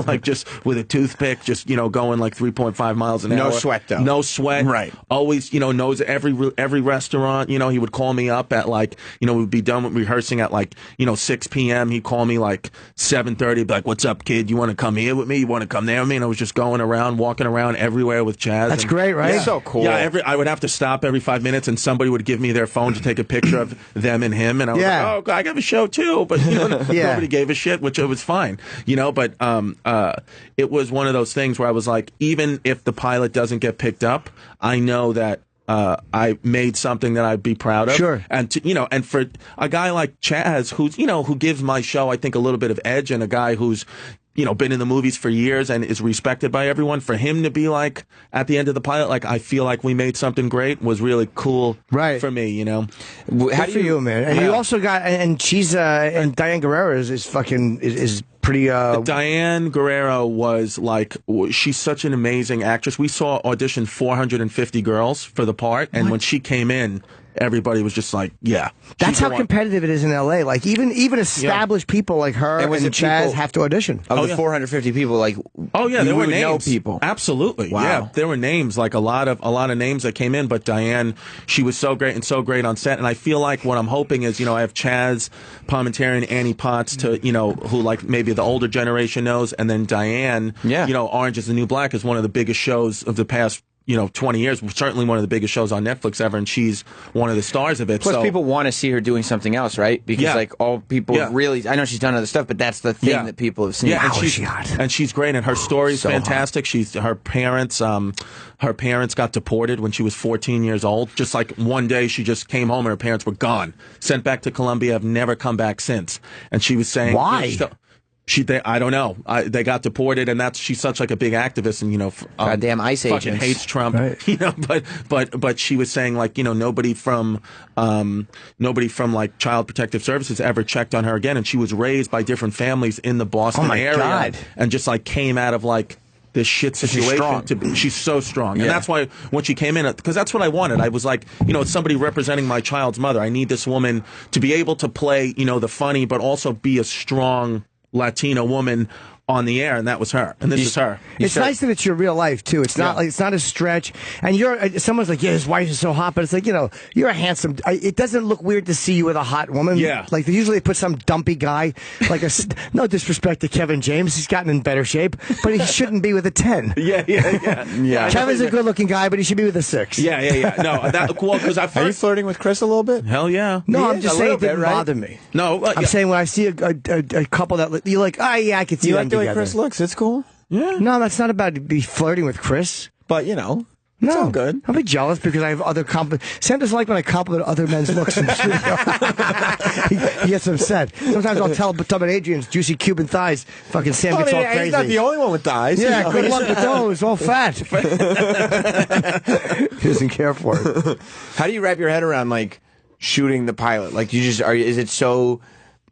like just with a toothpick, just, going like 3.5 miles an hour. No sweat, though. No sweat. Right. Always, knows every restaurant. He would call me up at like, we'd be done with rehearsing at like, 6 p.m. He'd call me like 7:30, be like, what's up, kid? You want to come here with me? You want to come there with me? And I was just walking around everywhere with Chaz. That's great, right? Yeah. So cool. Yeah, I would have to stop every 5 minutes and somebody would give me their phone to take a picture of them and him. And I was like, oh, I got a show too, but nobody gave a shit, which it was fine, But it was one of those things where I was like, even if the pilot doesn't get picked up, I know that I made something that I'd be proud of. Sure. And and for a guy like Chaz, who's who gives my show, I think, a little bit of edge, and a guy who's been in the movies for years and is respected by everyone, for him to be like, at the end of the pilot, like, I feel like we made something great, was really cool for me, How do you, man? And you also got, and she's, and Diane Guerrero is pretty, Diane Guerrero was like, she's such an amazing actress. We saw audition 450 girls for the part, and when she came in, everybody was just like, yeah. That's how competitive it is in L.A. Like, even established people like her and Chaz have to audition. Of the 450 people, like, there were names. Know people. Absolutely. Wow. Yeah, there were names, like a lot of names that came in, but Diane, she was so great and so great on set. And I feel like what I'm hoping is, I have Chaz Palminteri and Annie Potts to, who like maybe the older generation knows, and then Diane, Orange is the New Black is one of the biggest shows of the past 20 years, certainly one of the biggest shows on Netflix ever, and she's one of the stars of it. Plus, people want to see her doing something else, right? Because, like, all people really... I know she's done other stuff, but that's the thing that people have seen. Yeah, and she's great, and her story's fantastic. Her parents got deported when she was 14 years old. Just like one day, she just came home and her parents were gone. Sent back to Colombia, have never come back since. And she was saying... Why? I don't know. They got deported, and she's such like a big activist, and goddamn ICE fucking agents. hates Trump, right. But she was saying like nobody from like Child Protective Services ever checked on her again, and she was raised by different families in the Boston area, God. And just like came out of like this shit situation. She's so strong, and that's why when she came in, because that's what I wanted. I was like, it's somebody representing my child's mother. I need this woman to be able to play, the funny, but also be a strong Latina woman on the air, and that was her, and this is her. It's nice that it's your real life too. It's not like it's not a stretch. And someone's like, yeah, his wife is so hot, but it's like you're a handsome. It doesn't look weird to see you with a hot woman. Yeah, like they put some dumpy guy, like no disrespect to Kevin James, he's gotten in better shape, but he shouldn't be with a 10. Yeah. Kevin's a good-looking guy, but he should be with a 6. Yeah. No, because Are you flirting with Chris a little bit? Hell yeah. No, I'm just saying it didn't bother me. No, I'm saying when I see a couple that you're like, I could see you them like the way together. Chris looks. It's cool. Yeah. No, that's not about be flirting with Chris. But No, it's all good. I'll be jealous because I have other Sam doesn't like when I compliment other men's looks in the studio. he gets upset. Sometimes I'll tell Adrian's juicy Cuban thighs. Fucking Sam gets all crazy. He's not the only one with thighs. Yeah, good luck with those. All fat. He doesn't care for it. How do you wrap your head around like shooting the pilot? Like you just is it so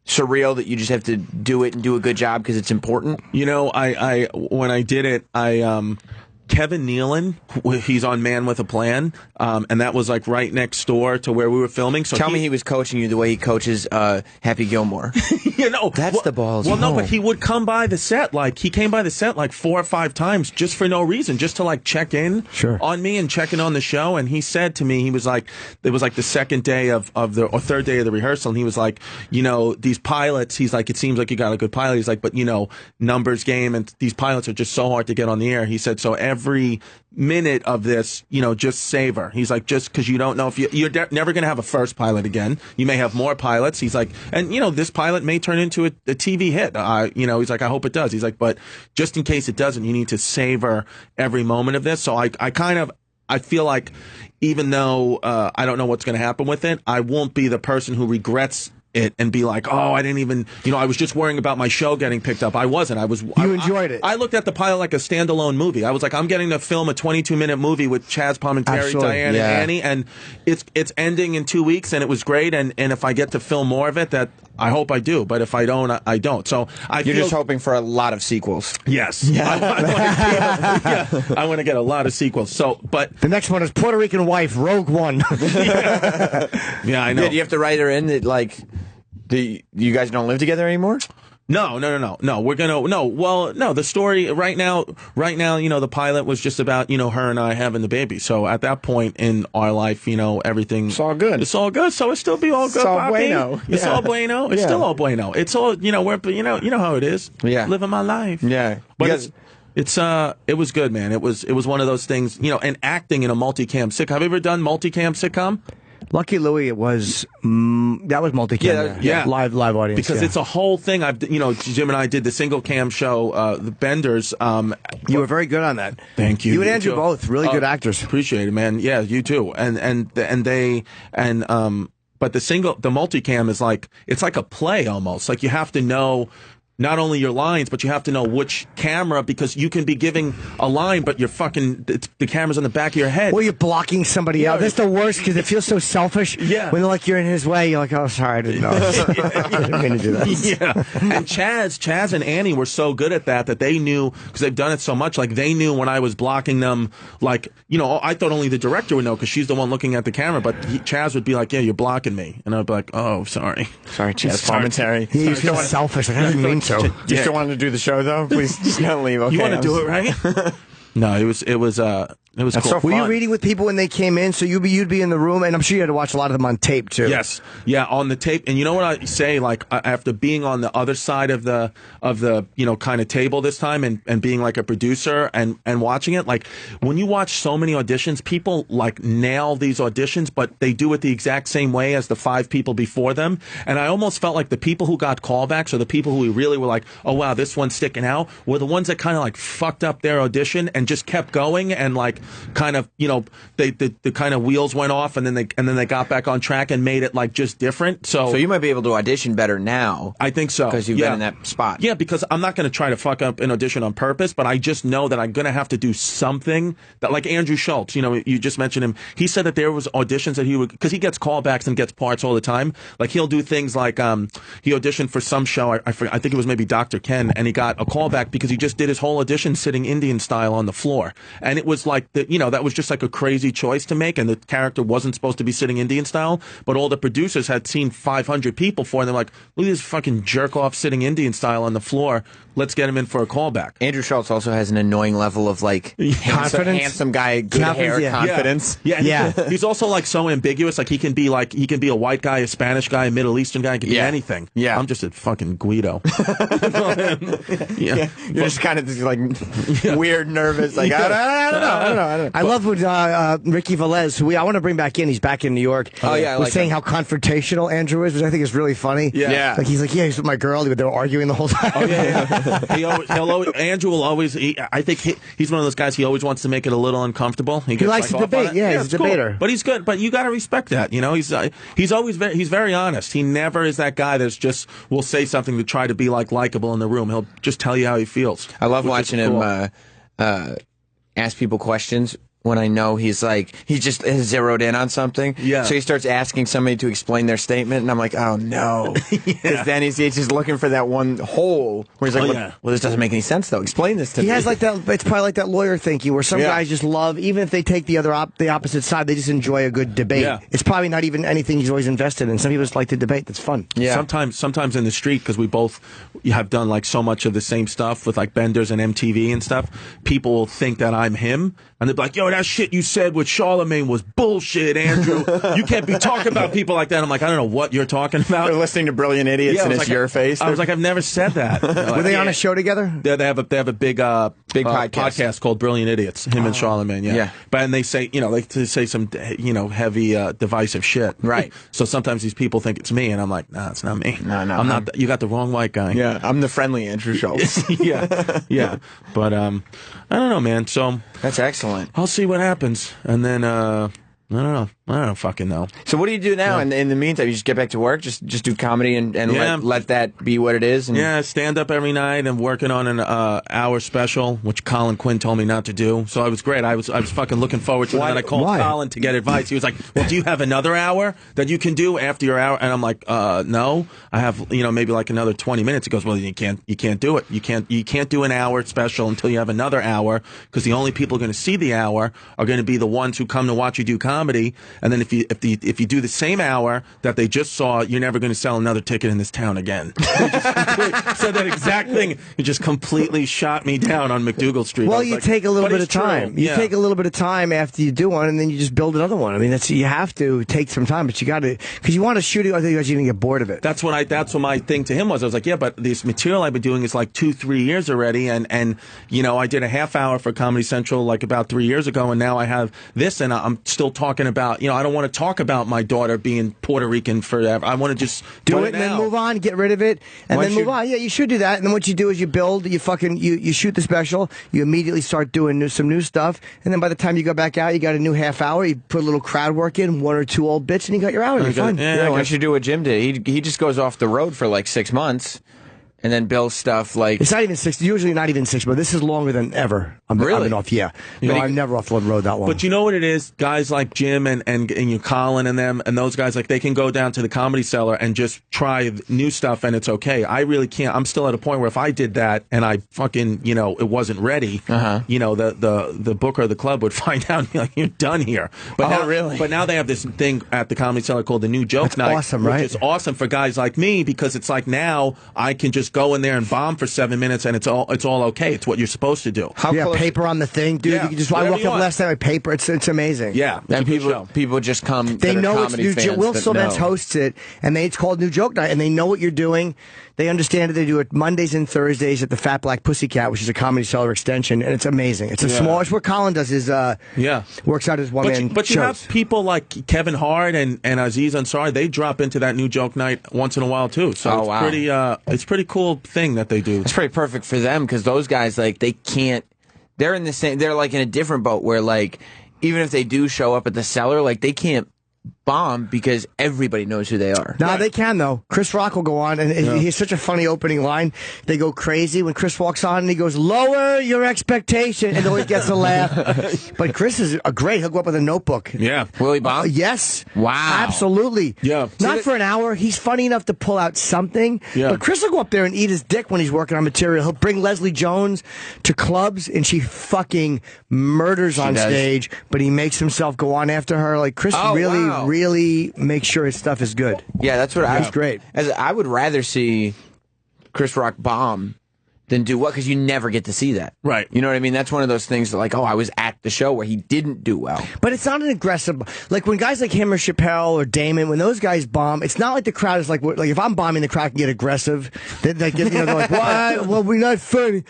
surreal that you just have to do it and do a good job because it's important? You know, I when I did it, Kevin Nealon, he's on Man with a Plan, and that was like right next door to where we were filming. So Tell me he was coaching you the way he coaches Happy Gilmore. You know, that's the balls. Well, no, but he would come by the set. Like he came by the set like 4 or 5 times just for no reason, just to like check in on me and check in on the show. And he said to me, he was like, it was like the second day or third day of the rehearsal, and he was like, you know, these pilots. He's like, it seems like you got a good pilot. He's like, but you know, numbers game, and these pilots are just so hard to get on the air. He said, so every minute of this, you know, just savor. He's like, just because you don't know if you're never going to have a first pilot again. You may have more pilots. He's like, and you know, this pilot may turn into a TV hit. You know, he's like, I hope it does. He's like, but just in case it doesn't, you need to savor every moment of this. So I feel like even though I don't know what's going to happen with it, I won't be the person who regrets it and be like, oh, I didn't even, you know, I was just worrying about my show getting picked up. I wasn't. You enjoyed it. I looked at the pilot like a standalone movie. I was like, I'm getting to film a 22-minute movie with Chaz Palminteri, Diane, and Annie, and it's ending in 2 weeks, and it was great. And if I get to film more of it, that I hope I do. But if I don't, I don't. So you're just hoping for a lot of sequels. Yes. Yeah. I want to get a lot of sequels. So, but the next one is Puerto Rican Wife, Rogue One. Yeah, I know. Did you have to write her in that like? You guys don't live together anymore? No. We're gonna the story right now, you know, the pilot was just about, you know, her and I having the baby. So at that point in our life, you know, everything it's all good. It's all good. So it still be all good. It's all bueno. It's all bueno. It's still all bueno. It's all, you know, you know how it is. Yeah. Living my life. Yeah. But it was good, man. It was one of those things, you know, and acting in a multicam sitcom. Have you ever done multicam sitcom? Lucky Louie, it was that was multicam, live audience, because it's a whole thing. Jim and I did the single cam shoe, the Benders. You were very good on that. Thank you. You and Andrew both really good actors. Appreciate it, man. Yeah, you too. But the multicam is like, it's like a play almost. Like you have to know not only your lines, but you have to know which camera, because you can be giving a line, but you're the camera's on the back of your head. Well, you're blocking somebody out. That's the worst because it feels so selfish. Yeah. When like you're in his way, you're like, oh, sorry, I didn't know. I didn't mean to do that. Yeah. And Chaz and Annie were so good at that they knew, because they've done it so much, like they knew when I was blocking them, like, you know, I thought only the director would know because she's the one looking at the camera, but Chaz would be like, yeah, you're blocking me. And I'd be like, oh, sorry. Sorry, Chaz Palminteri. He feels selfish. Like, I didn't mean to. Do you still want to do the show though? Please just don't leave. Okay, you want to do it, right? No, it was cool. So were you reading with people when they came in? So you'd be in the room, and I'm sure you had to watch a lot of them on tape too. Yes, yeah, on the tape. And you know what I say? Like after being on the other side of the you know kind of table this time, and being like a producer and watching it, like when you watch so many auditions, people like nail these auditions, but they do it the exact same way as the 5 people before them. And I almost felt like the people who got callbacks, or the people who we really were like, oh wow, this one's sticking out, were the ones that kind of like fucked up their audition and just kept going, and like kind of, you know, the kind of wheels went off, and then they got back on track and made it like just different. So you might be able to audition better now. I think so, because you've been in that spot. Yeah, because I'm not going to try to fuck up an audition on purpose, but I just know that I'm going to have to do something that, like Andrew Schultz, you know, you just mentioned him. He said that there was auditions that he would, because he gets callbacks and gets parts all the time. Like he'll do things like he auditioned for some show. I think it was maybe Dr. Ken, and he got a callback because he just did his whole audition sitting Indian style on the floor. And it was like, that was just like a crazy choice to make, and the character wasn't supposed to be sitting Indian style, but all the producers had seen 500 people for, and they're like, look at this fucking jerk off sitting Indian style on the floor. Let's get him in for a callback. Andrew Schultz also has an annoying level of like handsome guy, good hair, confidence. Yeah. He's also like so ambiguous. Like he can be a white guy, a Spanish guy, a Middle Eastern guy. He can be anything. Yeah. I'm just a fucking Guido. You're just kind of this like weird, nervous. Like I don't know. I love when Ricky Velez, who I want to bring back in. He's back in New York. Oh, yeah, I was like saying him. how confrontational Andrew is, which I think is really funny. Yeah. Like he's like, yeah, he's with my girl. They were arguing the whole time. Oh yeah. Andrew will always. I think he's one of those guys. He always wants to make it a little uncomfortable. He likes to debate. Yeah, he's a debater. Cool. But he's good. But you got to respect that. You know, he's always he's very honest. He never is that guy that's just will say something to try to be likable in the room. He'll just tell you how he feels. I love watching him ask people questions when I know he's just has zeroed in on something. Yeah. So he starts asking somebody to explain their statement, and I'm like, oh no. Because then he's just looking for that one hole where he's like, well, this doesn't make any sense though. Explain this to me. He has like that. It's probably like that lawyer thinking where some guys just love, even if they take the opposite side, they just enjoy a good debate. Yeah. It's probably not even anything he's always invested in. Some people just like to debate. That's fun. Yeah. Sometimes in the street, because we both have done like so much of the same stuff with like Benders and MTV and stuff, people will think that I'm him, and they'll be like, yo, that shit you said with Charlemagne was bullshit, Andrew. You can't be talking about people like that. I'm like, I don't know what you're talking about. They're listening to Brilliant Idiots, and it's your face. I was like, I've never said that. Were they on a show together? They have a big podcast called Brilliant Idiots. Him and Charlemagne. Yeah. But and they say they say some heavy divisive shit. Right. So sometimes these people think it's me, and I'm like, nah, it's not me. No, I'm not. You got the wrong white guy. Yeah, I'm the friendly Andrew Schultz. yeah. But I don't know, man. So that's excellent. I'll see what happens, and then I don't know. I don't fucking know. So what do you do now? In the meantime, you just get back to work, just do comedy and let that be what it is. And stand up every night and working on an hour special, which Colin Quinn told me not to do. So it was great. I was fucking looking forward to it. And I called Colin to get advice. He was like, "Well, do you have another hour that you can do after your hour?" And I'm like, "No, I have maybe like another 20 minutes." He goes, "Well, you can't do it. You can't do an hour special until you have another hour, because the only people going to see the hour are going to be the ones who come to watch you do comedy." And then if you do the same hour that they just saw, you're never going to sell another ticket in this town again. Said that exact thing. He just completely shot me down on McDougal Street. Well, you take a little bit of time. You take a little bit of time after you do one, and then you just build another one. I mean, you have to take some time, but you got to, because you want to shoot it. I think you're going to get bored of it. That's what my thing to him was. I was like, yeah, but this material I've been doing is like 2-3 years already, and I did a half hour for Comedy Central like about 3 years ago, and now I have this, and I'm still talking about. I don't want to talk about my daughter being Puerto Rican forever. I want to just do it and then move on, get rid of it, and then move on. Yeah, you should do that. And then what you do is you build, you shoot the special, you immediately start doing some new stuff, and then by the time you go back out, you got a new half hour. You put a little crowd work in, 1 or 2 old bits, and you got your hour. You're fine. Yeah, why don't you do what Jim did? He just goes off the road for like 6 months. And then build stuff like... It's not even 6, usually not even 6, but this is longer than ever. I've been off, I'm never off the road that long. But you know what it is? Guys like Jim and you Colin and them, and those guys, like, they can go down to the Comedy Cellar and just try new stuff, and it's okay. I really can't. I'm still at a point where if I did that and I fucking, it wasn't ready, the booker of the club would find out and be like, you're done here. But really? But now they have this thing at the Comedy Cellar called the New Joke Night. Awesome, right? Which is awesome for guys like me, because it's like now I can just go in there and bomb for 7 minutes, and it's all okay. It's what you're supposed to do. Paper on the thing, dude. You can just. I woke up last night with paper. It's amazing. Yeah, and people just come. They know it's new. Will still hosts it, and it's called New Joke Night, and they know what you're doing. They understand it. They do it Mondays and Thursdays at the Fat Black Pussycat, which is a Comedy Cellar extension, and it's amazing. It's a small. It's what Colin does. Works out his one man. But you have people like Kevin Hart and Aziz Ansari. They drop into that New Joke Night once in a while too. So it's pretty cool thing that they do. It's pretty perfect for them, because those guys, like, they can't. They're in the same. They're like in a different boat where, like, even if they do show up at the Cellar, like, they can't bomb because everybody knows who they are. They can, though. Chris Rock will go on, and he has such a funny opening line. They go crazy when Chris walks on, and he goes, "Lower your expectation," and always gets a laugh. But Chris is great. He'll go up with a notebook. Yeah. Will he bomb? Yes. Wow. Absolutely. Yeah. Not for an hour. He's funny enough to pull out something. Yeah. But Chris will go up there and eat his dick when he's working on material. He'll bring Leslie Jones to clubs, and she fucking murders on stage, but he makes himself go on after her. Like, Chris really makes sure his stuff is good. Yeah, that's what He's great. I would rather see Chris Rock bomb than do what, because you never get to see that. Right. You know what I mean? That's one of those things that, like, I was at the show where he didn't do well. But it's not an aggressive, like when guys like him or Chappelle or Damon, when those guys bomb, it's not like the crowd is like if I'm bombing, the crowd can get aggressive. They get, they're like, what? Well, we're not funny.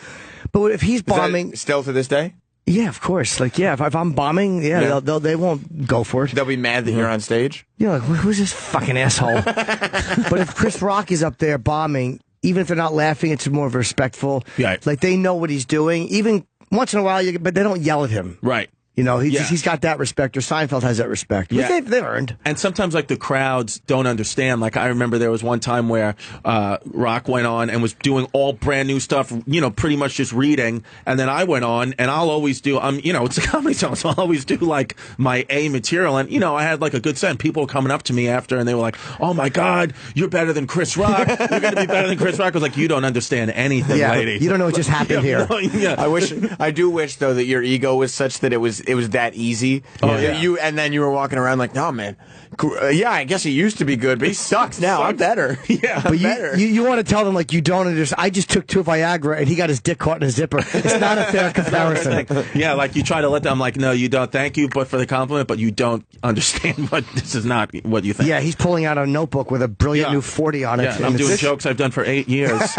But if he's bombing, still to this day? Yeah, of course. Like, yeah, if I'm bombing, they won't go for it. They'll be mad that you're on stage? Yeah, like, who's this fucking asshole? But if Chris Rock is up there bombing, even if they're not laughing, it's more of a respectful. Right. Like, they know what he's doing. Even once in a while, but they don't yell at him. Right. You know, he's got that respect, or Seinfeld has that respect. Which they've earned. And sometimes, like, the crowds don't understand. Like, I remember there was one time where Rock went on and was doing all brand new stuff, you know, pretty much just reading. And then I went on, and I'll always do, you know, it's a comedy show, so I'll always do, like, my A material. And, you know, I had, like, a good set. People were coming up to me after, and they were like, oh, my God, you're better than Chris Rock. You're going to be better than Chris Rock. I was like, you don't understand anything, lady. You don't know what just happened here. I do wish, though, that your ego was such that it was that easy. And then you were walking around like, no, man. I guess he used to be good, but he sucks now. I'm better. But you want to tell them, like, you don't understand. I just took 2 Viagra and he got his dick caught in a zipper. It's not a fair comparison. Yeah, like you try to let them, like, no, you don't. Thank you, but for the compliment, but you don't understand what this is not what you think. Yeah, he's pulling out a notebook with a brilliant new 40 on it. Yeah, and I'm doing jokes I've done for 8 years.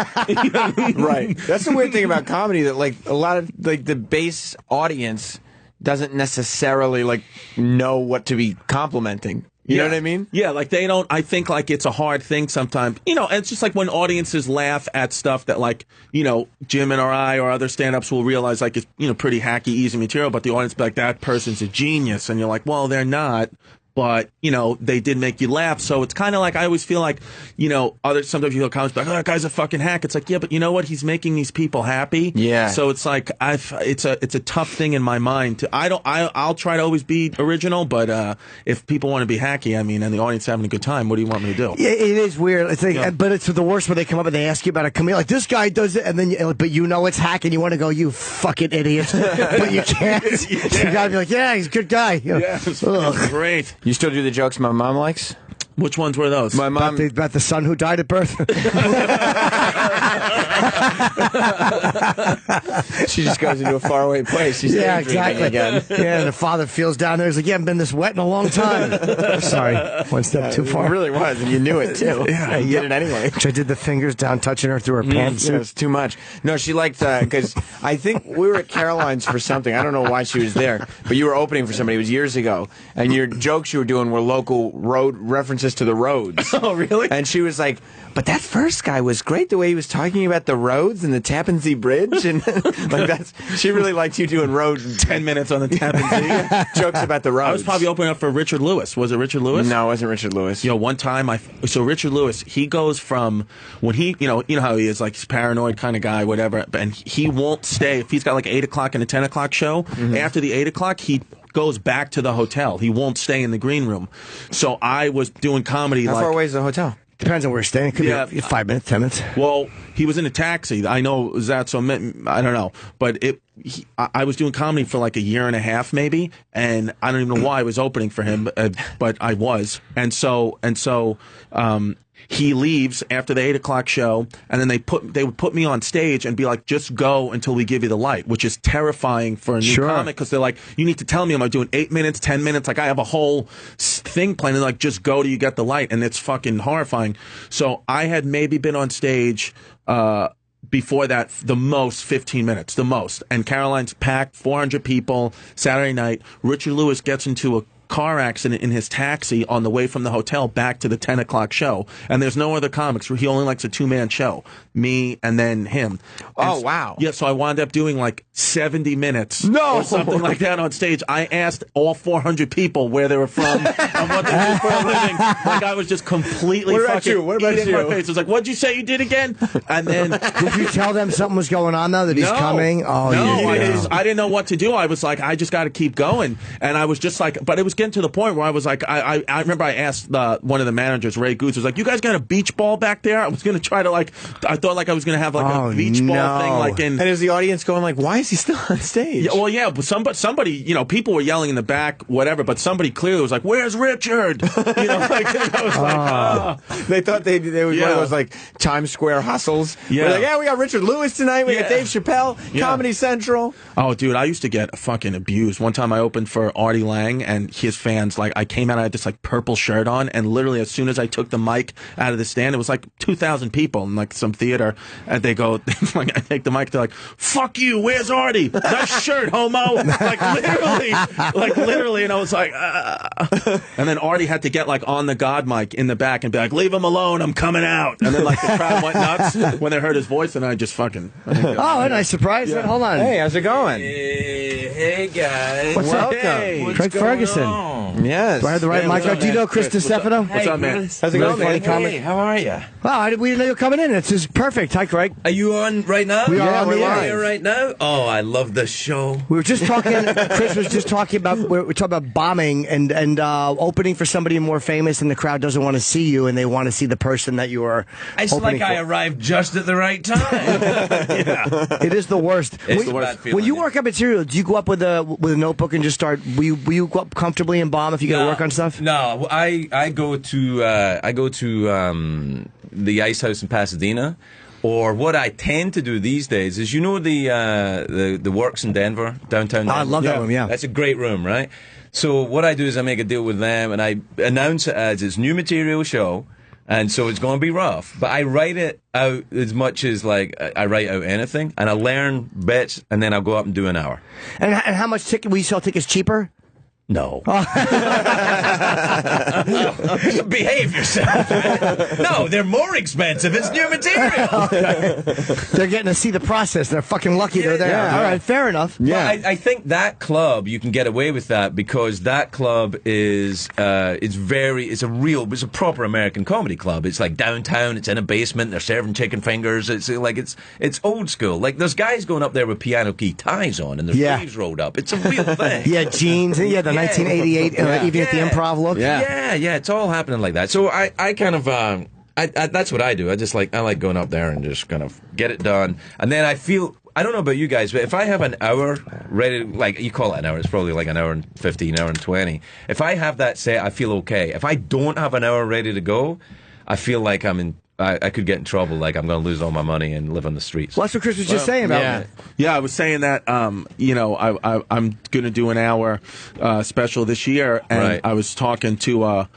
Right. That's the weird thing about comedy, that, like, a lot of, like, the base audience doesn't necessarily, like, know what to be complimenting. You know what I mean? Yeah, like they don't. I think like it's a hard thing sometimes. You know, and it's just like when audiences laugh at stuff that, like, you know, Jim and I or other stand-ups will realize, like, it's, you know, pretty hacky, easy material, but the audience be like, that person's a genius, and you're like, well, they're not. But, you know, they did make you laugh. So it's kind of like, I always feel like, you know, sometimes you hear comments like, oh, that guy's a fucking hack. It's like, yeah, but you know what? He's making these people happy. Yeah. So it's like, it's a tough thing in my mind. I'll try to always be original, but if people want to be hacky, I mean, and the audience having a good time, what do you want me to do? Yeah, it is weird. It's like, but it's the worst when they come up and they ask you about a comedian. Like, this guy does it, and then, but you know it's hack, and you want to go, you fucking idiot. But you can't. You gotta be like, yeah, he's a good guy. You know? Yeah, it's great. You still do the jokes my mom likes? Which ones were those? My mom about the son who died at birth. She just goes into a faraway place. She's exactly again. Yeah, and the father feels down there. He's like, "You haven't been this wet in a long time." Sorry, one step too far. It really was, and you knew it too. Yeah, you did it anyway. Which I did the fingers down, touching her through her pants. Yeah, it was too much. No, she liked because I think we were at Caroline's for something. I don't know why she was there, but you were opening for somebody. It was years ago, and your jokes you were doing were local road references to the roads. Oh, really? And she was like, but that first guy was great, the way he was talking about the roads and the Tappan Zee Bridge. And like she really liked you doing roads. 10 minutes on the Tappan Zee. Jokes about the roads. I was probably opening up for Richard Lewis. Was it Richard Lewis? No, it wasn't Richard Lewis. You know, one time so Richard Lewis, he goes from when he, you know how he is, like, he's paranoid kind of guy, whatever, and he won't stay. If he's got like 8 o'clock and a 10 o'clock show, after the 8 o'clock, he goes back to the hotel. He won't stay in the green room. So I was doing comedy. How far away is the hotel? Depends on where you're staying. It could be 5 minutes, 10 minutes. Well, he was in a taxi. I know that, so I don't know. But I was doing comedy for like a year and a half, maybe, and I don't even know why I was opening for him, but I was. And so he leaves after the 8 o'clock show, and then they would put me on stage and be like, just go until we give you the light, which is terrifying for a new comic, because they're like, you need to tell me, am I doing 8 minutes, 10 minutes? Like, I have a whole thing planned, and like, just go till you get the light, and it's fucking horrifying. So I had maybe been on stage before that, the most 15 minutes, the most. And Caroline's packed, 400 people, Saturday night. Richard Lewis gets into a car accident in his taxi on the way from the hotel back to the 10 o'clock show, and there's no other comics. He only likes a 2-man show, me and then him. Oh, wow. Yeah, so I wound up doing like 70 minutes or something like that on stage. I asked all 400 people where they were from and what they did for a living. Like, I was just completely What about fucking you? What about eating you? my face. I was like, what'd you say you did again? And then did you tell them something was going on, though, that he's coming? Oh, no, I didn't know what to do. I was like, I just got to keep going. And I was just like, but it was getting to the point where I was like, I remember I asked one of the managers, Ray Goose, was like, you guys got a beach ball back there? I was going to try to, like, I thought like I was going to have like a beach ball thing, like in. And is the audience going like, why is he still on stage? Yeah, well, yeah, but somebody, you know, people were yelling in the back, whatever, but somebody clearly was like, where's Richard? You know, like, I was like, They thought they was one of those like Times Square hustles. Yeah. We're like, yeah, we got Richard Lewis tonight. We got Dave Chappelle, Comedy Central. Oh, dude, I used to get fucking abused. One time I opened for Artie Lang, and his fans. Like I came out, I had this like purple shirt on, and literally as soon as I took the mic out of the stand, it was like 2,000 people in like some theater, and they go, like I take the mic, they're like, "Fuck you, where's Artie? Nice shirt, homo!" Like literally, and I was like, and then Artie had to get like on the God mic in the back and be like, "Leave him alone, I'm coming out," and then like the crowd went nuts when they heard his voice, and I just fucking. Oh, a nice surprise! Yeah. Hold on. Hey, how's it going? Hey guys. What's up? Welcome. Craig Ferguson. Yes. Do I have the right mic? Do you know Chris Distefano? What's up, man? How's it going, man? Hey, how are you? Wow, we didn't know you were coming in. It's just perfect. Hi, Craig. Are you on right now? We are on the air. Here right now. Oh, I love this show. We were just talking. Chris was just talking about we're talking about bombing and opening for somebody more famous, and the crowd doesn't want to see you, and they want to see the person that you are. It's like I arrived just at the right time. Yeah, it is the worst. It's the worst feeling, when you work up material, do you go up with a notebook and just start? Will you go up comfortably and bomb if you got to work on stuff? No, I go to the Ice House in Pasadena. Or what I tend to do these days is, you know, the Works in Denver, downtown Denver? I love that room, yeah. That's a great room, right? So what I do is I make a deal with them, and I announce it as it's new material show, and so it's going to be rough. But I write it out as much as, like, I write out anything, and I learn bits, and then I'll go up and do an hour. And how much ticket? Will you sell tickets cheaper? No. Behave yourself. No, they're more expensive. It's new material. They're getting to see the process. They're fucking lucky they're there. Yeah. All right, fair enough. Yeah, well, I think that club you can get away with that because that club is it's a proper American comedy club. It's like downtown. It's in a basement. They're serving chicken fingers. It's old school. Like there's guys going up there with piano key ties on and their sleeves rolled up. It's a real thing. Yeah, jeans. Yeah, the 1988 even at the Improv look. Yeah, it's all happening like that. So I kind of that's what I do. I like going up there and just kind of get it done. And then I don't know about you guys, but if I have an hour ready, like you call it an hour, it's probably like an hour and 15, hour and 20. If I have that set, I feel okay. If I don't have an hour ready to go, I feel like I could get in trouble, like I'm going to lose all my money and live on the streets. Well, that's what Chris was just saying about it. Yeah, I was saying that, I'm going to do an hour special this year, and I was talking to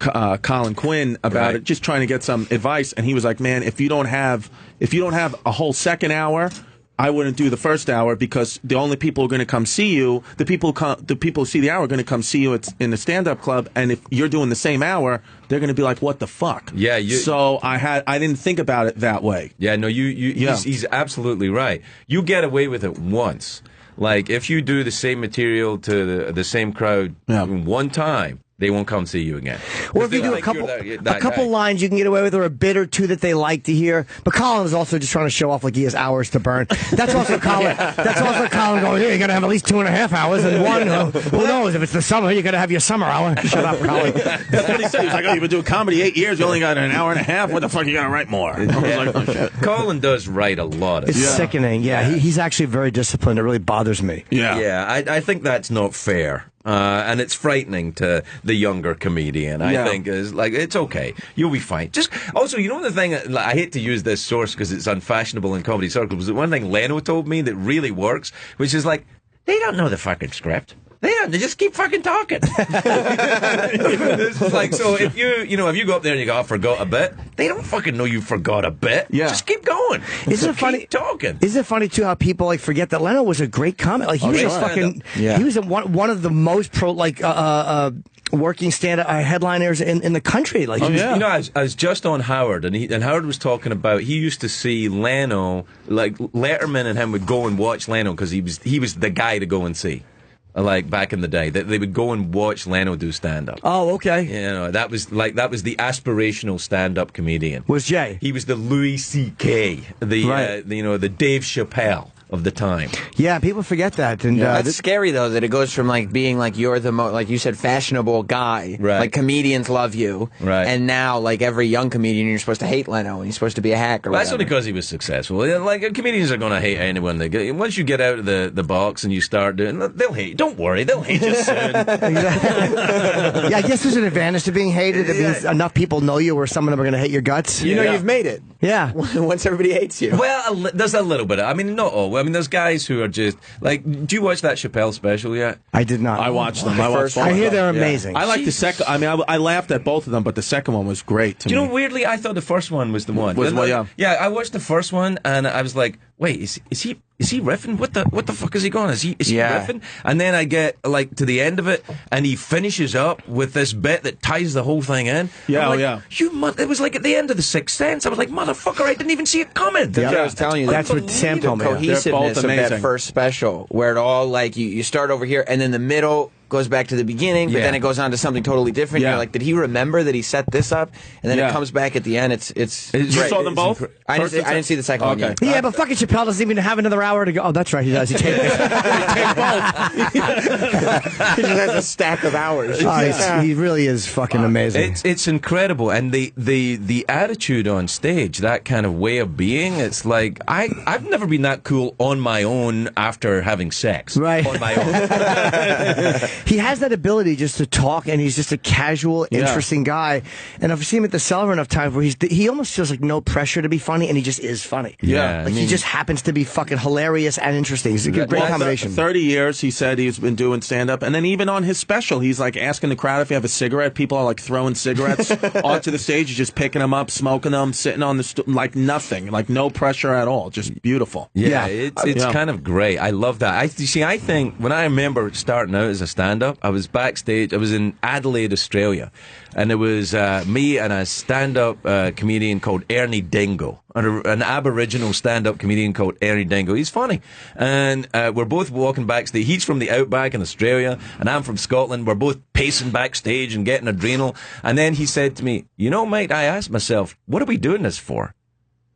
Colin Quinn about it, just trying to get some advice, and he was like, man, if you don't have a whole second hour, I wouldn't do the first hour because the only people who are going to come see you, the people who see the hour are going to come see you in the stand-up club, and if you're doing the same hour, they're going to be like, "What the fuck?" Yeah. So I didn't think about it that way. Yeah. No. He's absolutely right. You get away with it once. Like if you do the same material to the same crowd one time, they won't come see you again. Or if you do a couple lines you can get away with, or a bit or two that they like to hear. But Colin is also just trying to show off like he has hours to burn. That's also Colin. That's also Colin going, "Here, you got to have at least 2.5 hours." And one, who knows? If it's the summer, you got to have your summer hour. Shut up, Colin. That's what he said. He's like, "Oh, you've been doing comedy 8 years. You only got an hour and a half. What the fuck? You got to write more." I was like, "Oh shit." Colin does write a lot. It's sickening. Yeah, he's actually very disciplined. It really bothers me. Yeah. I think that's not fair. And it's frightening to the younger comedian. I think is like, it's okay. You'll be fine. Just also, you know, the thing, I hate to use this source because it's unfashionable in comedy circles, but one thing Leno told me that really works, which is like, they don't know the fucking script. They just keep fucking talking. It's like, so if you go up there and you go, "I forgot a bit," they don't fucking know you forgot a bit. Yeah. Just keep going. Isn't it funny? Keep talking. Isn't it funny too how people like forget that Leno was a great comic? Like he was just fucking. Yeah. He was one of the most working stand-up headliners in the country. Like, you know, I was just on Howard, and Howard was talking about he used to see Leno, like Letterman and him would go and watch Leno because he was the guy to go and see. Like back in the day, they would go and watch Leno do stand-up. Oh, okay. You know, that was the aspirational stand-up comedian. Was Jay? He was the Louis C.K., the Dave Chappelle of the time. Yeah, people forget that. And that's scary though, that it goes from like being like you're the like you said, fashionable guy. Right. Like comedians love you. Right. And now like every young comedian, you're supposed to hate Leno and you're supposed to be a hack or whatever. That's only because he was successul. Like comedians are going to hate anyone they get. Once you get out of the box and you start doing, they'll hate you. Don't worry, they'll hate you soon. Yeah, I guess there's an advantage to being hated. It means enough people know you, or some of them are going to hate your guts. You know, you've made it. Yeah. Once everybody hates you. Well, there's a little bit. I mean, not all. I mean, there's guys who are just like. Do you watch that Chappelle special yet? I did not. I watched them. I hear they're amazing. I like the second. I mean, I laughed at both of them, but the second one was great to Do me. you know, weirdly, I thought the first one was the one. Yeah, I watched the first one and I was like, wait, is he riffing? What the fuck is he going? Is he riffing? And then I get like to the end of it, and he finishes up with this bit that ties the whole thing in. Yeah, I'm like, it was like at the end of The Sixth Sense. I was like, motherfucker, I didn't even see it coming. That's what I was telling you. That's what Sam told me. The cohesiveness of that first special, where it all like you start over here, and then the middle goes back to the beginning, but then it goes on to something totally different. You're like, did he remember that he set this up? And then it comes back at the end. It's you saw them both? I didn't see the second one yet. Yeah, but fucking Chappelle doesn't even have another hour to go. Oh, that's right, he does. He taped it. He just has a stack of hours. He really is fucking amazing. It's incredible, and the attitude on stage, that kind of way of being, it's like I've never been that cool on my own after having sex. Right. On my own. He has that ability just to talk, and he's just a casual, interesting guy. And I've seen him at the Cellar enough times where he almost feels like no pressure to be funny, and he just is funny. Yeah. Like he just happens to be fucking hilarious and interesting. It's a great combination. 30 years, he said he's been doing stand-up, and then even on his special, he's like asking the crowd if you have a cigarette. People are like throwing cigarettes onto the stage. He's just picking them up, smoking them, sitting on the like nothing, like no pressure at all. Just beautiful. Yeah, it's kind of great. I love that. I think when I remember starting out as a stand-up, I was backstage. I was in Adelaide, Australia, and it was me and a stand-up comedian called Ernie Dingo, an Aboriginal stand-up comedian called Ernie Dingo. He's funny, and we're both walking backstage. He's from the outback in Australia, and I'm from Scotland. We're both pacing backstage and getting adrenal. And then he said to me, "You know, mate," I asked myself, "What are we doing this for?"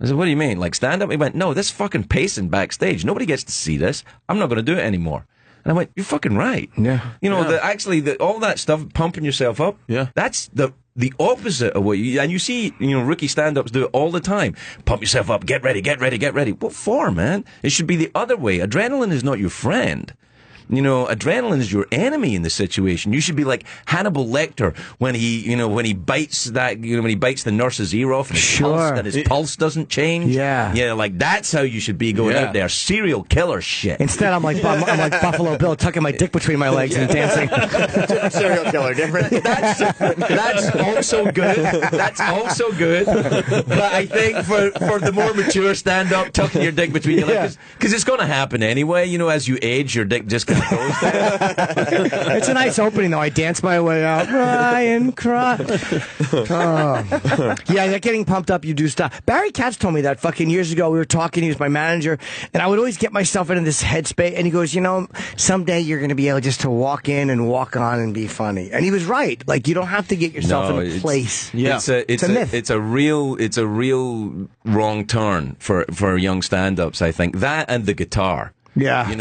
I said, "What do you mean, like stand-up?" He went, "No, this fucking pacing backstage. Nobody gets to see this. I'm not going to do it anymore." And I went, "You're fucking right." Yeah. You know, all that stuff, pumping yourself up. Yeah. That's the opposite of what you see, rookie stand-ups do it all the time. Pump yourself up, get ready, get ready, get ready. What for, man? It should be the other way. Adrenaline is not your friend. Adrenaline is your enemy in the situation. You should be like Hannibal Lecter when he bites the nurse's ear off and his pulse doesn't change. Yeah. Yeah, like that's how you should be going out there. Serial killer shit. Instead, I'm like Buffalo Bill, tucking my dick between my legs and dancing. Serial killer, different. That's also good. That's also good. But I think for the more mature stand-up, tucking your dick between your legs, because it's going to happen anyway. As you age, your dick just kind of goes there. It's a nice opening, though. I dance my way out. Cry and cry. Oh. Yeah, getting pumped up, you do stuff. Barry Katz told me that fucking years ago. We were talking. He was my manager, and I would always get myself into this headspace. And he goes, someday you're going to be able just to walk in and walk on and be funny. And he was right. Like you don't have to get yourself in a place. Yeah, it's a myth. It's a real wrong turn for young stand-ups. I think that and the guitar. Yeah.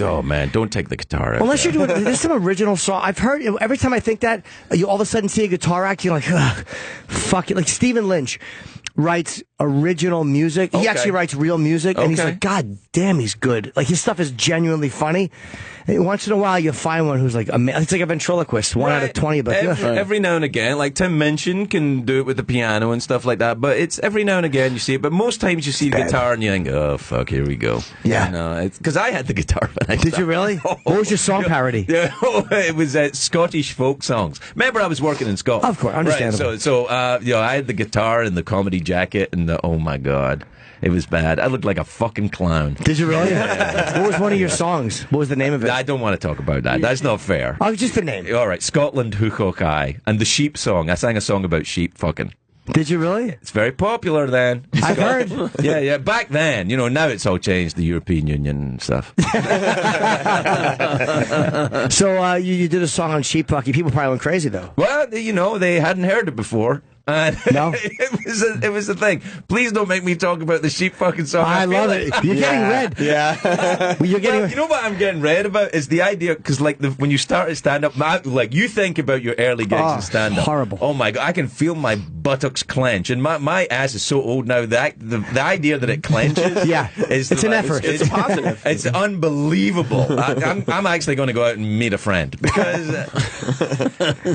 Oh man, don't take the guitar out. Unless you're doing, there's some original song. I've heard, every time I think that, you all of a sudden see a guitar act, you're like, ugh, fuck it. Like Stephen Lynch writes original music. He actually writes real music, and he's like, God damn, he's good. Like his stuff is genuinely funny. And once in a while, you find one who's like, it's like a ventriloquist, 1 out of 20. But every now and again, like Tim Minchin can do it with the piano and stuff like that. But it's every now and again you see it. But most times you see the guitar and you think, oh fuck, here we go. Yeah, it's because I had the guitor when I Did you really? What was your song parody? Yeah, it was Scottish folk songs. Remember, I was working in Scotland. Of course, understandable. Right, so I had the guitar and the comedy jacket and oh my god. It was bad. I looked like a fucking clown. Did you really? What was one of your songs? What was the name of it? I don't want to talk about that. That's not fair. Oh, just the name. All right, Scotland Hook Eye. And the sheep song. I sang a song about sheep fucking. Did you really? It's very popular then. I've heard. Yeah. Back then, now it's all changed, the European Union and stuff. So you did a song on sheep fucking. People probably went crazy, though. Well, they hadn't heard it before. No, it was the thing. Please don't make me talk about the sheep fucking song. I love it. You're getting red. Yeah, you're getting. You know what I'm getting red about is the idea because when you start to stand up, like you think about your early gigs in stand up. Horrible. Oh my god, I can feel my buttocks clench, and my ass is so old now that the idea that it clenches, it's an effort. It's a positive. It's unbelievable. I'm actually going to go out and meet a friend because,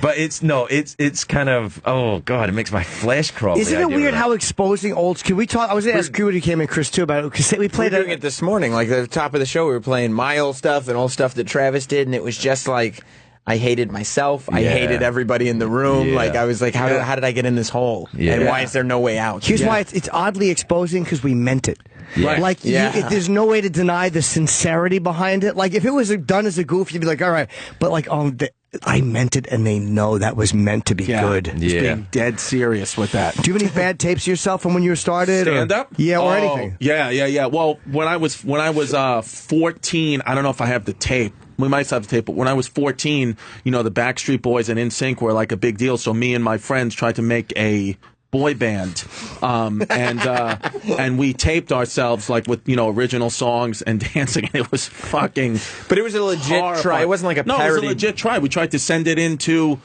but it's kind of oh god. makes my flesh crawl. Isn't it weird how exposing old? Can we talk? I was going to ask you when you came in, Chris, too, about it because we played doing it this morning. Like at the top of the show, we were playing my old stuff and old stuff that Travis did, and it was just like I hated myself. I hated everybody in the room. Like I was like, how did I get in this hole? And why is there no way out? Here's why it's oddly exposing because we meant it. Yeah. Like, there's no way to deny the sincerity behind it. Like, if it was done as a goof, you'd be like, all right. But, like, I meant it, and they know that was meant to be good. Just being dead serious with that. Do you have any bad tapes of yourself from when you started? Stand up? Yeah, or anything. Yeah. Well, when I was 14, I don't know if I have the tape. We might have the tape, but when I was 14, the Backstreet Boys and NSYNC were like a big deal. So me and my friends tried to make a boy band, and we taped ourselves like with original songs and dancing. And it was fucking. But it was a legit try. It wasn't like a parody. No, it was a legit try. We tried to send it into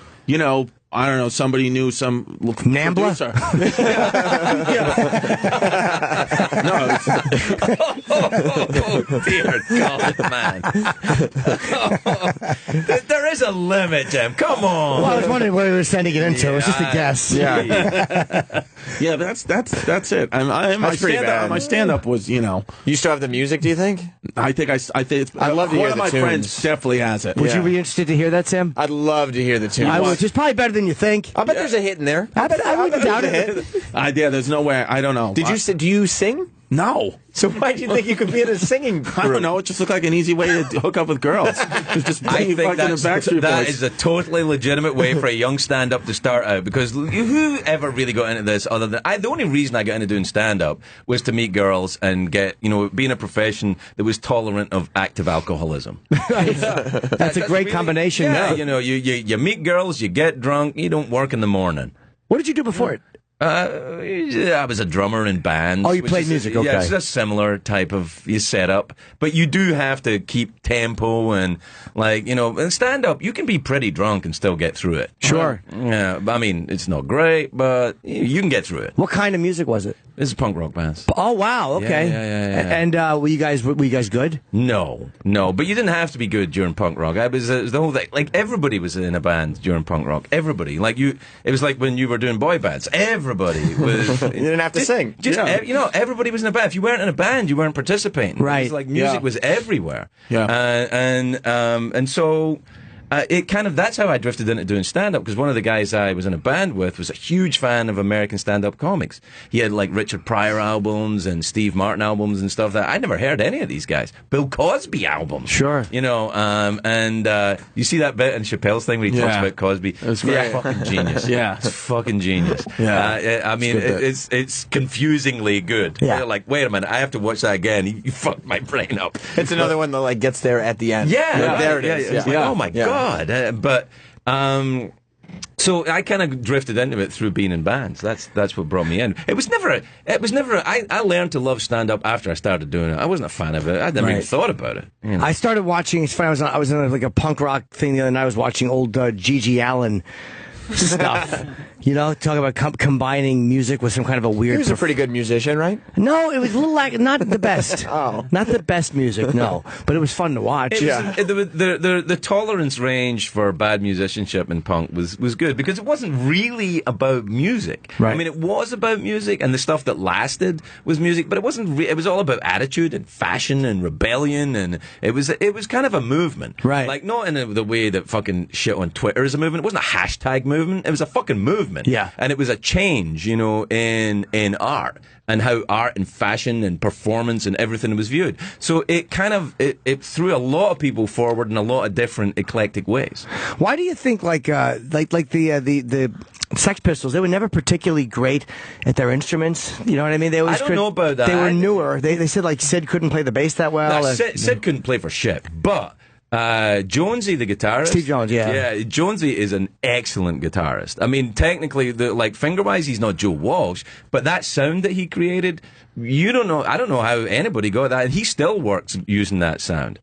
I don't know, somebody knew some Nambla? Oh, dear God, man. There is a limit, Jim. Come on. Well, I was wondering what we were sending it into. It was just a guess. Yeah, but that's it. My stand-up was, You still have the music, do you think? I think I'd love to hear one of my friends definitely has it. Would you be interested to hear that, Sam? I'd love to hear the tunes. I would. It's probably better than you think. I bet there's a hit in there. I wouldn't doubt it. There's no way. I don't know. Do you sing? No. So why do you think you could be in a singing group? I don't know. It just looked like an easy way to hook up with girls. Just I think that is a totally legitimate way for a young stand-up to start out, because who ever really got into this other than the only reason I got into doing stand-up was to meet girls and get, be in a profession that was tolerant of active alcoholism. That's a great combination. Yeah, you meet girls, you get drunk, you don't work in the morning. What did you do before it? I was a drummer in bands. Oh, you played music, okay. Yeah, it's a similar type of setup. But you do have to keep tempo and, and stand-up, you can be pretty drunk and still get through it. Sure. Yeah, I mean, it's not great, but you can get through it. What kind of music was it? This is punk rock bands. Oh, wow, okay. Yeah. And were you guys good? No, but you didn't have to be good during punk rock. It was the whole thing. Like, everybody was in a band during punk rock. Everybody. It was like when you were doing boy bands. Everybody was. You didn't have to sing. Everybody was in a band. If you weren't in a band, you weren't participating. Right. It was like music was everywhere. Yeah. And so. That's how I drifted into doing stand-up, because one of the guys I was in a band with was a huge fan of American stand-up comics. He had like Richard Pryor albums and Steve Martin albums and stuff that I'd never heard any of these guys. Bill Cosby albums. Sure. And you see that bit in Chappelle's thing where he talks about Cosby. It's great. Fucking genius. Yeah. It's fucking genius. Yeah. I mean, it's confusingly good. Yeah. You're like, wait a minute, I have to watch that again. You fucked my brain up. It's another one that gets there at the end. Yeah. There it is. It's like, oh my God. So I kind of drifted into it through being in bands. That's what brought me in. It was never. I learned to love stand up after I started doing it. I wasn't a fan of it. I'd never even thought about it. I started watching. It's funny. I was in like a punk rock thing the other night. I was watching old Gigi Allen stuff. Talk about combining music with some kind of a weird. He was a pretty good musician, right? No, it was a little not the best. Not the best music, no. But it was fun to watch. The tolerance range for bad musicianship in punk was good, because it wasn't really about music. Right. I mean, it was about music, and the stuff that lasted was music, but it wasn't. It was all about attitude and fashion and rebellion, and it was kind of a movement. Right. Like, not in the way that fucking shit on Twitter is a movement. It wasn't a hashtag movement. It was a fucking movement. Yeah. And it was a change, in art and how art and fashion and performance and everything was viewed. So it it threw a lot of people forward in a lot of different eclectic ways. Why do you think the Sex Pistols, they were never particularly great at their instruments? You know what I mean? I don't know about that. They were newer. They said like Sid couldn't play the bass that well. No, Sid couldn't play for shit, but Jonesy, the guitarist. Steve Jones, yeah. Yeah, Jonesy is an excellent guitarist. I mean, technically, finger-wise, he's not Joe Walsh, but that sound that he created, I don't know how anybody got that, and he still works using that sound.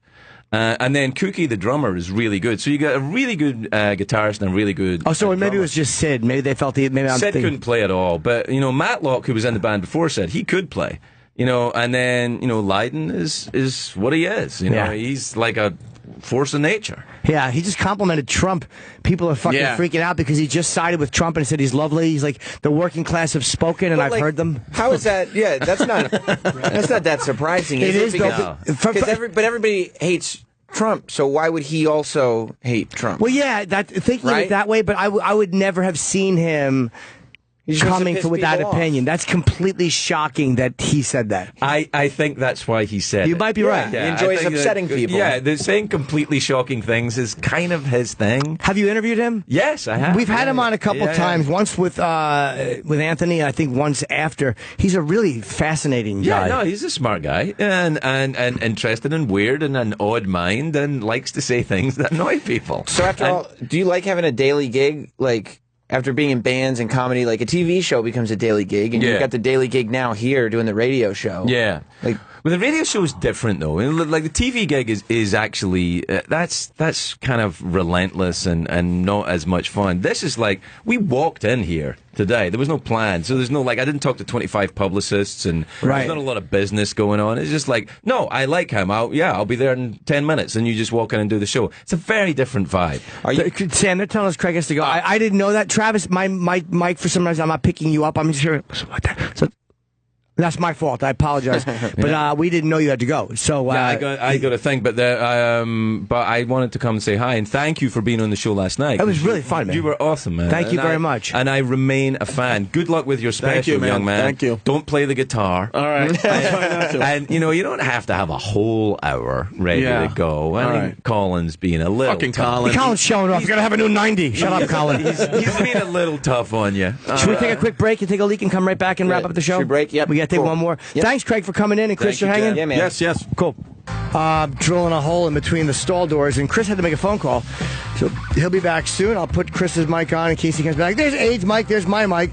And then Cookie, the drummer, is really good. So you got a really good guitarist and a really good. Oh, so maybe drummer. It was just Sid. Maybe they felt Sid couldn't play at all, but Matlock, who was in the band before Sid, he could play. You know, and then, you know, Leiden is what he is. You know, Yeah. he's like a force of nature. Yeah, he just complimented Trump. People are fucking freaking out because he just sided with Trump and said he's lovely. He's like, the working class have spoken, and I've heard them. How is that? Yeah, that's not that surprising. It is, because, though. because but everybody hates Trump, so why would he also hate Trump? Well, yeah, thinking of Right? it that way, but I would never have seen him coming with that opinion. That's completely shocking that he said that. I think that's why he said You it. might be right. He enjoys I think upsetting people. Yeah, the saying completely shocking things is kind of his thing. Have you interviewed him? Yes, I have. We've had him on a couple times. Once with Anthony, I think once after. He's a really fascinating guy. Yeah, no, he's a smart guy and interested and weird and an odd mind and likes to say things that annoy people. So after all, do you like having a daily gig? Like, after being in bands and comedy, like a TV show becomes a daily gig, and you've got the daily gig now here doing the radio show. Yeah. Like, well, the radio show is different, though. Like the TV gig is actually that's kind of relentless and not as much fun. This is like we walked in here today. There was no plan, so there's no I didn't talk to 25 publicists, and there's not a lot of business going on. It's just like, no, I like him. I'll be there in 10 minutes, and you just walk in and do the show. It's a very different vibe. Sam, they're telling us Craig has to go. I didn't know that. Travis, my mic, for some reason, I'm not picking you up. I'm just here. So, that's my fault. I apologize, but we didn't know you had to go. So I got a thing, but I wanted to come and say hi and thank you for being on the show last night. It was really fun, man. You were awesome, man. Thank you very much. And I remain a fan. Good luck with your special, young man. Thank you. Don't play the guitar. All right. And you know you don't have to have a whole hour ready to go. I think Colin's being a little fucking tough. Colin's showing off. You're gonna have a new 90. Shut up, Colin. He's being a little tough on you. Should we take a quick break and take a leak and come right back and wrap up the show? Should we break? Yep. We got to take one more. Yep. Thanks, Craig, for coming in, and Chris, you're hanging. Yeah, man. Yes. Cool. Drilling a hole in between the stall doors, and Chris had to make a phone call, so he'll be back soon. I'll put Chris's mic on in case he comes back. There's Aid's mic. There's my mic.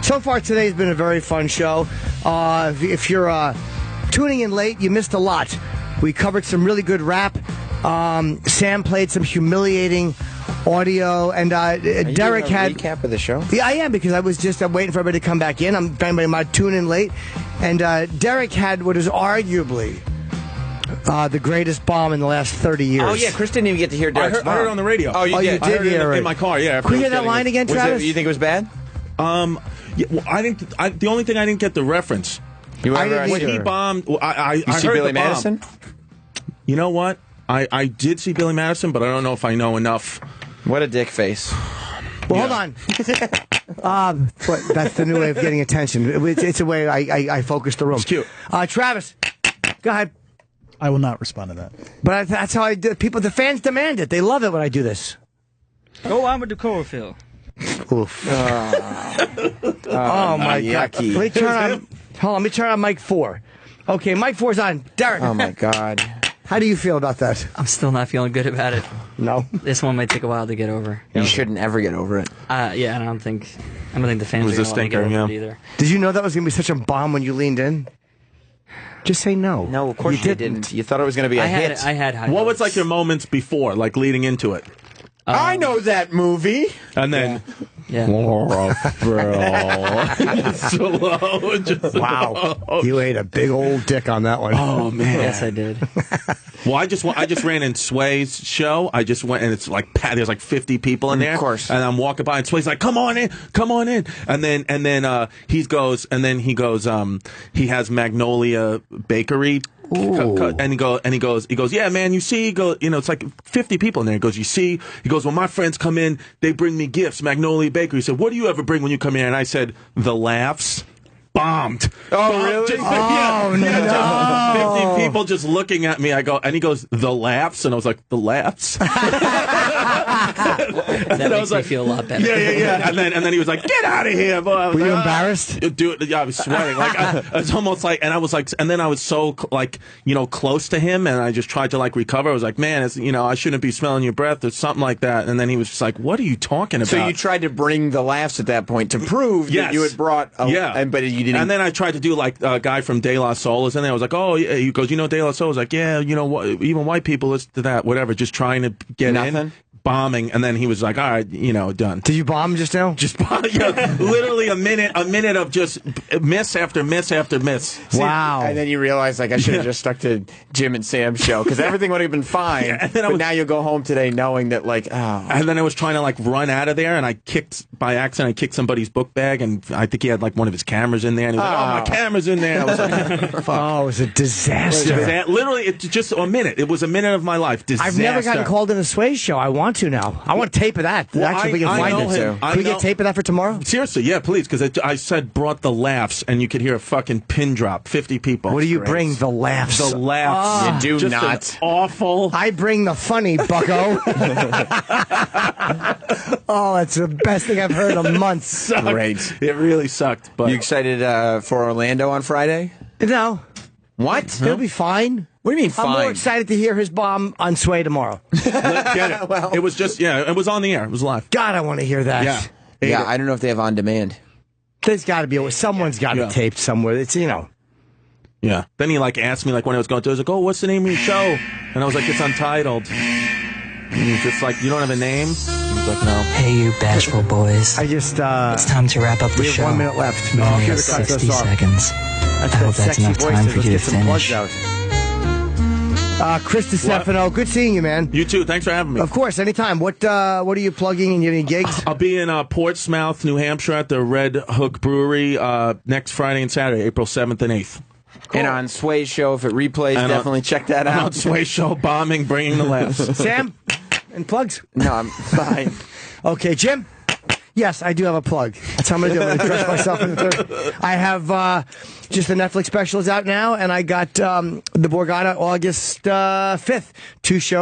So far today has been a very fun show. If you're tuning in late, you missed a lot. We covered some really good rap. Sam played some humiliating audio, and Derek had a recap of the show. Yeah, I am, because I'm waiting for everybody to come back in. If anybody might tune in late, and Derek had what is arguably the greatest bomb in the last 30 years. Oh yeah, Chris didn't even get to hear Derek's I heard it on the radio. Oh, you did? I heard hear it it. in my car. Yeah. Can you hear that line again, Travis? You think it was bad? Yeah, well, I didn't. The only thing I didn't get the reference. I didn't When either. he bombed, I You see heard Billy the bomb. Madison? You know what? I did see Billy Madison, but I don't know if I know enough. What a dick face. Well, hold on. That's the new way of getting attention. It's a way I focus the room. It's cute. Travis, go ahead. I will not respond to that. But that's how I do. The fans demand it. They love it when I do this. Go on with the chlorophyll. Oof. Oh my God. yucky. Let me turn on mic 4. Okay, mic 4's on. Derek. Oh my God. How do you feel about that? I'm still not feeling good about it. No. This one might take a while to get over. You shouldn't ever get over it. Yeah, I don't think the fans was are a going to get stinker, over it yeah. either. Did you know that was going to be such a bomb when you leaned in? Just say no. No, of course you didn't. You thght it was going to be a hit. I had high What was hopes. like your moments before, like leading into it? I know that movie. And then Yeah. slow. Just Wow. You ate a big old dick on that one. Oh man. Yes, I did. Well, I just ran in Sway's show. I just went, and it's like there's like 50 people in there. Of course. And I'm walking by, and Sway's like, "Come on in." And then he goes, he has Magnolia Bakery. And he goes, yeah, man, you see, it's like 50 people in there. He goes, you see, he goes, when my friends come in, they bring me gifts, Magnolia Bakery. He said, what do you ever bring when you come in? And I said, the laughs. Bombed. Oh, really? Just, no. 50 people just looking at me. I go, and he goes, the laughs. And I was like, the laughs? That makes me feel a lot better. Yeah. And then he was like, get out of here. Boy. Were you embarrassed? Dude, yeah, I was sweating. Like, I was almost like, and I was like, and then I was so, like, close to him, and I just tried to, like, recover. I was like, man, I shouldn't be smelling your breath or something like that. And then he was just like, what are you talking about? So you tried to bring the laughs at that point to prove that you had brought but you didn't. And then I tried to do like a guy from De La Soul is in there. I was like, oh, yeah. He goes, De La Soul? I was like, yeah, even white people listen to that, whatever, just trying to get Nothing? in. bombing, and then he was like, "All right, done." Did you bomb just now? Just bomb. Literally a minute of just miss after miss after miss. Wow. And then you realize, like, I should have just stuck to Jim and Sam's show because everything would have been fine. But now you'll go home today knowing that, like, oh. And then I was trying to, like, run out of there, and I kicked somebody's book bag, and I think he had, like, one of his cameras in there, and he was like, "Oh, my camera's in there." I was like, fuck. Oh, it was a disaster. Literally, it's just a minute. It was a minute of my life. Disaster. I've never gotten called in a Sway show. I want to now. I want tape of that. Well, Actually, we can find it. Can we get tape of that for tomorrow? Seriously, yeah, please, because I said brought the laughs, and you could hear a fucking pin drop. 50 people. What do you bring? The laughs. The laughs. You do just not. Awful. I bring the funny, bucko. Oh, that's the best thing I've heard in months. Great. It really sucked. But you excited for Orlando on Friday? No. What? It'll be fine. What do you mean fine? I'm more excited to hear his bomb on Sway tomorrow. Get it. Well, it was just, it was on the air. It was live. God, I want to hear that. Yeah, I don't know if they have on demand. There's got to be. Someone's got it taped somewhere. It's, Yeah. Then he, like, asked me, like, when I was going to, he was like, "Oh, what's the name of your show?" And I was like, "It's Untitled." And he's just like, "You don't have a name?" He's like, "No." Hey, you bashful boys. It's time to wrap up the show. We have 1 minute left. We only have 60 seconds. I hope that's enough time for you to finish. Chris Distefano, good seeing you, man. You too. Thanks for having me. Of course, anytime. What are you plugging and you have any gigs? I'll be in Portsmouth, New Hampshire at the Red Hook Brewery next Friday and Saturday, April 7th and 8th. Cool. And on Sway's show, if it replays, definitely check that out. On Sway's show, bombing, bringing the laughs. Sam, and plugs? No, I'm fine. Okay, Jim? Yes, I do have a plug. That's how I'm going to do it. I'm going to dress myself in the third. I have just the Netflix special is out now, and I got the Borgata August 5th. 2 shows.